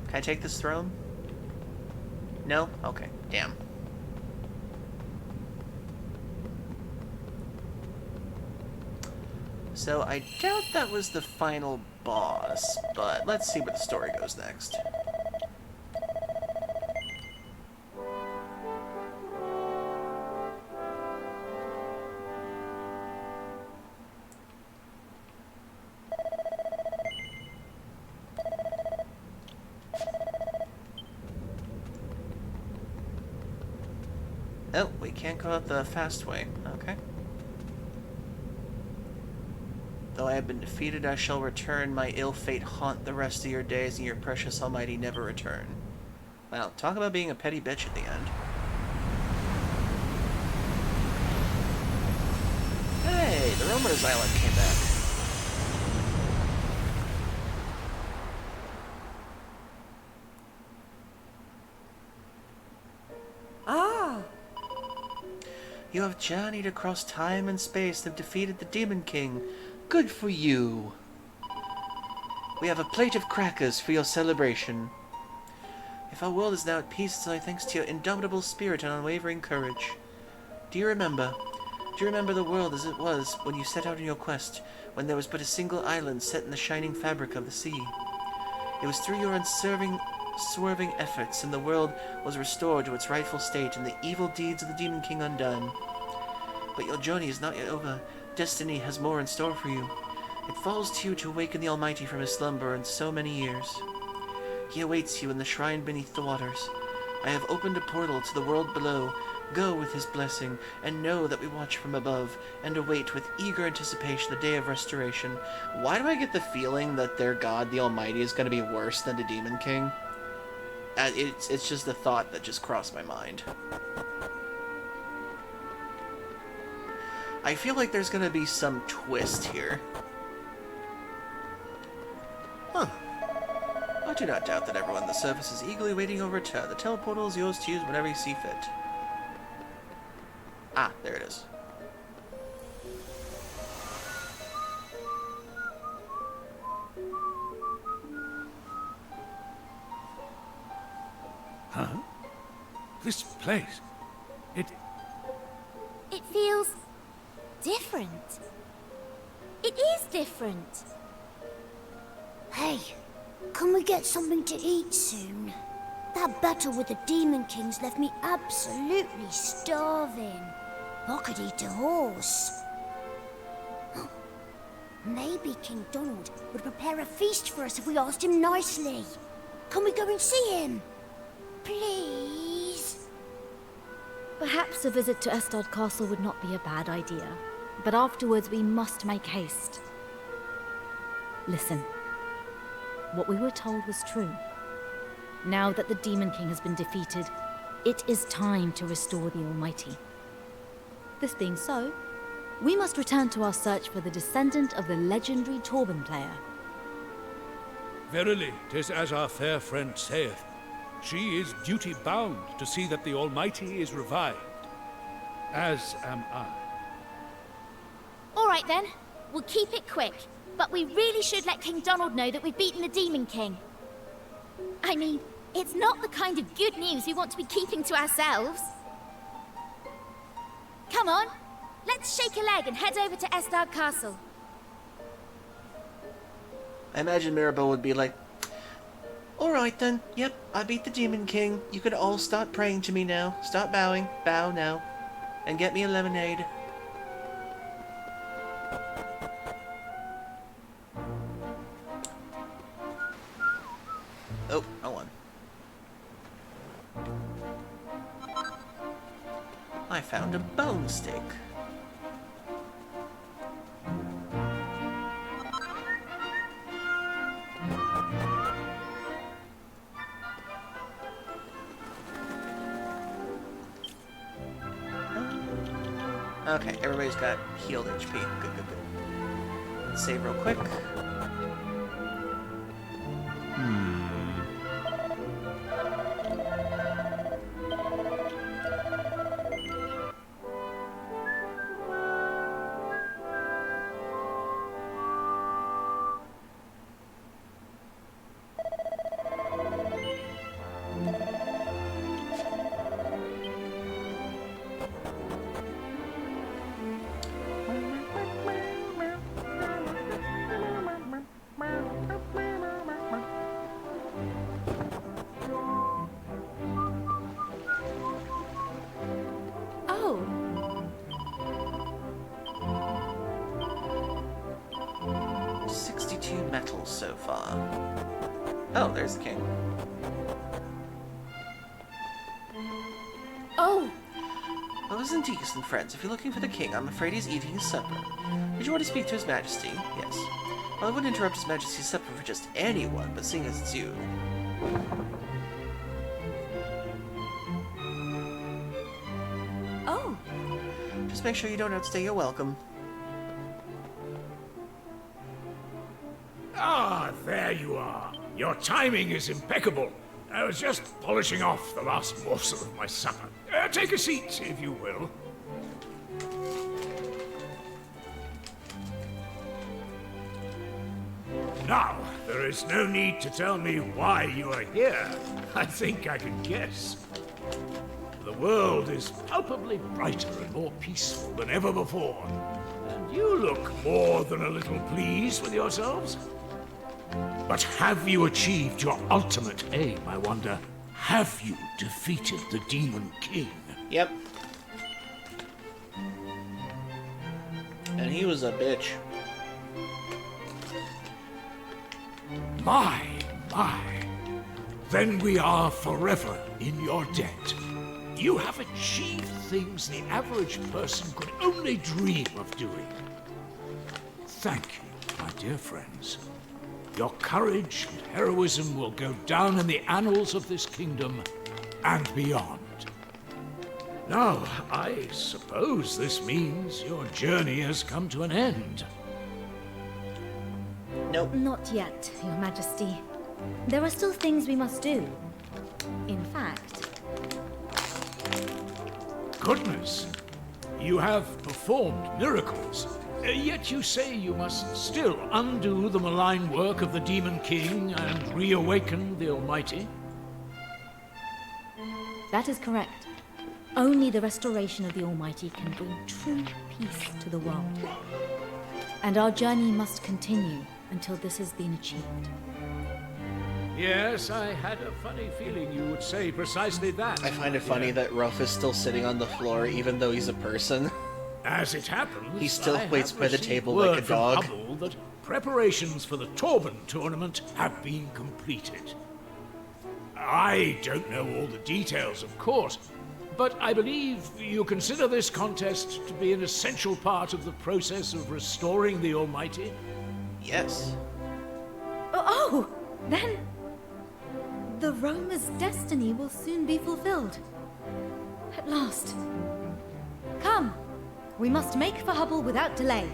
Can I take this throne? No? Okay. Damn. So I doubt that was the final boss, but let's see where the story goes next. Oh, we can't go out the fast way. Okay. Though I have been defeated, I shall return. My ill fate haunt the rest of your days, and your precious almighty never return. Wow, talk about being a petty bitch at the end. Hey, the Romer's Island came back. Ah! You have journeyed across time and space and defeated the Demon King. Good for you. We have a plate of crackers for your celebration. If our world is now at peace, it's only thanks to your indomitable spirit and unwavering courage. Do you remember? Do you remember the world as it was when you set out on your quest, when there was but a single island set in the shining fabric of the sea? It was through your unswerving efforts, and the world was restored to its rightful state, and the evil deeds of the Demon King undone. But your journey is not yet over. Destiny has more in store for you. It falls to you to awaken the Almighty from his slumber in so many years. He awaits you in the shrine beneath the waters. I have opened a portal to the world below. Go with his blessing, and know that we watch from above, and await with eager anticipation the day of restoration. Why do I get the feeling that their god, the Almighty, is going to be worse than the Demon King? It's just a thought that just crossed my mind. I feel like there's going to be some twist here. Huh. I do not doubt that everyone on the surface is eagerly waiting your return. The teleportal is yours to use whenever you see fit. Ah, there it is. Huh? This place... It feels... different. It is different. Hey, can we get something to eat soon? That battle with the Demon Kings left me absolutely starving. I could eat a horse. Maybe King Donald would prepare a feast for us if we asked him nicely. Can we go and see him? Please? Perhaps a visit to Estard Castle would not be a bad idea, but afterwards we must make haste. Listen. What we were told was true. Now that the Demon King has been defeated, it is time to restore the Almighty. This being so, we must return to our search for the descendant of the legendary Torben player. Verily, 'tis as our fair friend saith. She is duty-bound to see that the Almighty is revived. As am I. All right then, we'll keep it quick. But we really should let King Donald know that we've beaten the Demon King. I mean, it's not the kind of good news we want to be keeping to ourselves. Come on, let's shake a leg and head over to Estard Castle. I imagine Mirabelle would be like, alright then, yep, I beat the Demon King. You can all start praying to me now. Start bowing, bow now. And get me a lemonade. Oh, wrong one. I found a bone stick. Okay, everybody's got healed HP. Good, good, good. Let's save real quick. Oh. 62 metals so far. Oh, there's the king. Oh! Well, Zenticus and friends, if you're looking for the king, I'm afraid he's eating his supper. Did you want to speak to his majesty? Yes. Well, I wouldn't interrupt his majesty's supper for just anyone, but seeing as it's you... Oh! Just make sure you don't outstay your welcome. Ah, there you are. Your timing is impeccable. I was just polishing off the last morsel of my supper. Take a seat, if you will. Now, there is no need to tell me why you are here. I think I can guess. The world is palpably brighter and more peaceful than ever before. And you look more than a little pleased with yourselves. But have you achieved your ultimate aim, I wonder? Have you defeated the Demon King? Yep. And he was a bitch. My. Then we are forever in your debt. You have achieved things the average person could only dream of doing. Thank you, my dear friends. Your courage and heroism will go down in the annals of this kingdom and beyond. Now, I suppose this means your journey has come to an end. Nope. Not yet, Your Majesty. There are still things we must do. In fact... Goodness! You have performed miracles. Yet you say you must still undo the malign work of the Demon King and reawaken the Almighty? That is correct. Only the restoration of the Almighty can bring true peace to the world. And our journey must continue until this has been achieved. Yes, I had a funny feeling you would say precisely that. I find it funny that Ruff is still sitting on the floor even though he's a person. As it happens, he still waits by the table word like a dog. From Hubble that preparations for the Torben tournament have been completed. I don't know all the details, of course, but I believe you consider this contest to be an essential part of the process of restoring the Almighty? Yes. Oh, then... the Roma's destiny will soon be fulfilled. At last. Come, we must make for Hubble without delay.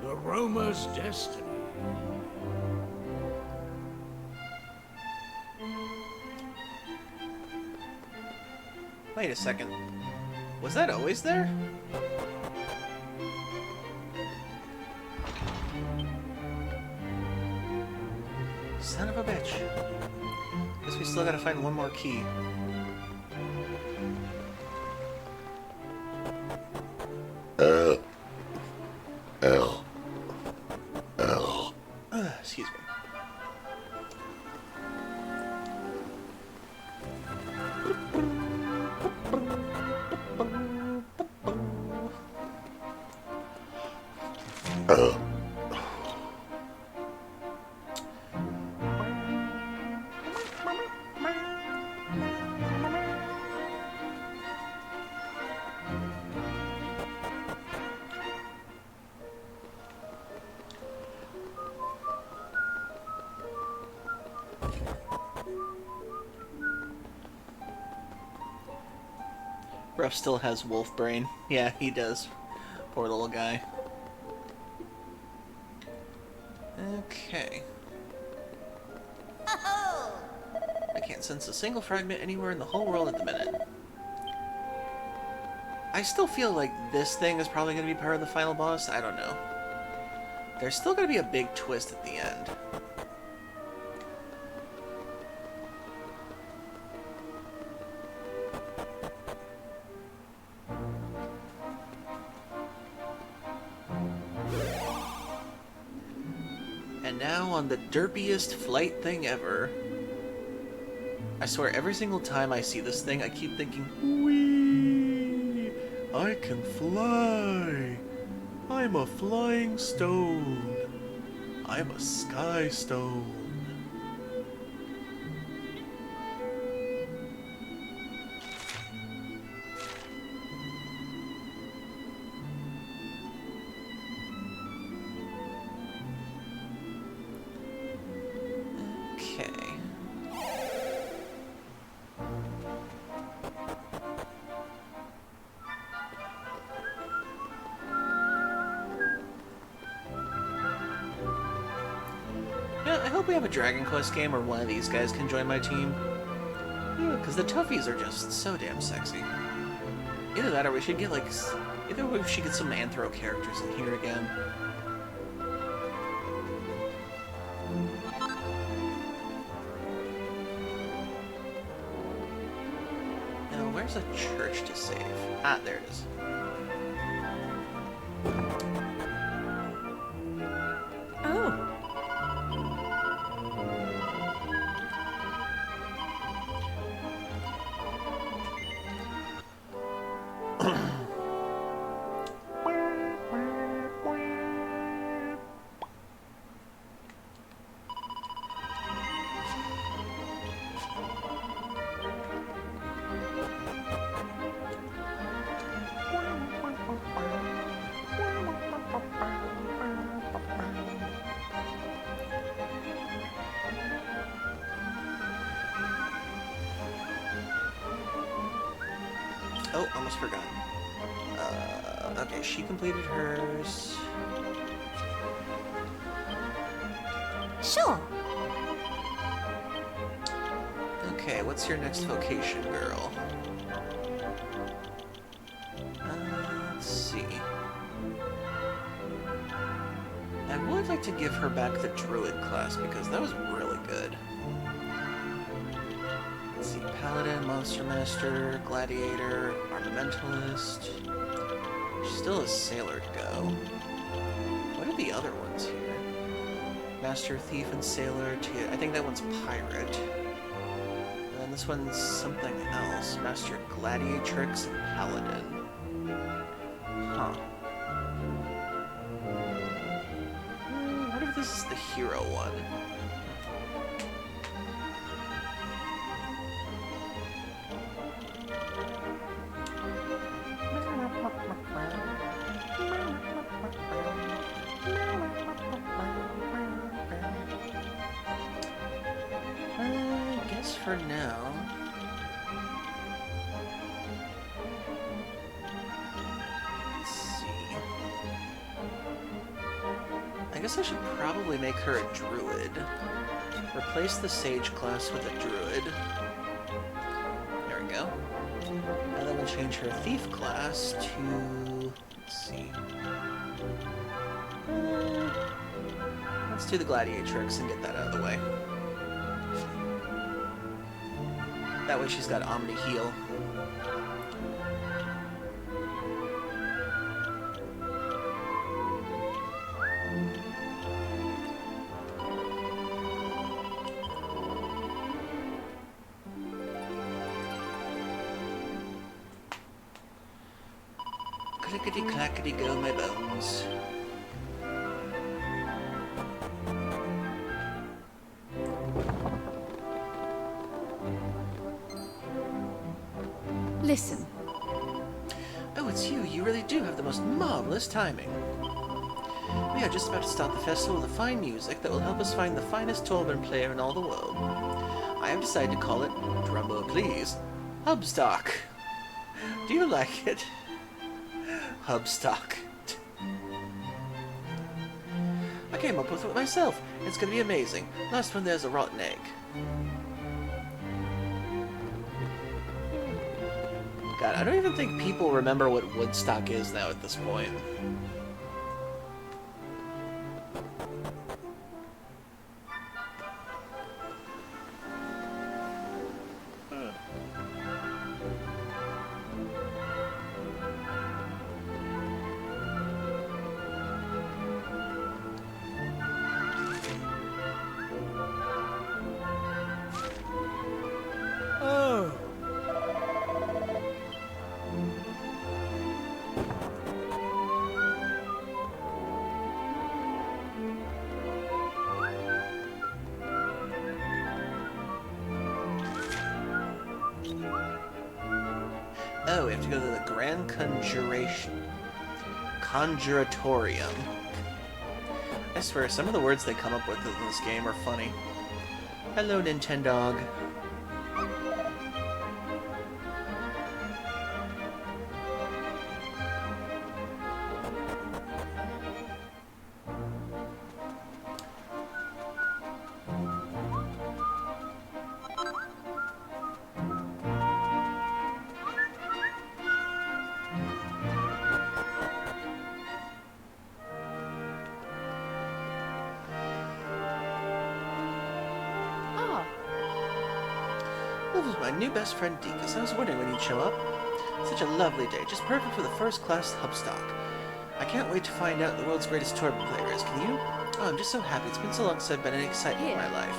The Roma's destiny. Wait a second. Was that always there? Son of a bitch. Guess we still gotta find one more key. Excuse me. Ruff still has wolf brain. Yeah, he does. Poor little guy. Okay. I can't sense a single fragment anywhere in the whole world at the minute. I still feel like this thing is probably going to be part of the final boss. I don't know. There's still going to be a big twist at the end. And now on the derpiest flight thing ever. I swear every single time I see this thing, I keep thinking, whee! I can fly! I'm a flying stone. I'm a sky stone. I hope we have a Dragon Quest game where one of these guys can join my team. Because the Toughies are just so damn sexy. Either that or we should get like... Either we should get some Anthro characters in here again. Where's a church to save? Ah, there it is. Oh. Oh, almost forgot. Okay, she completed hers. Sure. Okay, what's your next vocation, girl? Let's see. I would like to give her back the druid class because that was really good. Let's see, paladin, monster master, gladiator, armamentalist. She's still a sailor to go. What are the other ones here? Master, thief, and sailor. I think that one's pirate. And then this one's something else. Master, gladiatrix, and paladin. Huh. What if this is the hero one? I guess for now. Let's see. I guess I should probably make her a druid. Replace the sage class with a druid. There we go. And then we'll change her thief class to... let's see. Let's do the gladiatrix and get that out of the way. That way she's got Omni Heal. Clickety clackety go my bones. Listen. Oh, it's you. You really do have the most marvelous timing. We are just about to start the festival with fine music that will help us find the finest Torban player in all the world. I have decided to call it, drumroll please, Hubstock. Do you like it? Hubstock. I came up with it myself. It's going to be amazing. Last one there's a rotten egg. God, I don't even think people remember what Woodstock is now at this point. Oh. Oh, we have to go to the Grand Conjuratorium. I swear, some of the words they come up with in this game are funny. Hello, Nintendog. My new best friend Deacus. I was wondering when you'd show up. Such a lovely day, just perfect for the first-class Hubstock. I can't wait to find out the world's greatest Torben player is, can you? Oh, I'm just so happy. It's been so long since I've been in excitement in my life.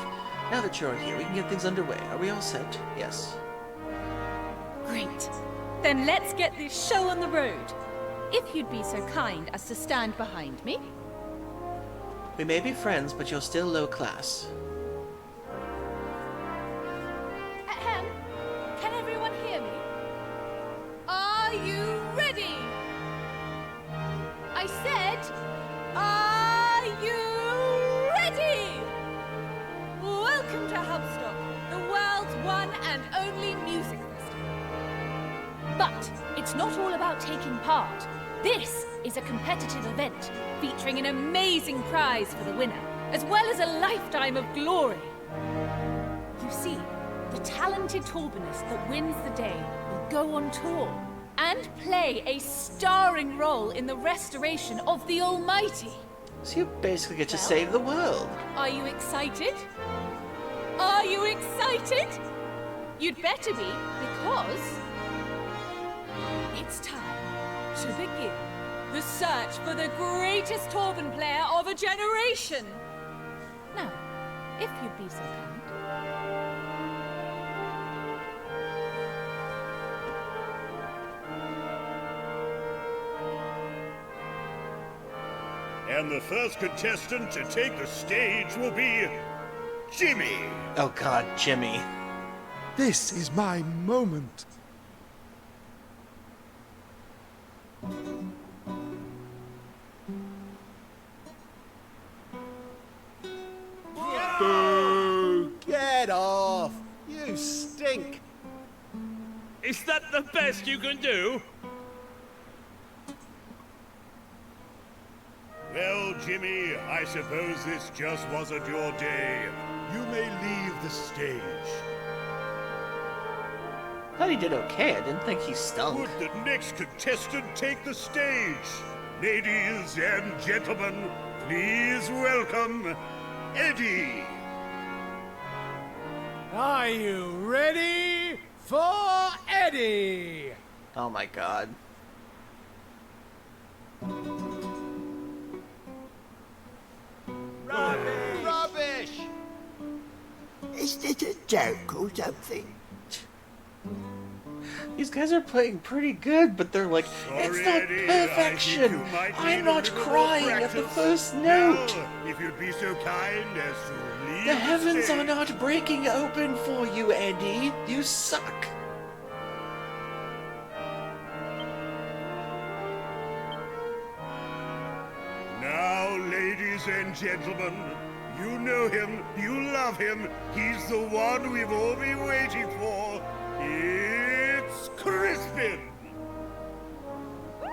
Now that you're here, we can get things underway. Are we all set? Yes. Great. Then let's get this show on the road. If you'd be so kind as to stand behind me. We may be friends, but you're still low class. Ahem. Can everyone hear me? Are you ready? I said, are you ready? Welcome to Hubstock, the world's one and only music festival. But it's not all about taking part. This is a competitive event featuring an amazing prize for the winner, as well as a lifetime of glory. You see, the talented Torbenist that wins the day will go on tour and play a starring role in the restoration of the Almighty. So you basically get to save the world. Are you excited? Are you excited? You'd better be, because it's time to begin the search for the greatest Torben player of a generation. Now, if you'd be so kind. And the first contestant to take the stage will be Jimmy. Oh God, Jimmy. This is my moment. Boo! Get off! You stink! Is that the best you can do? Well, Jimmy, I suppose this just wasn't your day. You may leave the stage. I thought he did okay. I didn't think he stunk. Would the next contestant take the stage? Ladies and gentlemen, please welcome Eddie. Are you ready for Eddie? Oh my God. Rubbish! Is this a joke or something? These guys are playing pretty good, but they're like, it's not perfection. I'm not crying at the first note. Well, if you'd be so kind as to leave The heavens stage. are not breaking open for you, Eddie. You suck. Now, ladies and gentlemen, you know him, you love him. He's the one we've all been waiting for. It's Crispin. Woo!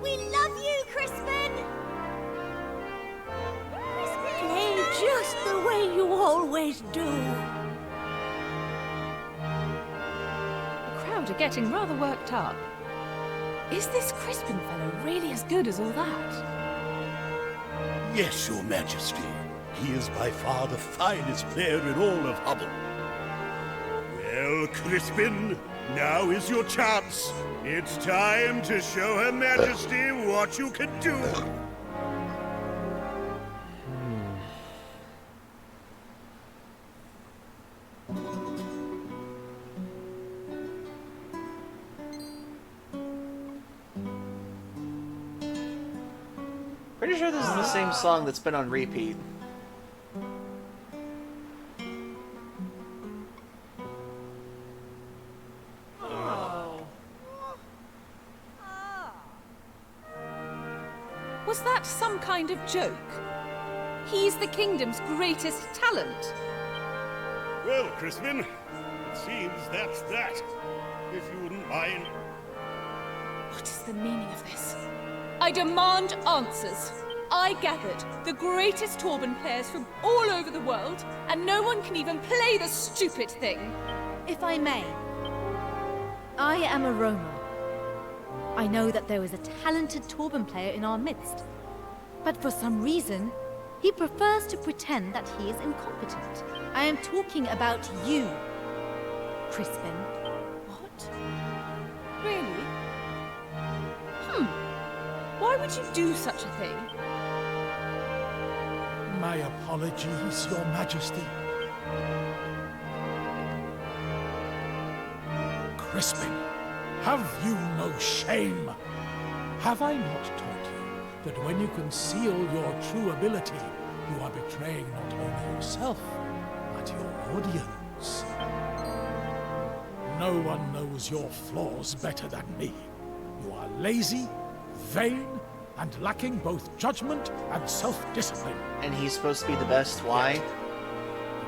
We love you, Crispin! Play just the way you always do. The crowd are getting rather worked up. Is this Crispin fellow really as good as all that? Yes, Your Majesty. He is by far the finest player in all of Hubble. Well, Crispin, now is your chance. It's time to show Her Majesty what you can do. Pretty sure this is the same song that's been on repeat. Was that some kind of joke? He's the kingdom's greatest talent. Well, Crispin, it seems that's that. If you wouldn't mind. What is the meaning of this? I demand answers. I gathered the greatest Torben players from all over the world, and no one can even play the stupid thing. If I may, I am a Roma. I know that there is a talented Torben player in our midst, but for some reason, He prefers to pretend that he is incompetent. I am talking about you, Crispin. What? Really? Why would you do such a thing? My apologies, Your Majesty. Crispin, have you no shame? Have I not taught you that when you conceal your true ability, you are betraying not only yourself, but your audience? No one knows your flaws better than me. You are lazy, vain, and lacking both judgment and self-discipline. And he's supposed to be the best. Why? Yet,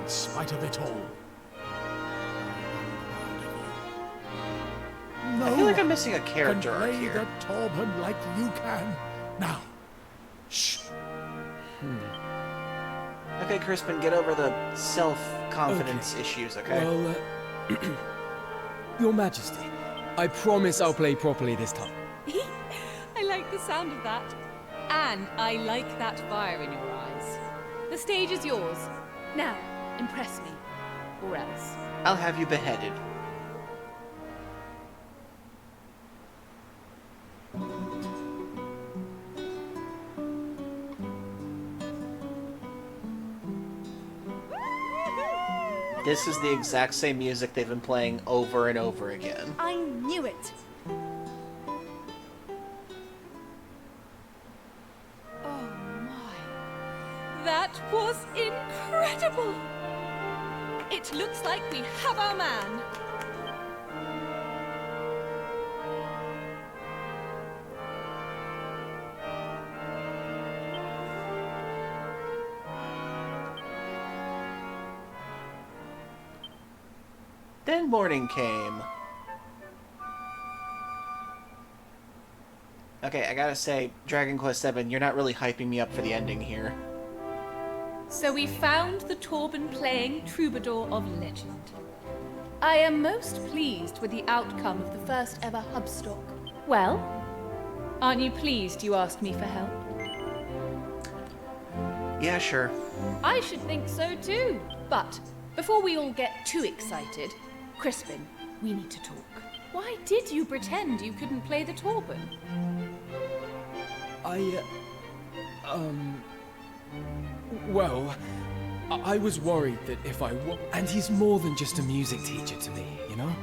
in spite of it all, no I feel like I'm missing a character can arc play here. the Torben like you can. Now, shh. Okay, Crispin, get over the self-confidence issues, okay? Well, Your Majesty, I promise I'll play properly this time. I like the sound of that. And I like that fire in your eyes. The stage is yours. Now, impress me. Or else. I'll have you beheaded. This is the exact same music they've been playing over and over again. I knew it. Oh my. That was incredible! It looks like we have our man. Then morning came. Okay, I gotta say, Dragon Quest VII, you're not really hyping me up for the ending here. So we found the Torben playing Troubadour of Legend. I am most pleased with the outcome of the first ever Hubstock. Well, aren't you pleased you asked me for help? Yeah, sure. I should think so too. But before we all get too excited, Crispin, we need to talk. Why did you pretend you couldn't play the Torben? Well, I was worried that if and he's more than just a music teacher to me, you know?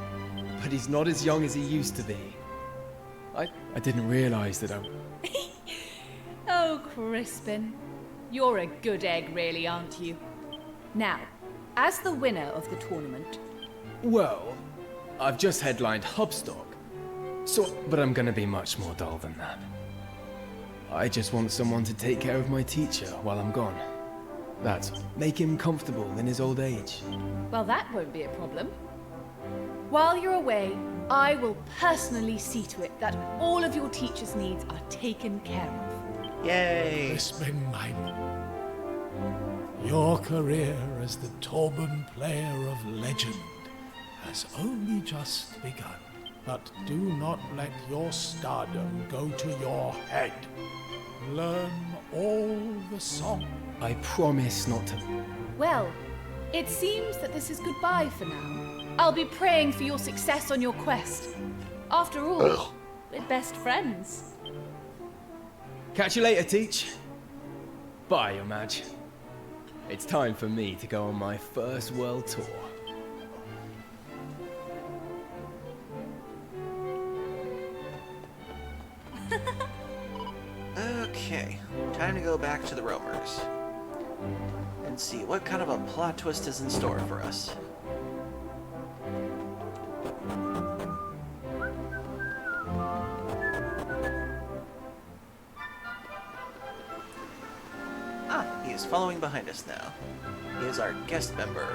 But he's not as young as he used to be. I didn't realize that Oh, Crispin. You're a good egg, really, aren't you? Now, as the winner of the tournament... Well, I've just headlined Hubstock. But I'm gonna be much more dull than that. I just want someone to take care of my teacher while I'm gone. That's make him comfortable in his old age. Well, that won't be a problem. While you're away, I will personally see to it that all of your teacher's needs are taken care of. Yay! Crispin, your career as the Torben player of legend has only just begun. But do not let your stardom go to your head. Learn all the song. I promise not to. Well, it seems that this is goodbye for now. I'll be praying for your success on your quest. After all, we're best friends. Catch you later, Teach. Bye, Your Madge. It's time for me to go on my first world tour. Okay, time to go back to the Roamers. And see what kind of a plot twist is in store for us. Ah, he is following behind us now. He is our guest member.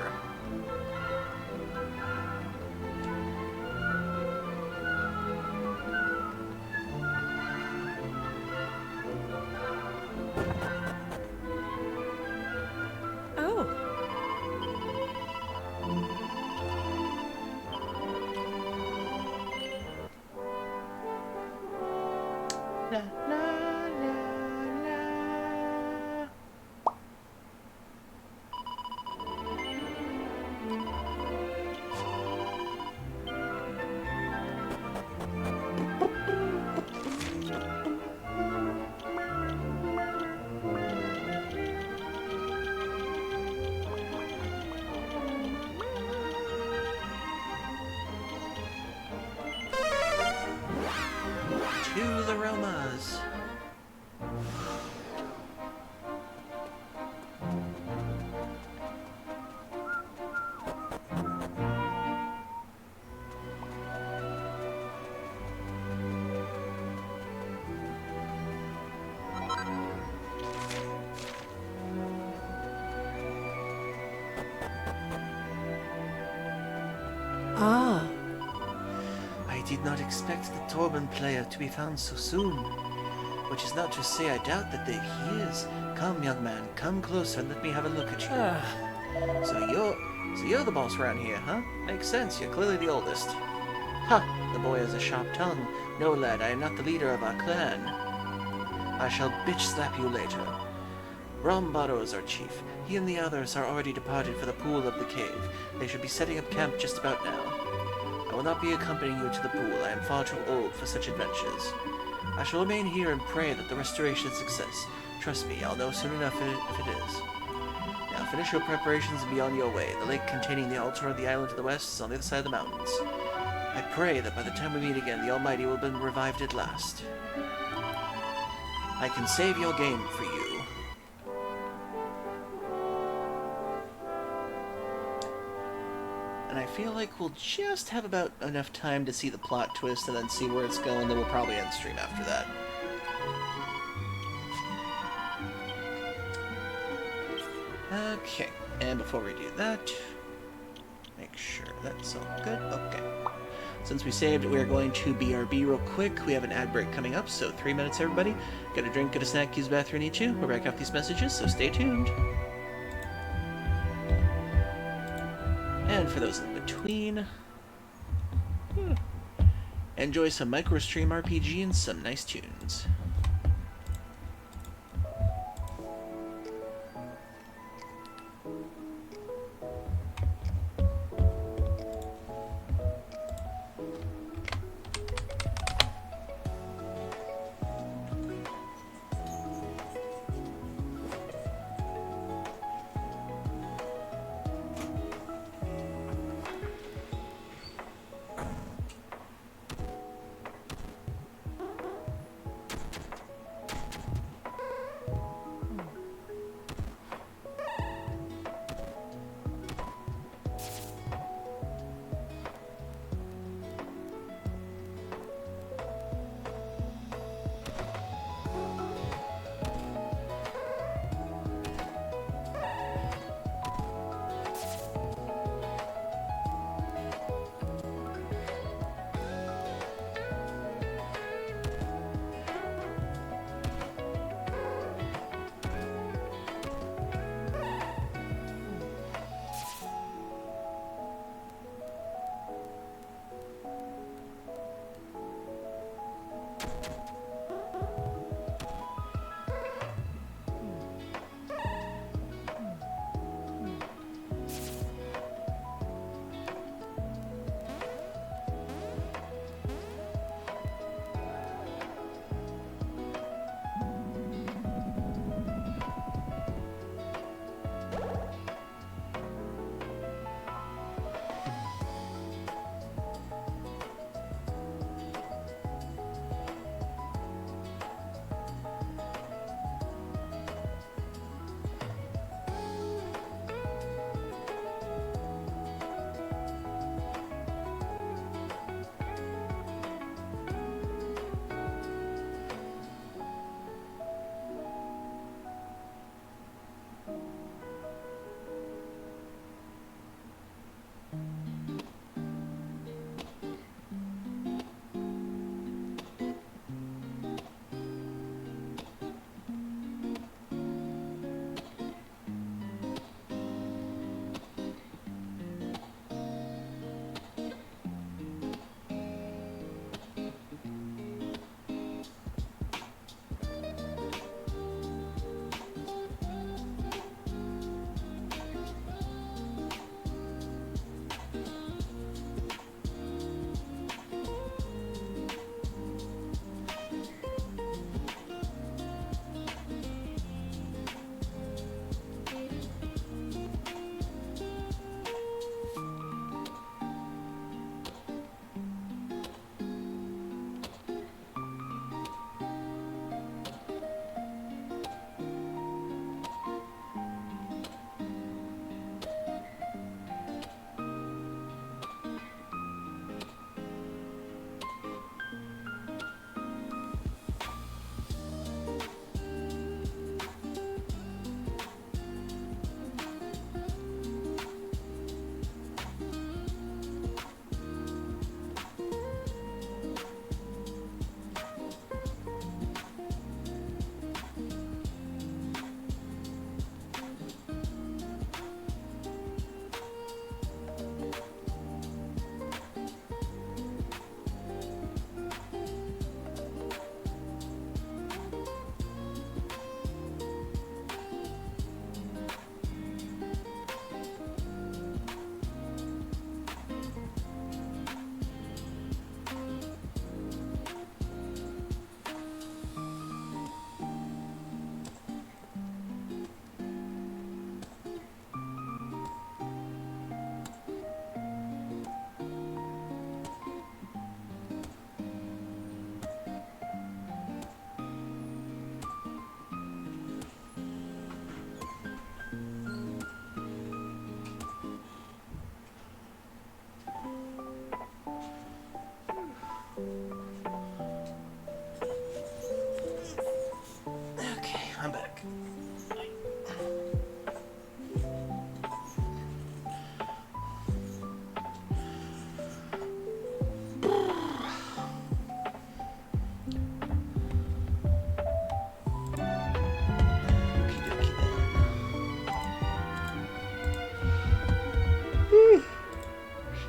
to the Romas. Ah, I did not expect the Torban player to be found so soon. Which is not to say I doubt that he is. Come, young man, come closer and let me have a look at you. So you're the boss around here, huh? Makes sense, you're clearly the oldest. Ha! The boy has a sharp tongue. No, lad, I am not the leader of our clan. I shall bitch slap you later. Rombaro is our chief. He and the others are already departed for the pool of the cave. They should be setting up camp just about now. I will not be accompanying you to the pool. I am far too old for such adventures. I shall remain here and pray that the restoration is a success. Trust me, I'll know soon enough if it is. Now finish your preparations and be on your way. The lake containing the altar of the island to the west is on the other side of the mountains. I pray that by the time we meet again, the Almighty will have been revived at last. I can save your game for you. And I feel like we'll just have about enough time to see the plot twist and then see where it's going, then we'll probably end stream after that. Okay, and before we do that, make sure that's all good. Okay. Since we saved, we're going to BRB real quick. We have an ad break coming up, so 3 minutes, everybody. Get a drink, get a snack, use the bathroom, need you. We're back after these messages, so stay tuned. And for those in between, enjoy some MicroStream RPG and some nice tunes.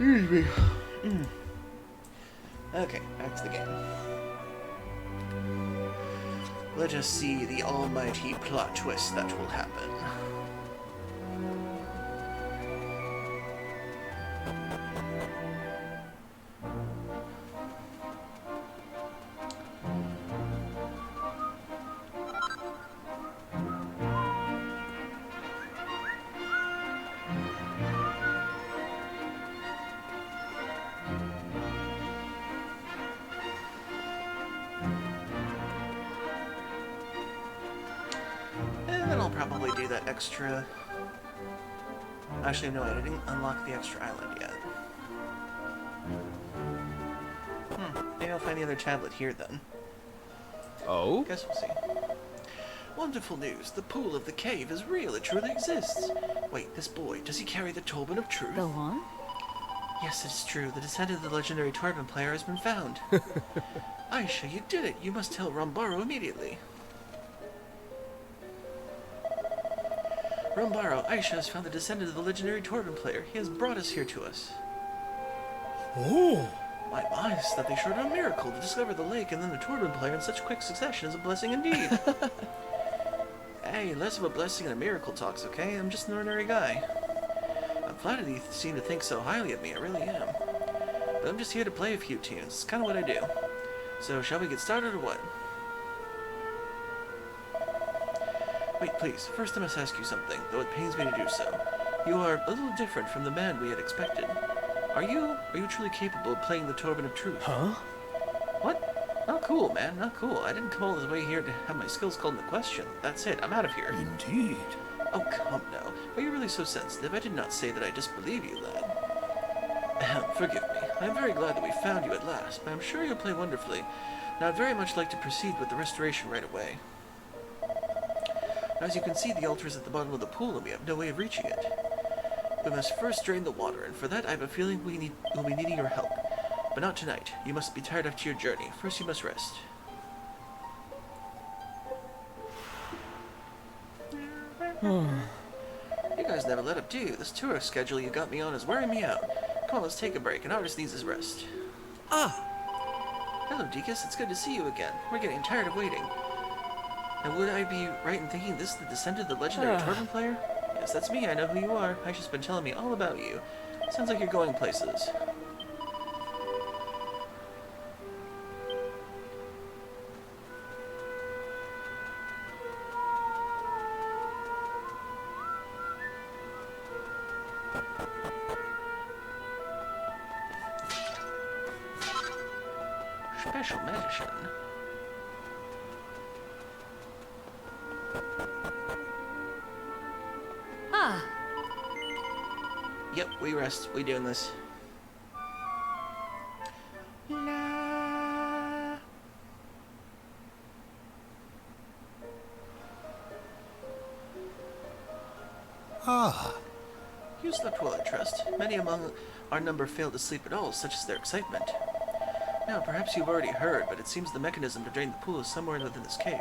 Excuse me. Okay, back to the game. Let us see the almighty plot twist that will happen. And then I'll probably do that extra... Actually, no, I didn't unlock the extra island yet. Maybe I'll find the other tablet here then. Oh? Guess we'll see. Wonderful news. The pool of the cave is real. It truly exists. Wait, this boy, does he carry the Tobin of Truth? Go on. Yes, it's true. The descendant of the legendary Torben player has been found. Aisha, you did it. You must tell Rumbaro immediately. Rumbaro, Aisha has found the descendant of the legendary Torben player. He has brought us here to us. Oh! My eyes, that they showed a miracle to discover the lake and then the Torben player in such quick succession is a blessing indeed. Hey, less of a blessing and a miracle talks, okay? I'm just an ordinary guy. I'm flattered you seem to think so highly of me, I really am. But I'm just here to play a few tunes. It's kind of what I do. So, shall we get started or what? Wait, please. First I must ask you something, though it pains me to do so. You are a little different from the man we had expected. Are you truly capable of playing the Torben of Truth? Huh? What? Not cool, man. Not cool. I didn't come all this way here to have my skills called into question. That's it. I'm out of here. Indeed. Oh, come now. Are you really so sensitive? I did not say that I disbelieve you, lad. Forgive me. I am very glad that we found you at last, but I'm sure you'll play wonderfully, and I'd very much like to proceed with the restoration right away. Now, as you can see, the altar is at the bottom of the pool, and we have no way of reaching it. We must first drain the water, and for that I have a feeling we'll be needing your help. But not tonight. You must be tired after your journey. First you must rest. You guys never let up, do you? This tour schedule you got me on is wearing me out. Come on, let's take a break. An artist needs his rest. Ah! Hello, Deacus. It's good to see you again. We're getting tired of waiting. And would I be right in thinking this is the descendant of the legendary Torben player? Yes, that's me. I know who you are. Aisha's been telling me all about you. Sounds like you're going places. Special medicine. Ah. Yep, we rest. We doing this. La. Ah. You slept well, I trust. Many among our number failed to sleep at all, such is their excitement. Now, perhaps you've already heard, but it seems the mechanism to drain the pool is somewhere within this cave.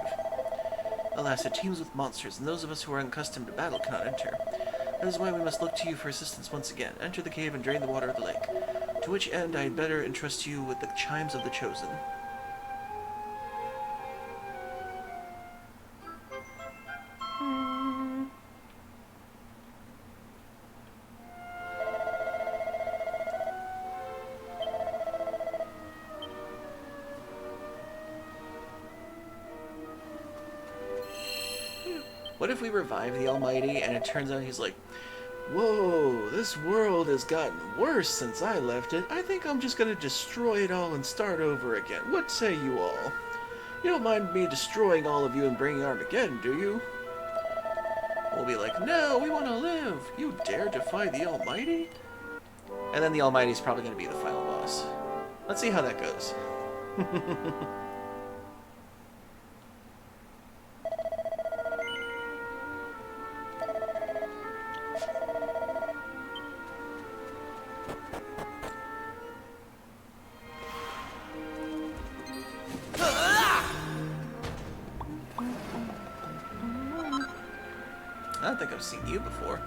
Alas, it teems with monsters, and those of us who are unaccustomed to battle cannot enter. That is why we must look to you for assistance once again. Enter the cave and drain the water of the lake. To which end I had better entrust you with the chimes of the chosen. What if we revive the Almighty and it turns out he's like, whoa, this world has gotten worse since I left it. I think I'm just gonna destroy it all and start over again. What say you all? You don't mind me destroying all of you and bringing Armageddon, do you? We'll be like, no, we want to live. You dare defy the Almighty? And then the Almighty's probably gonna be the final boss. Let's see how that goes. I don't think I've seen you before.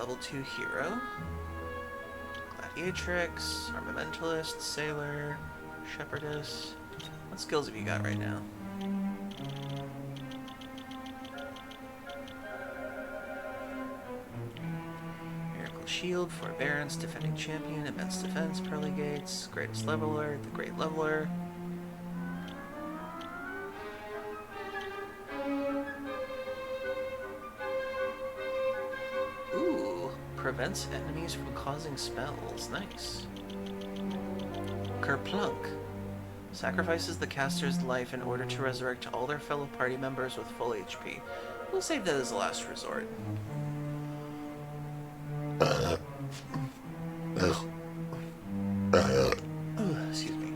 level 2 hero. Gladiatrix, Armamentalist, Sailor, Shepherdess. What skills have you got right now? Miracle Shield, Forbearance, Defending Champion, Immense Defense, Pearly Gates, Greatest Leveler, the Great Leveler. Ooh, prevents enemies from causing spells. Nice. Kerplunk. Sacrifices the caster's life in order to resurrect all their fellow party members with full HP. We'll save that as a last resort. Excuse me.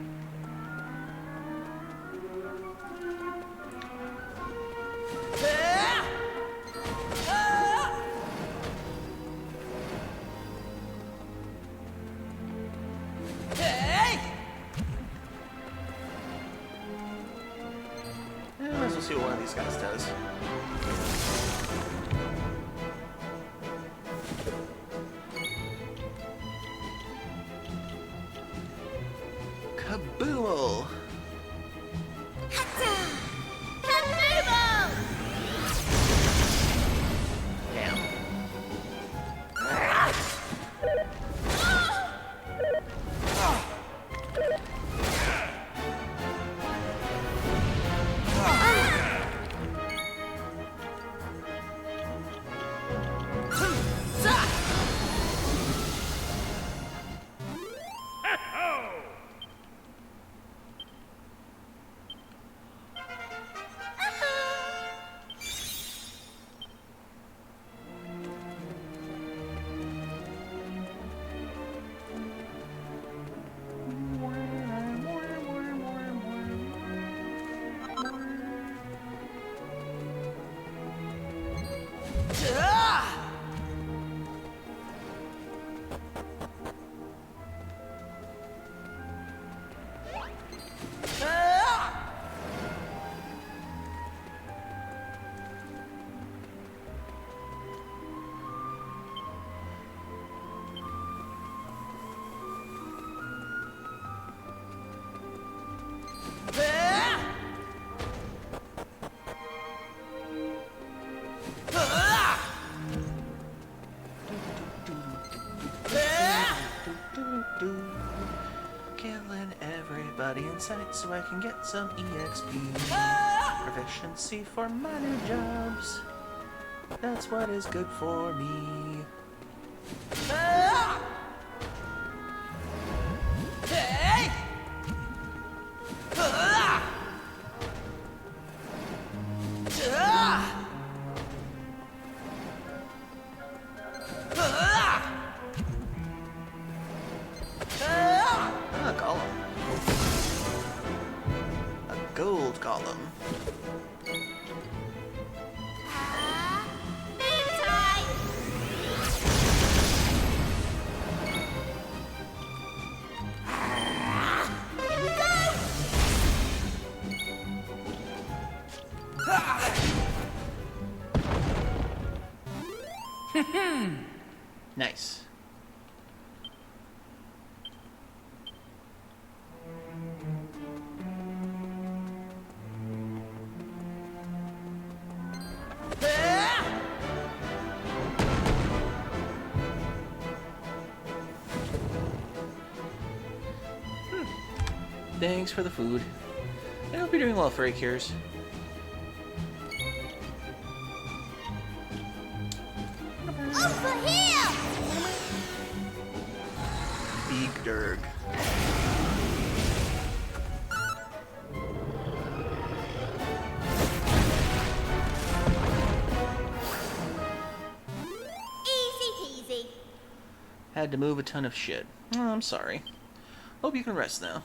Might as well see what one of these guys does. Kaboomel! Damn. Killing everybody in sight so I can get some EXP. Proficiency for my new jobs. That's what is good for me. Golem. A gold golem. Nice. Thanks for the food. I hope you're doing well, Furry Cures. Over here! Big Durg. Easy peasy. Had to move a ton of shit. Oh, I'm sorry. Hope you can rest now.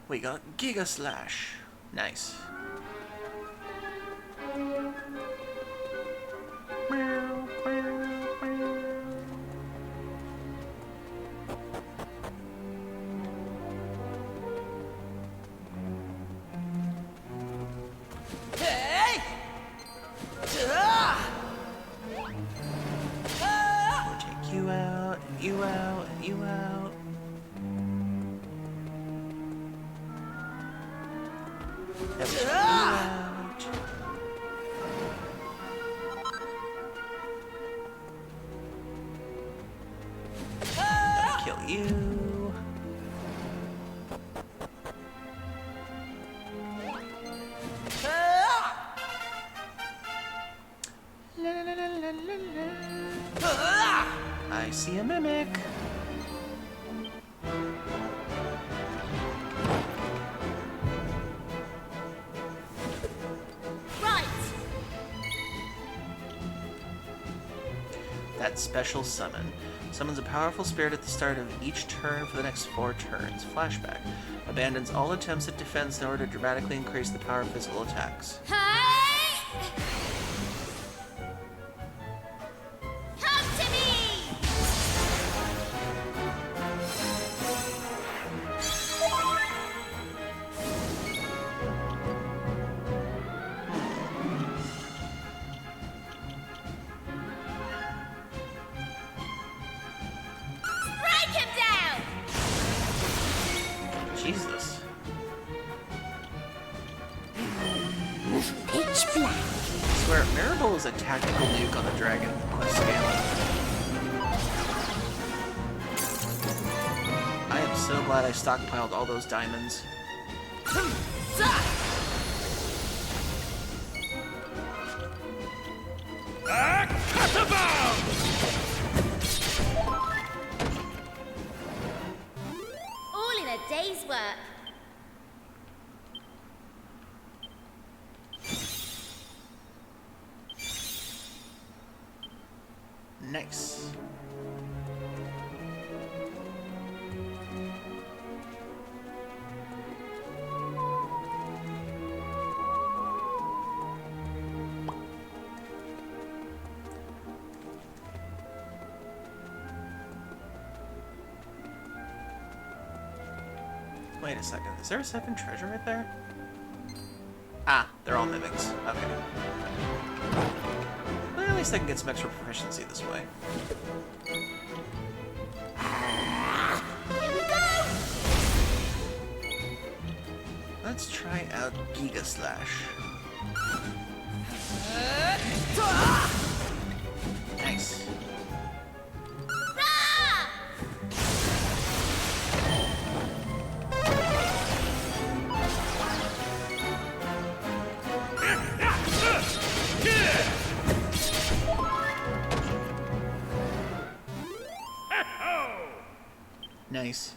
We got Giga Slash. Nice. Hey! That was out. Gotta kill you. I see a mimic. Right. That special summon. Summons a powerful spirit at the start of each turn for the next 4 turns. Flashback. Abandons all attempts at defense in order to dramatically increase the power of physical attacks. Hey! Come to me! Strike him down! Jesus. Pitch black. I swear, Maribel is a tactical nuke on the Dragon Quest scale. I am so glad I stockpiled all those diamonds. All in a day's work. Nice. Wait a second, is there a second treasure right there? Ah, they're all mimics. Okay. Well, at least I can get some extra proficiency this way. Here we go! Let's try out Giga Slash. Nice. Nice.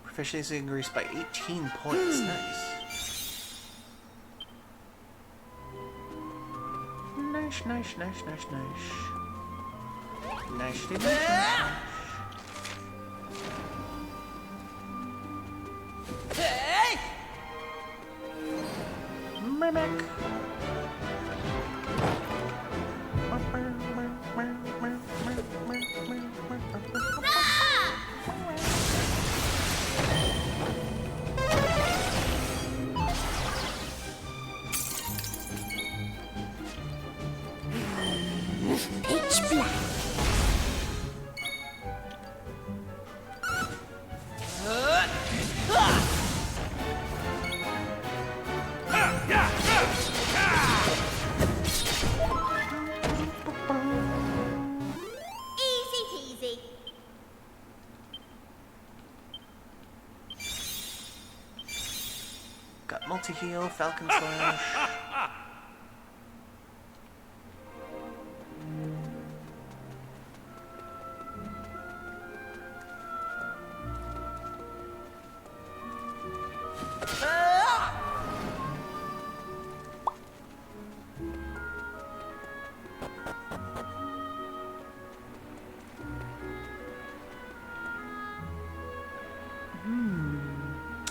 Proficiency increased by 18 points. Nice. Nice, nice, nice, nice, nice. Nicely, nice. Hey! Mimic. Pitch black. Easy peasy. Got multi-heal, Falcon Slash.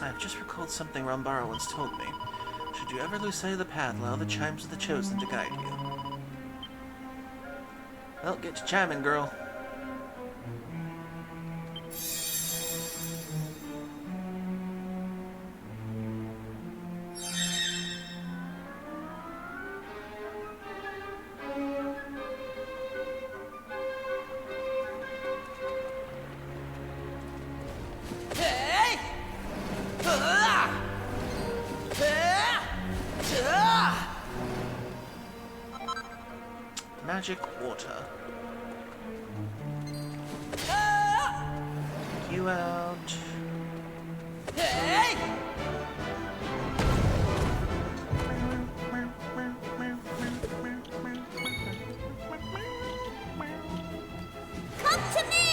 I've just recalled something Rambara once told me. Should you ever lose sight of the path, allow the chimes of the chosen to guide you. Well, get to chiming, girl. Hey! magic water. You out. Hey! Come to me!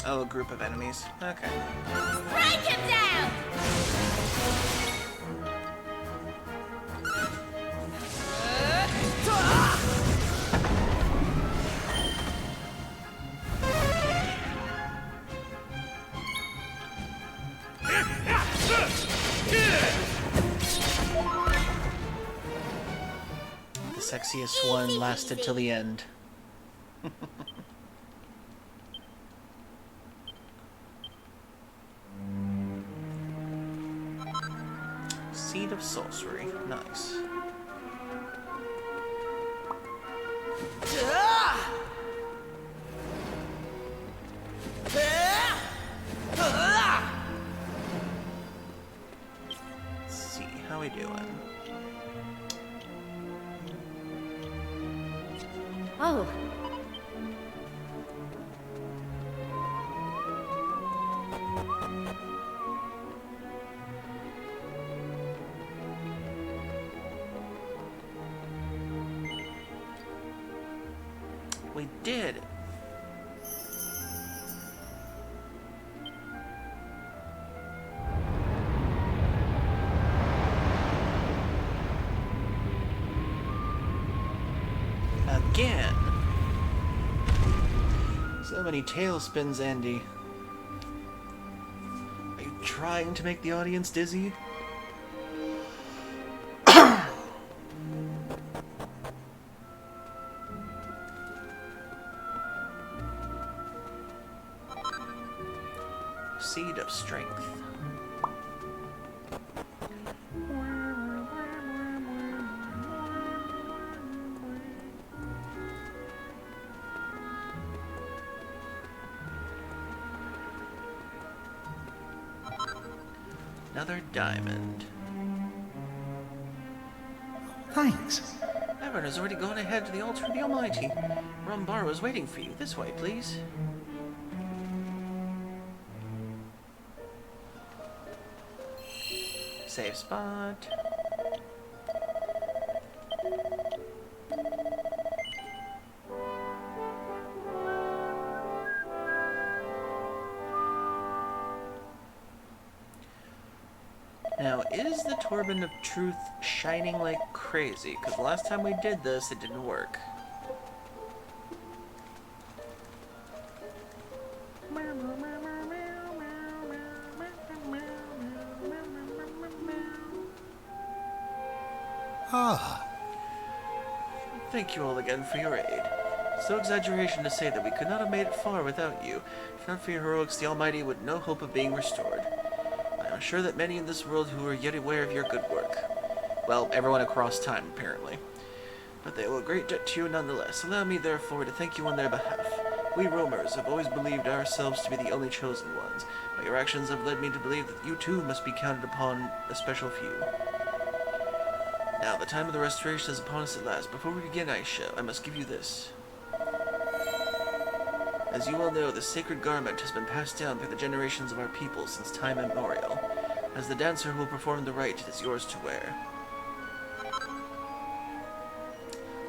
Oh, a group of enemies. Okay. Strike him down! The sexiest one lasted till the end. Seed of sorcery. Nice. Let's see, how we doing? Oh. We did. Again. So many tailspins, Andy. Are you trying to make the audience dizzy? Seed of strength. Another diamond. Thanks. Everyone has already gone ahead to the altar of the Almighty. Rumbar is waiting for you. This way, please. Save spot. Now, is the Turban of Truth shining like crazy? Because the last time we did this, it didn't work. Ah. Thank you all again for your aid. It's no exaggeration to say that we could not have made it far without you. If not for your heroics, the Almighty would no hope of being restored. I am sure that many in this world who are yet aware of your good work. Well, everyone across time, apparently. But they owe a great debt to you nonetheless. Allow me, therefore, to thank you on their behalf. We roamers have always believed ourselves to be the only chosen ones, but your actions have led me to believe that you too must be counted upon a special few. Now, the time of the restoration is upon us at last. Before we begin, Aisha, I must give you this. As you all know, the sacred garment has been passed down through the generations of our people since time immemorial. As the dancer who will perform the rite, it is yours to wear.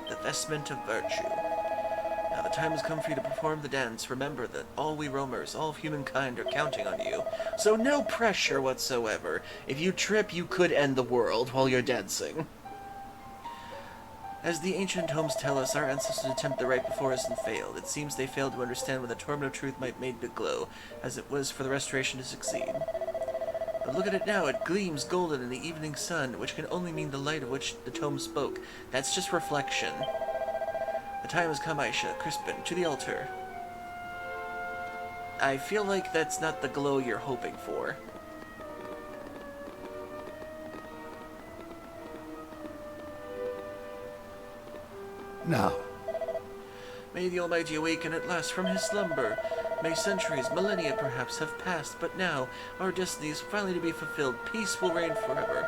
The vestment of virtue. Now the time has come for you to perform the dance. Remember that all we roamers, all of humankind, are counting on you. So no pressure whatsoever. If you trip, you could end the world while you're dancing. As the ancient tomes tell us, our ancestors attempted the rite before us and failed. It seems they failed to understand when the Turban of Truth might made it glow, as it was for the restoration to succeed. But look at it now, it gleams golden in the evening sun, which can only mean the light of which the tome spoke. That's just reflection. The time has come, Aisha. Crispin, to the altar. I feel like that's not the glow you're hoping for. No. May the Almighty awaken at last from his slumber. May centuries, millennia perhaps, have passed, but now our destiny is finally to be fulfilled. Peace will reign forever.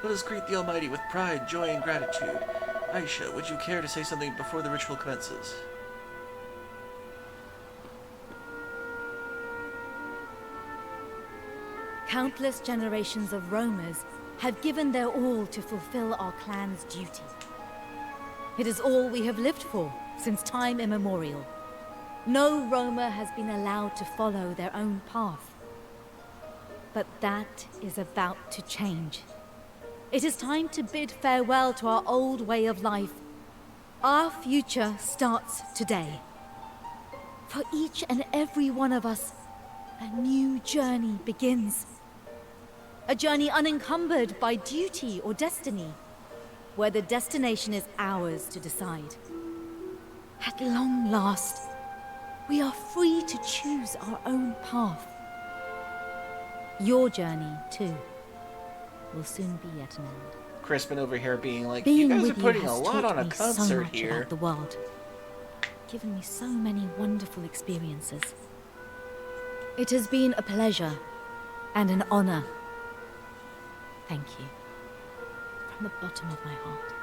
Let us greet the Almighty with pride, joy, and gratitude. Aisha, would you care to say something before the ritual commences? Countless generations of roamers have given their all to fulfill our clan's duty. It is all we have lived for since time immemorial. No roamer has been allowed to follow their own path. But that is about to change. It is time to bid farewell to our old way of life. Our future starts today. For each and every one of us, a new journey begins. A journey unencumbered by duty or destiny, where the destination is ours to decide. At long last, we are free to choose our own path. Your journey, too, will soon be at an end. Crispin over here being like, Being you guys are with you putting has a lot taught on a me so concert much here. about the world, given me so many wonderful experiences. It has been a pleasure and an honor. Thank you, from the bottom of my heart.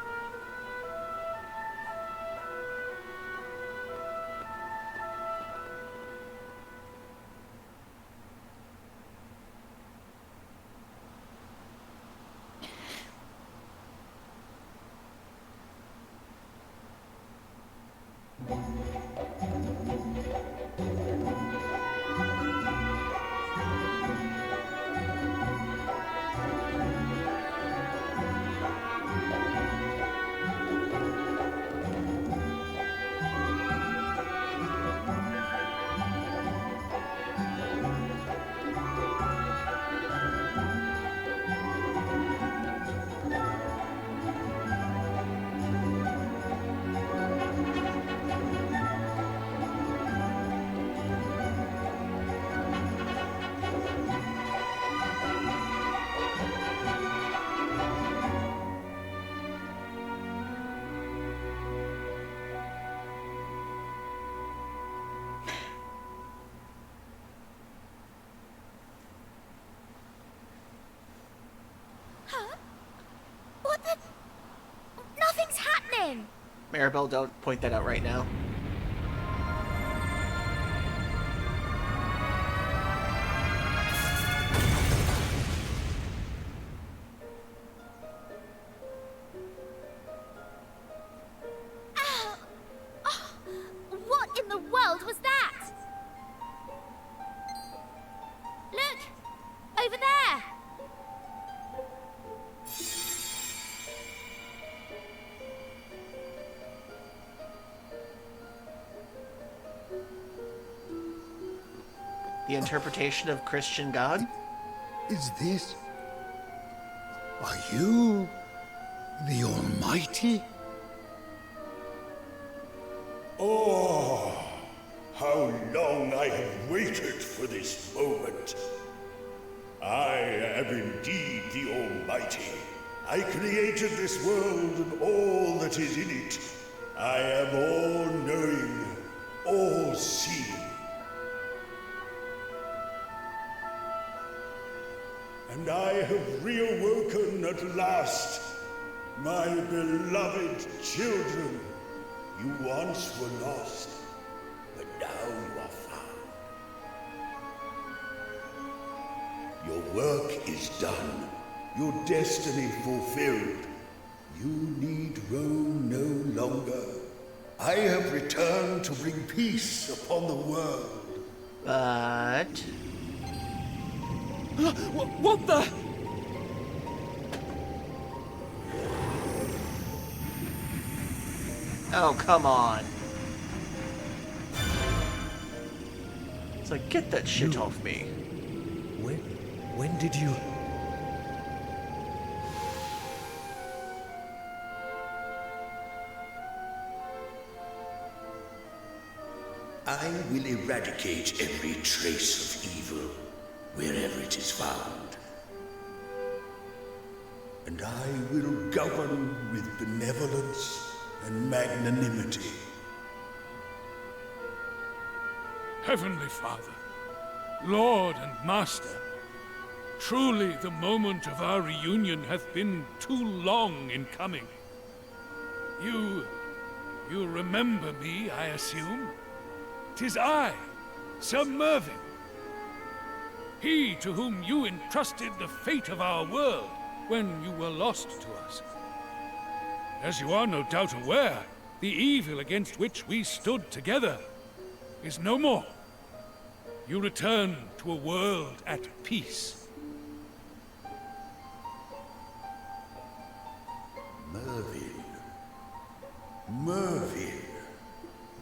What the? Nothing's happening! Maribel, don't point that out right now. Ow! Oh, what in the world was that? Look! Over there! The interpretation of Christian God? Is this... Are you... the Almighty? Oh, how long I have waited for this moment. I am indeed the Almighty. I created this world and all that is in it. I am all-knowing, all-seeing. And I have reawoken at last, my beloved children. You once were lost, but now you are found. Your work is done, your destiny fulfilled. You need roam no longer. I have returned to bring peace upon the world. But... What the? Oh, come on. It's like, get that shit off me. When did you... I will eradicate every trace of evil, wherever it is found. And I will govern with benevolence and magnanimity. Heavenly Father, Lord and Master, truly the moment of our reunion hath been too long in coming. You remember me, I assume? 'Tis I, Sir Mervyn. He to whom you entrusted the fate of our world when you were lost to us. As you are no doubt aware, the evil against which we stood together is no more. You return to a world at peace. Mervyn. Mervyn.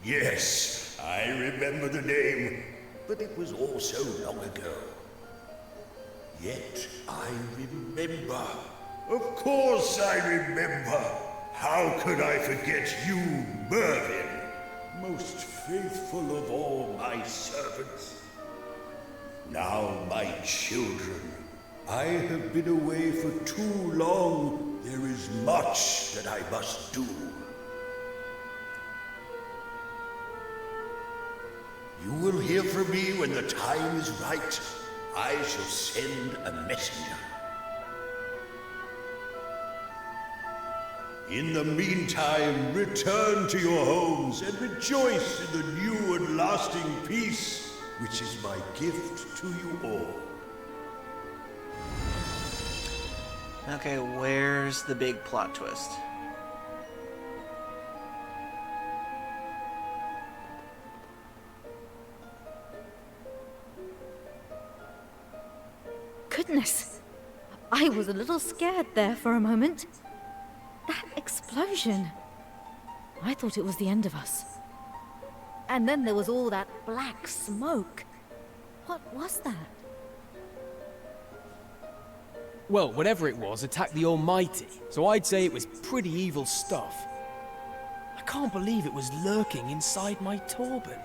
Yes, I remember the name, but it was all so long ago. Yet I remember. Of course I remember. How could I forget you, Mervyn? Most faithful of all my servants. Now, my children, I have been away for too long. There is much that I must do. You will hear from me when the time is right. I shall send a messenger. In the meantime, return to your homes and rejoice in the new and lasting peace, which is my gift to you all. Okay, where's the big plot twist? Goodness, I was a little scared there for a moment. That explosion. I thought it was the end of us. And then there was all that black smoke. What was that? Well, whatever it was attacked the Almighty, so I'd say it was pretty evil stuff. I can't believe it was lurking inside my turban.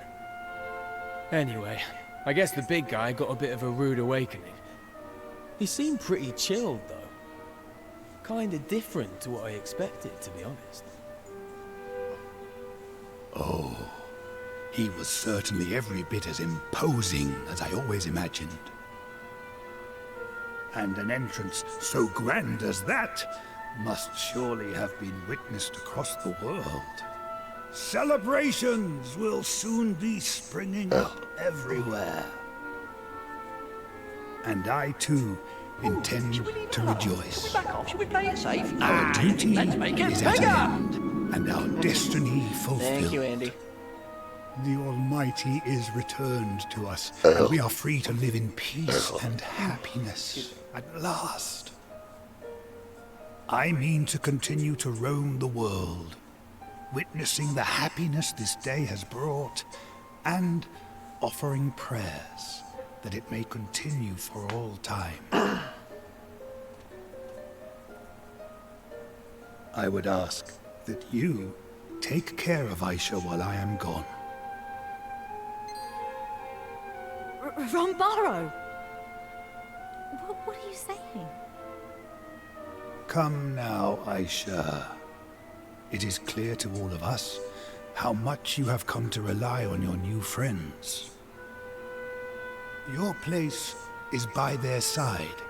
Anyway, I guess the big guy got a bit of a rude awakening. He seemed pretty chilled, though. Kinda different to what I expected, to be honest. Oh, he was certainly every bit as imposing as I always imagined. And an entrance so grand as that must surely have been witnessed across the world. Celebrations will soon be springing up everywhere. And I too intend to rejoice. Back off, should we play it safe? Our duty Let's make it is at bigger! an end, and our destiny fulfilled. Thank you, Andy. The Almighty is returned to us, and we are free to live in peace and happiness at last. I mean to continue to roam the world, witnessing the happiness this day has brought, and offering prayers that it may continue for all time. I would ask that you take care of Aisha while I am gone. Rombaro! What are you saying? Come now, Aisha. It is clear to all of us how much you have come to rely on your new friends. Your place is by their side,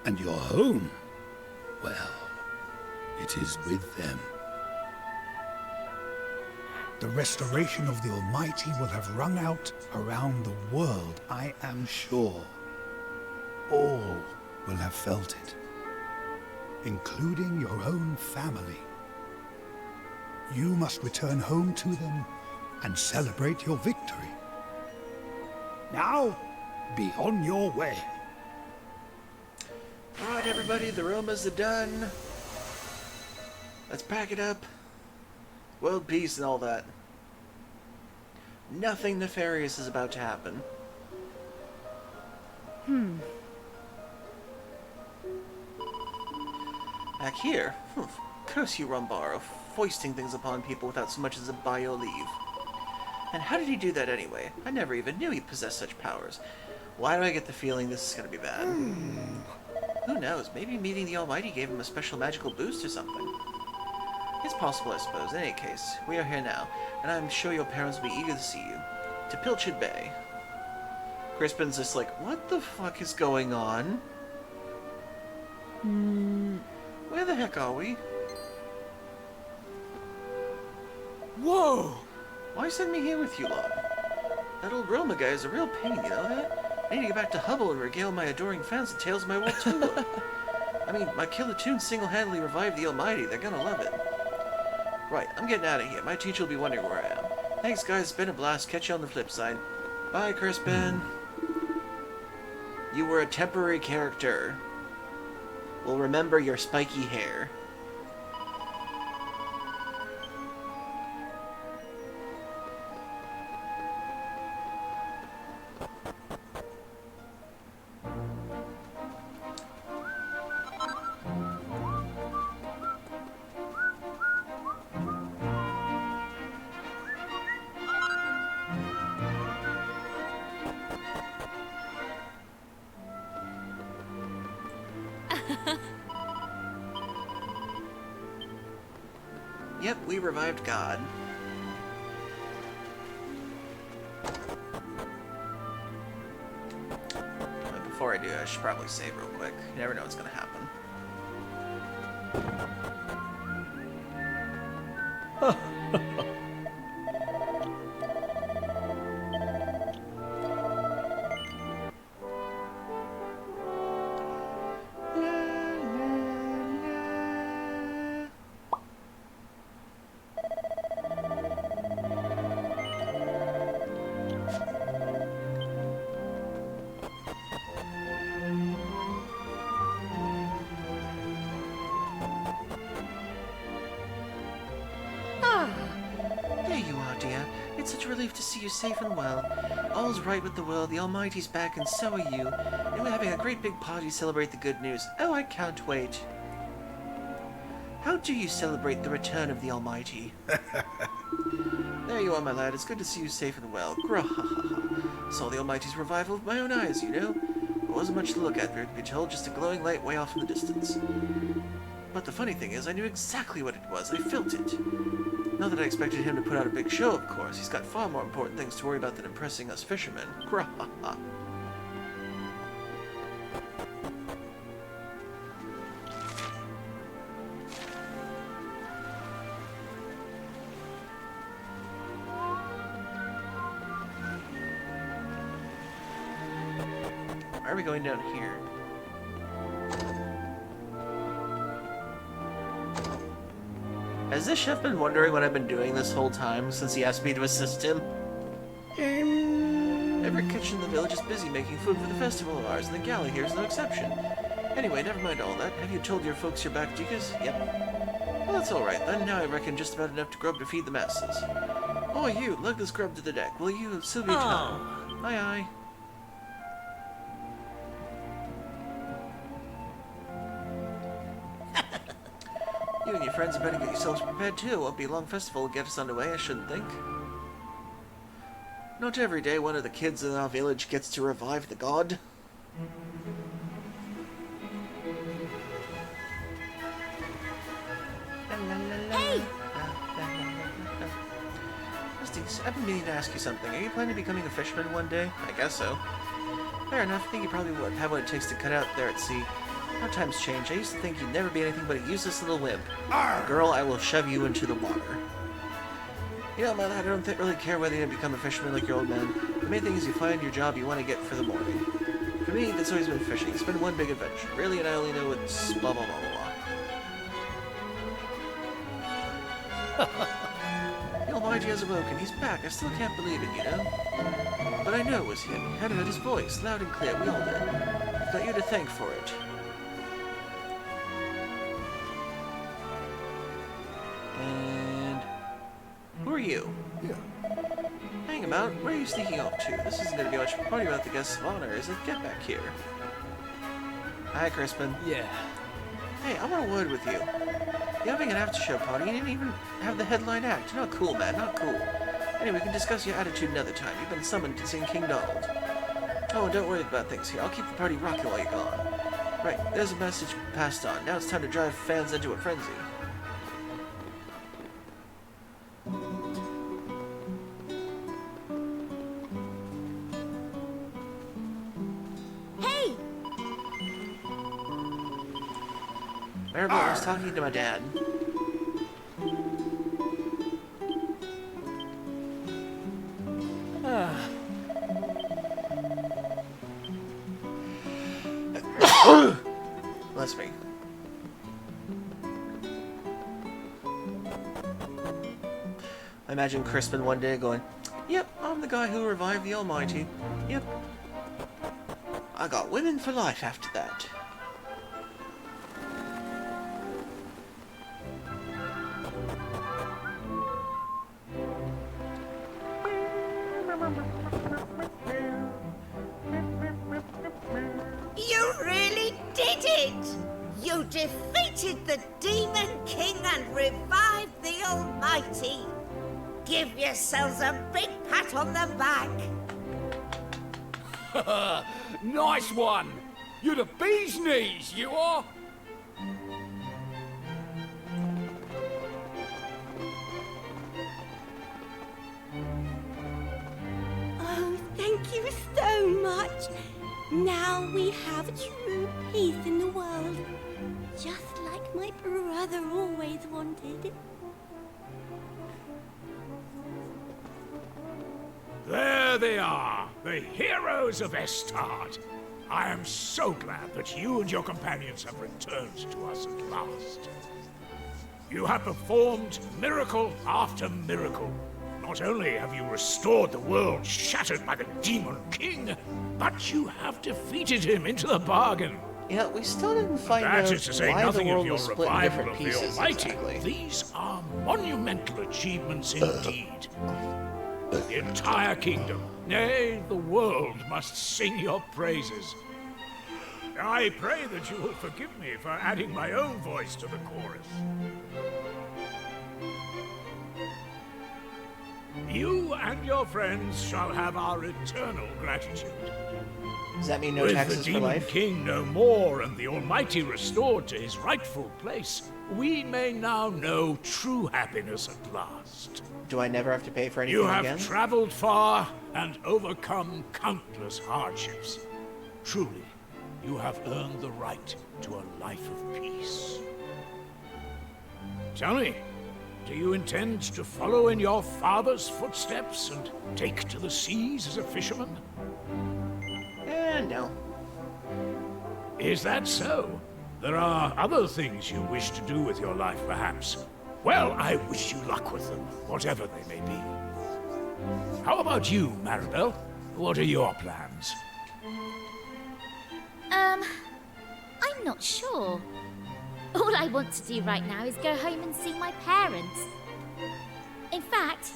and your home, well, it is with them. The restoration of the Almighty will have rung out around the world, I am sure. All will have felt it, including your own family. You must return home to them and celebrate your victory. Now, be on your way. Alright, everybody, the Romas are done. Let's pack it up. World peace and all that. Nothing nefarious is about to happen. Back here? Curse you, Rombaro, foisting things upon people without so much as a bio leave. And how did he do that anyway? I never even knew he possessed such powers. Why do I get the feeling this is gonna be bad? Who knows? Maybe meeting the Almighty gave him a special magical boost or something. It's possible, I suppose. In any case, we are here now, and I'm sure your parents will be eager to see you. to Pilchard Bay. Crispin's just like, what the fuck is going on? Where the heck are we? Whoa! Why send me here with you lot? That old Roma guy is a real pain, you know that? I need to get back to Hubble and regale my adoring fans the tales of my world tour. I mean, my killer tunes single-handedly revived the Almighty. They're gonna love it. Right, I'm getting out of here. My teacher will be wondering where I am. Thanks, guys. It's been a blast. Catch you on the flip side. Bye, Crispin. You were a temporary character. We'll remember your spiky hair. Yep, we revived God. But before I do, I should probably save real quick. You never know what's gonna happen. There you are, dear. It's such a relief to see you safe and well. All's right with the world, the Almighty's back, and so are you. And we're having a great big party to celebrate the good news. Oh, I can't wait. How do you celebrate the return of the Almighty? There you are, my lad. It's good to see you safe and well. Grahahaha. Saw the Almighty's revival with my own eyes, you know. There wasn't much to look at, truth be told, just a glowing light way off in the distance. But the funny thing is, I knew exactly what it was. I felt it. Not that I expected him to put out a big show, of course. He's got far more important things to worry about than impressing us fishermen. Grahaha. Why are we going down here? Has this chef been wondering what I've been doing this whole time since he asked me to assist him? Every kitchen in the village is busy making food for the festival of ours, and the galley here is no exception. Anyway, never mind all that. Have you told your folks you're back, Deacus? Yep. Well, that's alright then. Now I reckon just about enough to grub to feed the masses. Oh, you, lug this grub to the deck, will you? Sylvia Town. Aye, aye. You and your friends better get yourselves prepared too. It won't be a long festival to get us underway, I shouldn't think. Not every day one of the kids in our village gets to revive the god. Hey! Misty, I've been meaning to ask you something. Are you planning to becoming a fisherman one day? I guess so. Fair enough. I think you probably would have what it takes to cut out there at sea. How times change. I used to think you'd never be anything but a useless little wimp. Girl, I will shove you into the water. You know, man, I don't really care whether you become a fisherman like your old man. The main thing is you find your job you want to get for the morning. For me, that's always been fishing. It's been one big adventure. Really, and I only know it's blah blah blah blah blah. The Almighty has awoken. He's back. I still can't believe it, you know? But I know it was him. I had heard his voice, loud and clear. We all did. I've got you to thank for it. And who are you? Yeah. Hang about. Where are you sneaking off to? This isn't going to be much of a party without the guests of honor, is it? Get back here. Hi, Crispin. Yeah. Hey, I want a word with you. You're having an after-show party. You didn't even have the headline act. You're not cool, man. Not cool. Anyway, we can discuss your attitude another time. You've been summoned to sing King Donald. Oh, and don't worry about things here. I'll keep the party rocking while you're gone. Right, there's a message passed on. Now it's time to drive fans into a frenzy. Maribel, I was talking to my dad. Bless me. I imagine Crispin one day going, "Yep, I'm the guy who revived the Almighty. Yep. I got women for life after that." You really did it! You defeated the Demon King and revived the Almighty. Give yourselves a big pat on the back. Nice one! You're the bee's knees, you are! Oh, thank you so much. Now we have true peace in the world. Just like my brother always wanted. There they are, the heroes of Estard. I am so glad that you and your companions have returned to us at last. You have performed miracle after miracle. Not only have you restored the world shattered by the Demon King, but you have defeated him into the bargain. Yeah, we still didn't find out That is to say why the nothing of world your was split in revival different of the pieces Almighty. exactly. These are monumental achievements indeed. The entire kingdom, nay, the world must sing your praises. I pray that you will forgive me for adding my own voice to the chorus. You and your friends shall have our eternal gratitude. Does that mean no With taxes the for Demon life? King no more and the Almighty restored to his rightful place, we may now know true happiness at last. Do I never have to pay for anything You have again? traveled far and overcome countless hardships. Truly, you have earned the right to a life of peace. Tell me, do you intend to follow in your father's footsteps and take to the seas as a fisherman? No. Is that so? There are other things you wish to do with your life, perhaps. Well, I wish you luck with them, whatever they may be. How about you, Maribel? What are your plans? I'm not sure. All I want to do right now is go home and see my parents. In fact,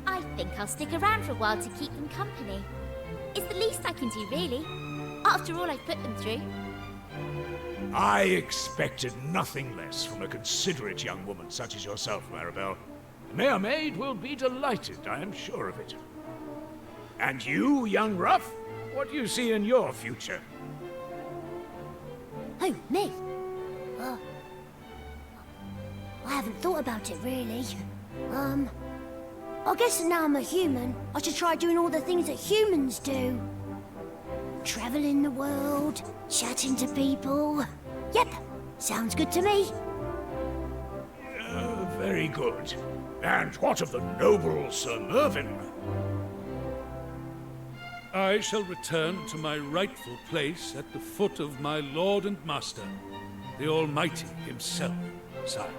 I think I'll stick around for a while to keep them company. It's the least I can do, really. After all I've put them through. I expected nothing less from a considerate young woman such as yourself, Maribel. Mayor Maid will be delighted, I am sure of it. And you, young Ruff, what do you see in your future? Oh, me? I haven't thought about it, really. I guess now I'm a human, I should try doing all the things that humans do. Traveling the world, chatting to people. Yep, sounds good to me. Very good. And what of the noble Sir Mervyn? I shall return to my rightful place at the foot of my lord and master, the Almighty himself, sire.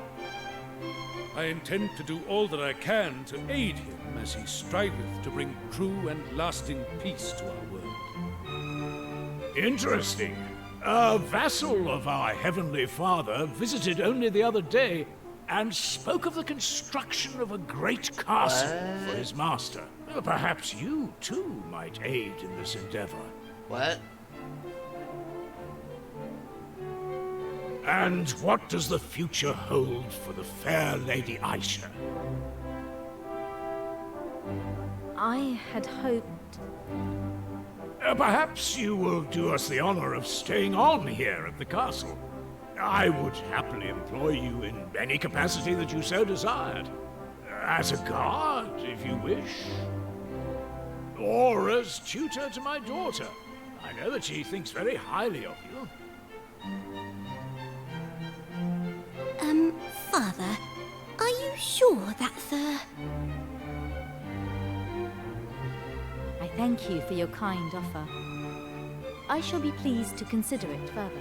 I intend to do all that I can to aid him as he striveth to bring true and lasting peace to our world. Interesting. A vassal of our Heavenly Father visited only the other day and spoke of the construction of a great castle for his master. Perhaps you, too, might aid in this endeavor. What? And what does the future hold for the fair Lady Aisha? I had hoped... Perhaps you will do us the honor of staying on here at the castle. I would happily employ you in any capacity that you so desired. As a guard, if you wish. Or as tutor to my daughter. I know that she thinks very highly of you. Father, are you sure that's I thank you for your kind offer. I shall be pleased to consider it further.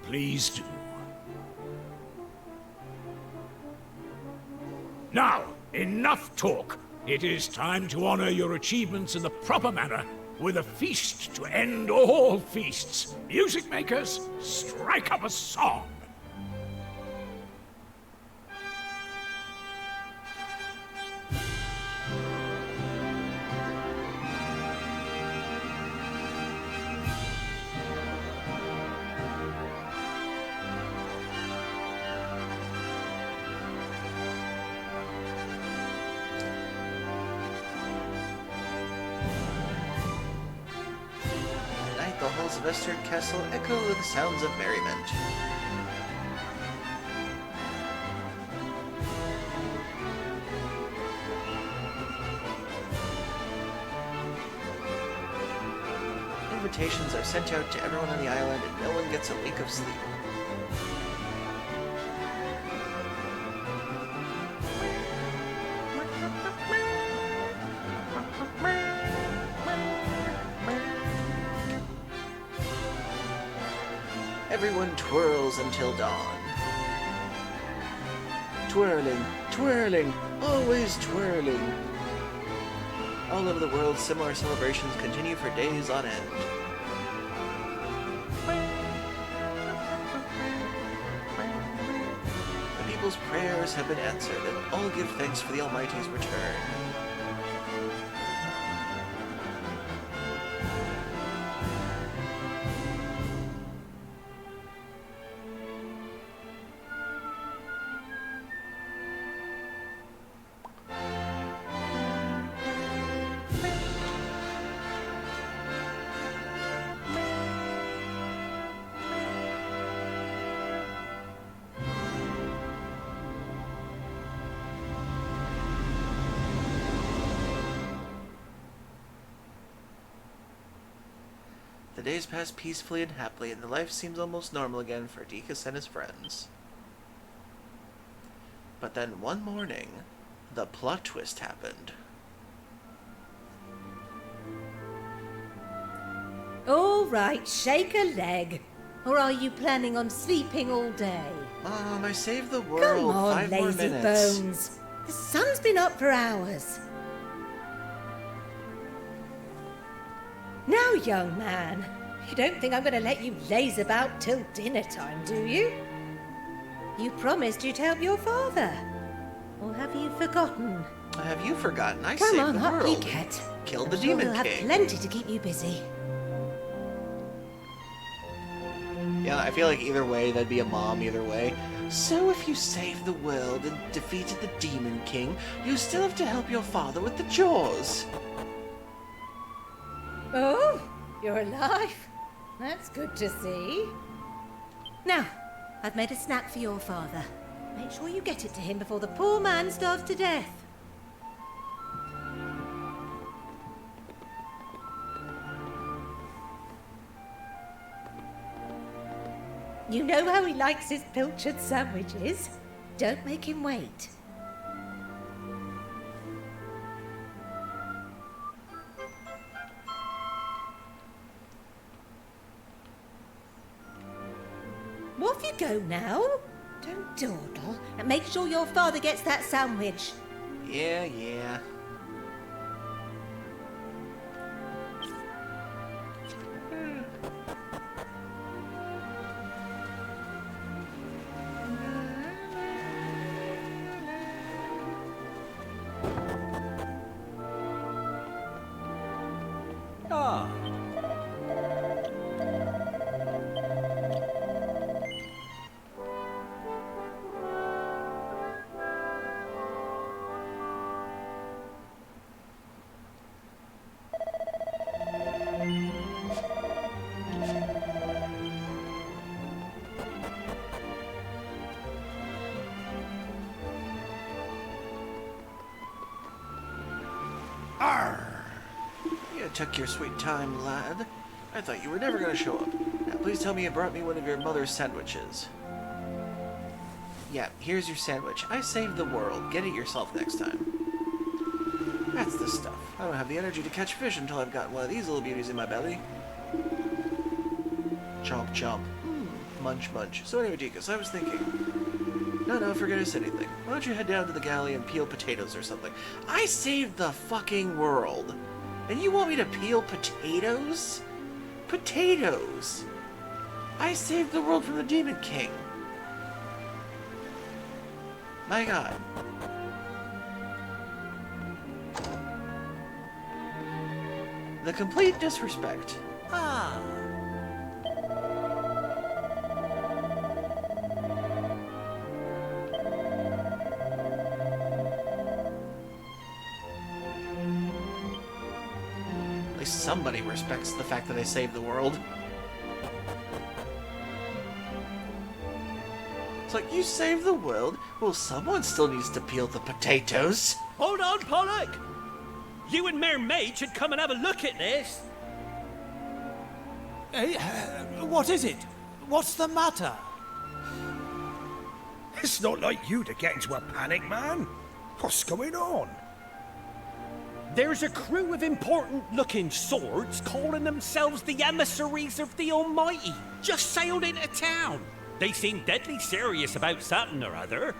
Please do. Now, enough talk. It is time to honor your achievements in the proper manner with a feast to end all feasts. Music makers, strike up a song. The halls of Esther Castle echo with the sounds of merriment. Invitations are sent out to everyone on the island and no one gets a wink of sleep. Everyone twirls until dawn. Twirling, twirling, always twirling. All over the world, similar celebrations continue for days on end. The people's prayers have been answered, and all give thanks for the Almighty's return. The days pass peacefully and happily, and the life seems almost normal again for Deacus and his friends. But then one morning, the plot twist happened. All right, shake a leg. Or are you planning on sleeping all day? Mom, I saved the world. Come on, 5 more lazy minutes. bones. The sun's been up for hours. Now, young man, you don't think I'm going to let you laze about till dinner time, do you? You promised you'd help your father. Or have you forgotten? Have you forgotten? I Come saved on, the up you world. get. Killed the I'm sure Demon we'll have King. plenty to keep you busy. Yeah, I feel like either way, that'd be a mom either way. So if you saved the world and defeated the Demon King, you still have to help your father with the chores. Oh, you're alive. That's good to see. Now, I've made a snack for your father. Make sure you get it to him before the poor man starves to death. You know how he likes his pilchard sandwiches. Don't make him wait. Off you go now. Don't dawdle, and make sure your father gets that sandwich. Yeah. Ah. You took your sweet time, lad. I thought you were never going to show up. Now please tell me you brought me one of your mother's sandwiches. Yeah, here's your sandwich. I saved the world. Get it yourself next time. That's the stuff. I don't have the energy to catch fish until I've got one of these little beauties in my belly. Chomp chomp. Munch munch. So anyway, Deacus, I was thinking... No, forget I said anything. Why don't you head down to the galley and peel potatoes or something? I saved the fucking world! And you want me to peel potatoes? Potatoes! I saved the world from the Demon King! My god. The complete disrespect. Ah. At least somebody respects the fact that I saved the world. It's like, you saved the world? Well, someone still needs to peel the potatoes. Hold on, Pollock! You and Mayor Mage should come and have a look at this. Hey, what is it? What's the matter? It's not like you to get into a panic, man. What's going on? There's a crew of important-looking swords calling themselves the Emissaries of the Almighty. Just sailed into town. They seem deadly serious about something or other.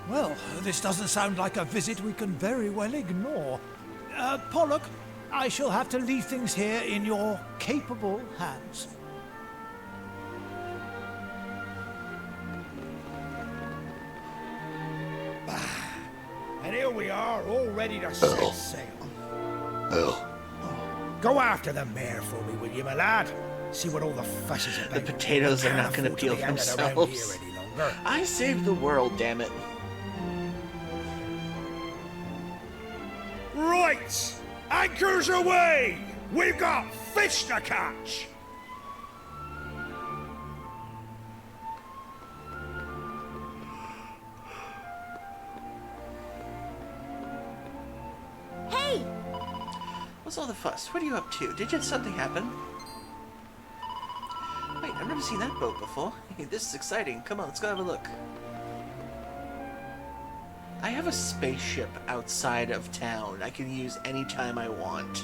Well, this doesn't sound like a visit we can very well ignore. Pollock, I shall have to leave things here in your capable hands. And here we are, all ready to set sail. Go after the mare for me, will you, my lad? See what all the fuss is about. The potatoes are not going to peel themselves. I saved the world, damn it. Right! Anchors away! We've got fish to catch! Hey! What's all the fuss? What are you up to? Did something happen? Wait, I've never seen that boat before. This is exciting. Come on, let's go have a look. I have a spaceship outside of town I can use anytime I want.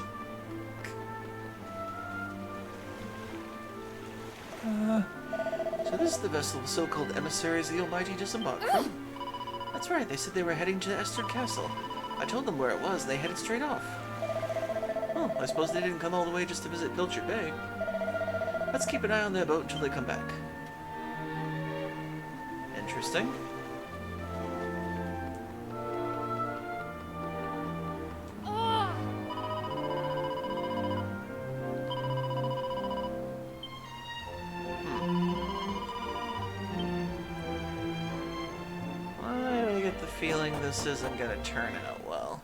So this is the vessel the so-called emissaries of the Almighty disembarked from? That's right, they said they were heading to Esther Castle. I told them where it was, and they headed straight off. Oh, I suppose they didn't come all the way just to visit Pilcher Bay. Let's keep an eye on their boat until they come back. Interesting. Feeling this isn't gonna turn out well.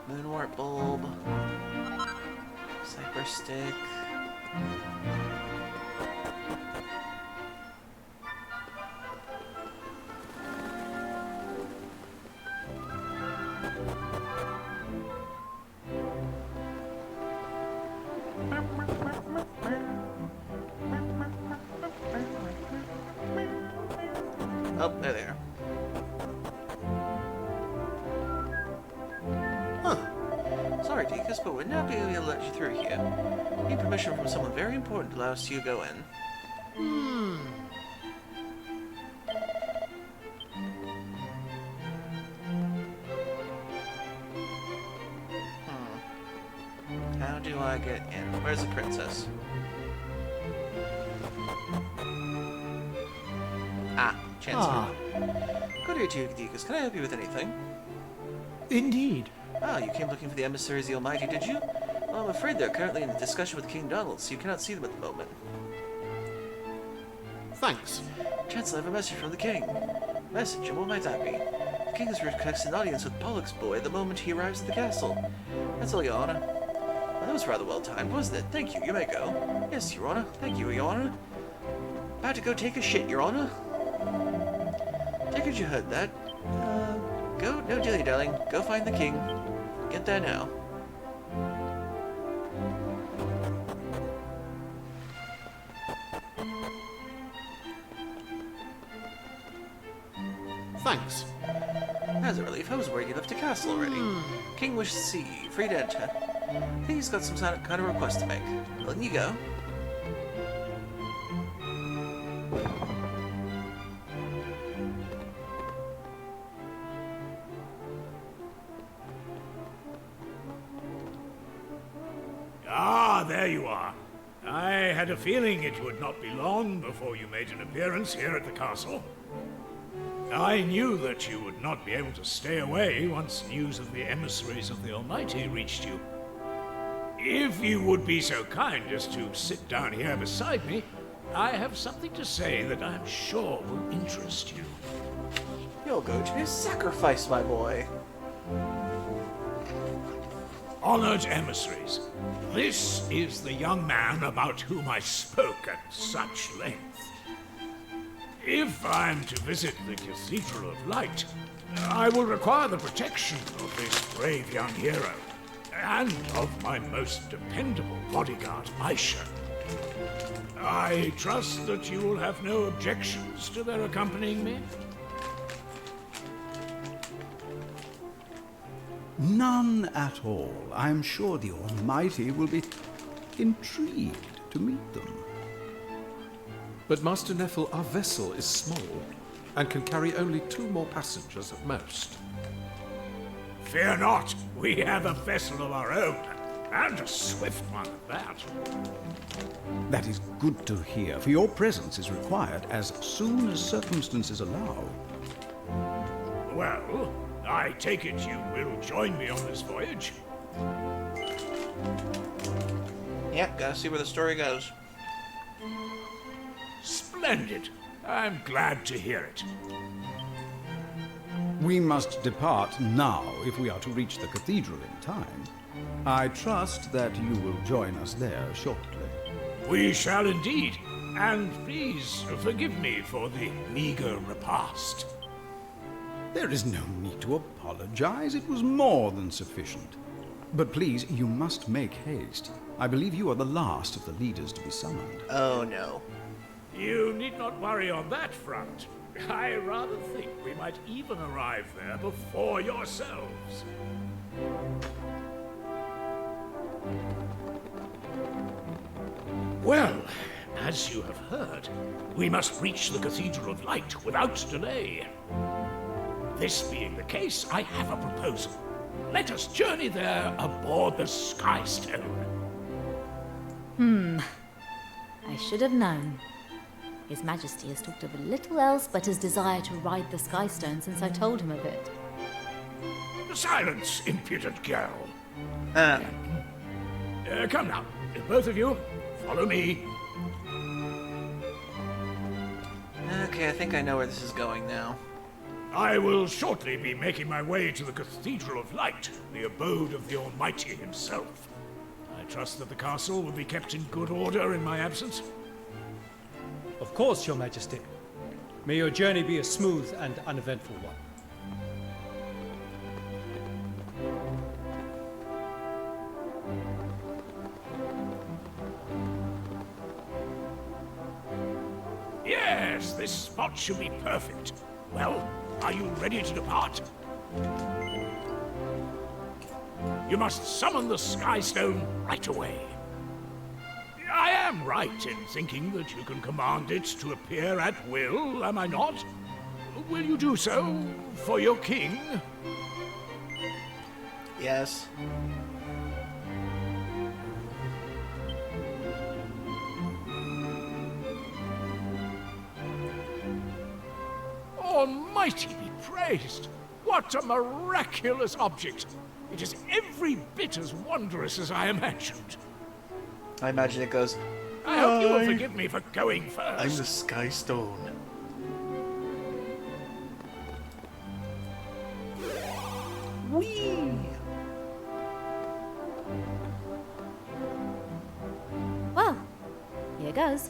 Moonwort bulb, cypress stick. Oh, there they are. Huh. Sorry, Deacus, but we're not being able to let you through here. Need permission from someone very important to allow us to go in. How do I get in? Where's the princess? Ah, Chancellor. Good day to you, Deacus. Can I help you with anything? Indeed. Ah, you came looking for the emissaries of the Almighty, did you? Well, I'm afraid they're currently in a discussion with King Donald, so you cannot see them at the moment. Thanks. Chancellor, I have a message from the king. Message, and what might that be? The king has requested an audience with Pollock's boy the moment he arrives at the castle. That's all, Your Honor. Well, that was rather well timed, wasn't it? Thank you, you may go. Yes, Your Honor. Thank you, Your Honor. About to go take a shit, Your Honor. Take it you heard that. Go, no dilly-dallying. Go find the king. Get there now. Thanks. As a relief, I was worried you left the castle already. King wishes to see you. Free to enter. I think he's got some kind of request to make. Letting you go. Ah, there you are. I had a feeling it would not be long before you made an appearance here at the castle. I knew that you would not be able to stay away once news of the emissaries of the Almighty reached you. If you would be so kind as to sit down here beside me, I have something to say that I'm sure will interest you. You'll go to his sacrifice, my boy. Honored emissaries, this is the young man about whom I spoke at such length. If I'm to visit the Cathedral of Light, I will require the protection of this brave young hero, and of my most dependable bodyguard, Aisha. I trust that you will have no objections to their accompanying me. None at all. I am sure the Almighty will be intrigued to meet them. But Master Neffel, our vessel is small and can carry only 2 more passengers at most. Fear not, we have a vessel of our own, and a swift one at that. That is good to hear, for your presence is required as soon as circumstances allow. Well, I take it you will join me on this voyage? Yep, gotta see where the story goes. Splendid. I'm glad to hear it. We must depart now if we are to reach the cathedral in time. I trust that you will join us there shortly. We shall indeed. And please forgive me for the meager repast. There is no need to apologize. It was more than sufficient. But please, you must make haste. I believe you are the last of the leaders to be summoned. Oh, no. You need not worry on that front. I rather think we might even arrive there before yourselves. Well, as you have heard, we must reach the Cathedral of Light without delay. This being the case, I have a proposal. Let us journey there aboard the Skystone. I should have known. His Majesty has talked of little else but his desire to ride the Skystone since I told him of it. Silence, impudent girl. Come now, both of you, follow me. Okay, I think I know where this is going now. I will shortly be making my way to the Cathedral of Light, the abode of the Almighty himself. I trust that the castle will be kept in good order in my absence. Of course, Your Majesty. May your journey be a smooth and uneventful one. Yes, this spot should be perfect. Well, are you ready to depart? You must summon the Skystone right away. I am right in thinking that you can command it to appear at will, am I not? Will you do so for your king? Yes. Almighty be praised! What a miraculous object! It is every bit as wondrous as I imagined. I imagine it goes, I hope you will forgive me for going first. I'm the Skystone. Whee! Well, here goes.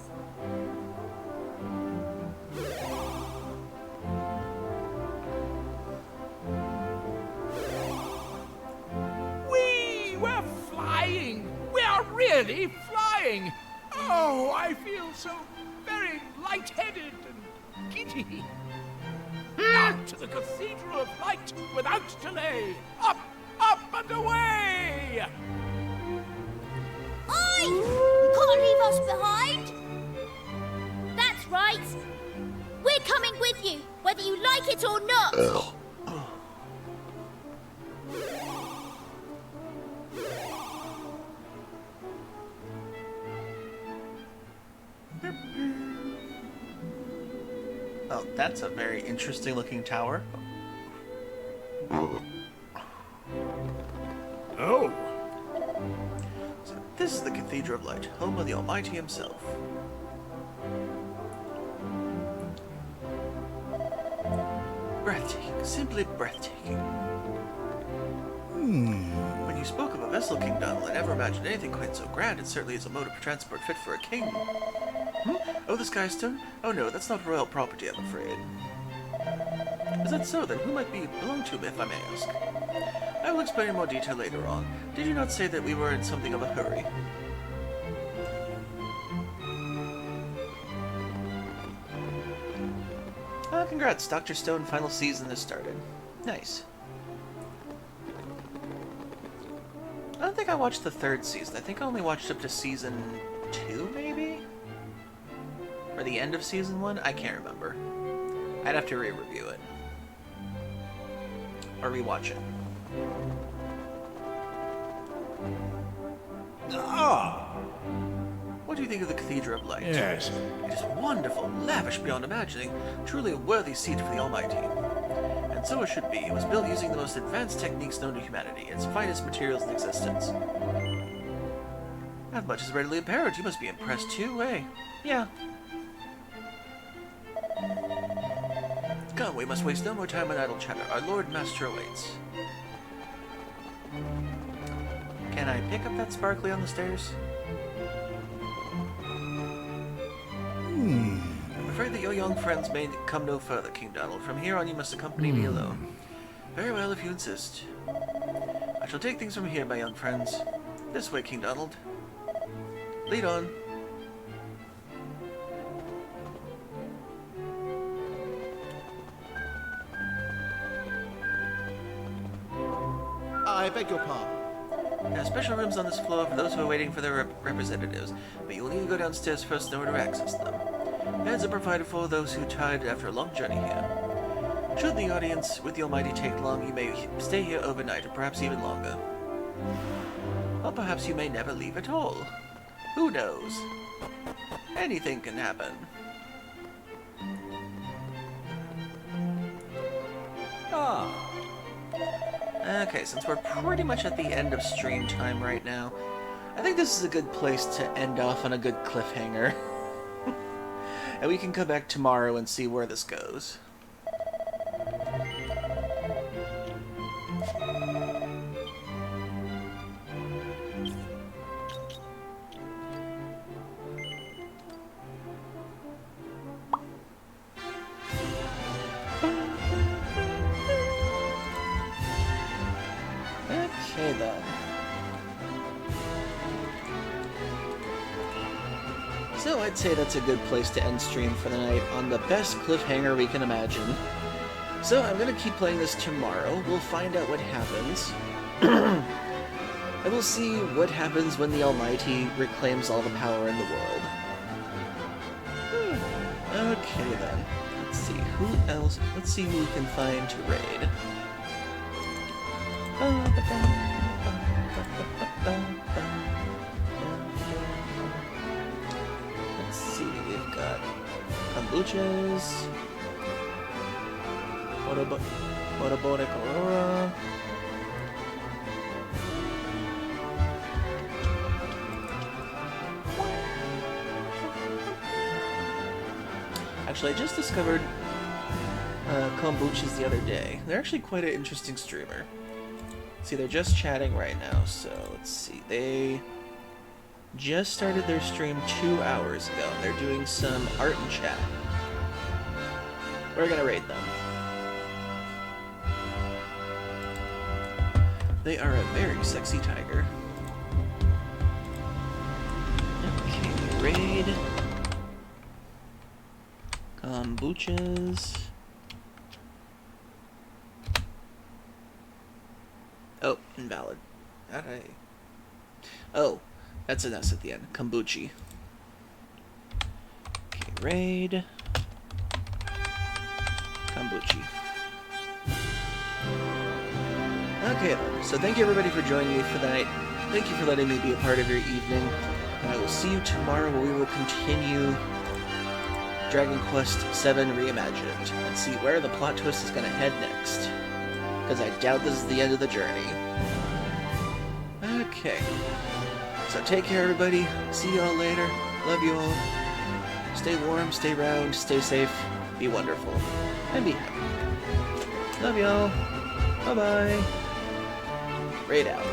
We're flying! We are really flying! Oh, I feel so very lightheaded and giddy. On to the Cathedral of Light without delay! Up, up and away! Oi! You can't leave us behind! That's right! We're coming with you, whether you like it or not! Oh, that's a very interesting looking tower. Oh. So this is the Cathedral of Light, home of the Almighty himself. Breathtaking, simply breathtaking. When you spoke of a vessel, King Donald, I never imagined anything quite so grand. It certainly is a mode of transport fit for a king. Oh, the Skystone? Oh no, that's not royal property, I'm afraid. Is that so, then? Who might belong to, if I may ask? I will explain in more detail later on. Did you not say that we were in something of a hurry? Congrats, Dr. Stone final season has started. Nice. I don't think I watched the third season. I think I only watched up to season 2, maybe? Or the end of season 1? I can't remember. I'd have to re-review it. Or re-watch it. What do you think of the Cathedral of Light? Yes. It is wonderful, lavish beyond imagining, truly a worthy seat for the Almighty. And so it should be. It was built using the most advanced techniques known to humanity, its finest materials in existence. Not much is readily apparent. You must be impressed too, eh? Yeah. Come, we must waste no more time on idle chatter. Our Lord Master awaits. Can I pick up that sparkly on the stairs? I'm afraid that your young friends may come no further, King Donald. From here on, you must accompany me alone. Very well, if you insist. I shall take things from here, my young friends. This way, King Donald. Lead on. I beg your pardon. There are special rooms on this floor for those who are waiting for their representatives, but you will need to go downstairs first in order to access them. Beds are provided for those who tired after a long journey here. Should the audience with the Almighty take long, you may stay here overnight, or perhaps even longer. Or perhaps you may never leave at all. Who knows? Anything can happen. Okay, since we're pretty much at the end of stream time right now, I think this is a good place to end off on a good cliffhanger. And we can come back tomorrow and see where this goes. Okay then. So I'd say that's a good place to end stream for the night on the best cliffhanger we can imagine. So I'm gonna keep playing this tomorrow. We'll find out what happens. And we'll see what happens when the Almighty reclaims all the power in the world. Okay then. Let's see who else. Let's see who we can find to raid. Let's see, we've got kombuchas, Orobonic Aurora, actually I just discovered kombuchas the other day. They're actually quite an interesting streamer. See, they're just chatting right now, so let's see. They just started their stream 2 hours ago. They're doing some art and chat. We're gonna raid them. They are a very sexy tiger. Okay, raid. Kombuchas. Oh, invalid. Alright. Oh, that's an S at the end. Kombuchi. Okay, raid. Kombuchi. Okay then, so thank you everybody for joining me for the night. Thank you for letting me be a part of your evening. And I will see you tomorrow where we will continue Dragon Quest VII Reimagined and see where the plot twist is going to head next. Because I doubt this is the end of the journey. Okay. So take care everybody. See you all later. Love you all. Stay warm, stay round, stay safe, be wonderful, and be happy. Love y'all. Bye-bye. Raid out.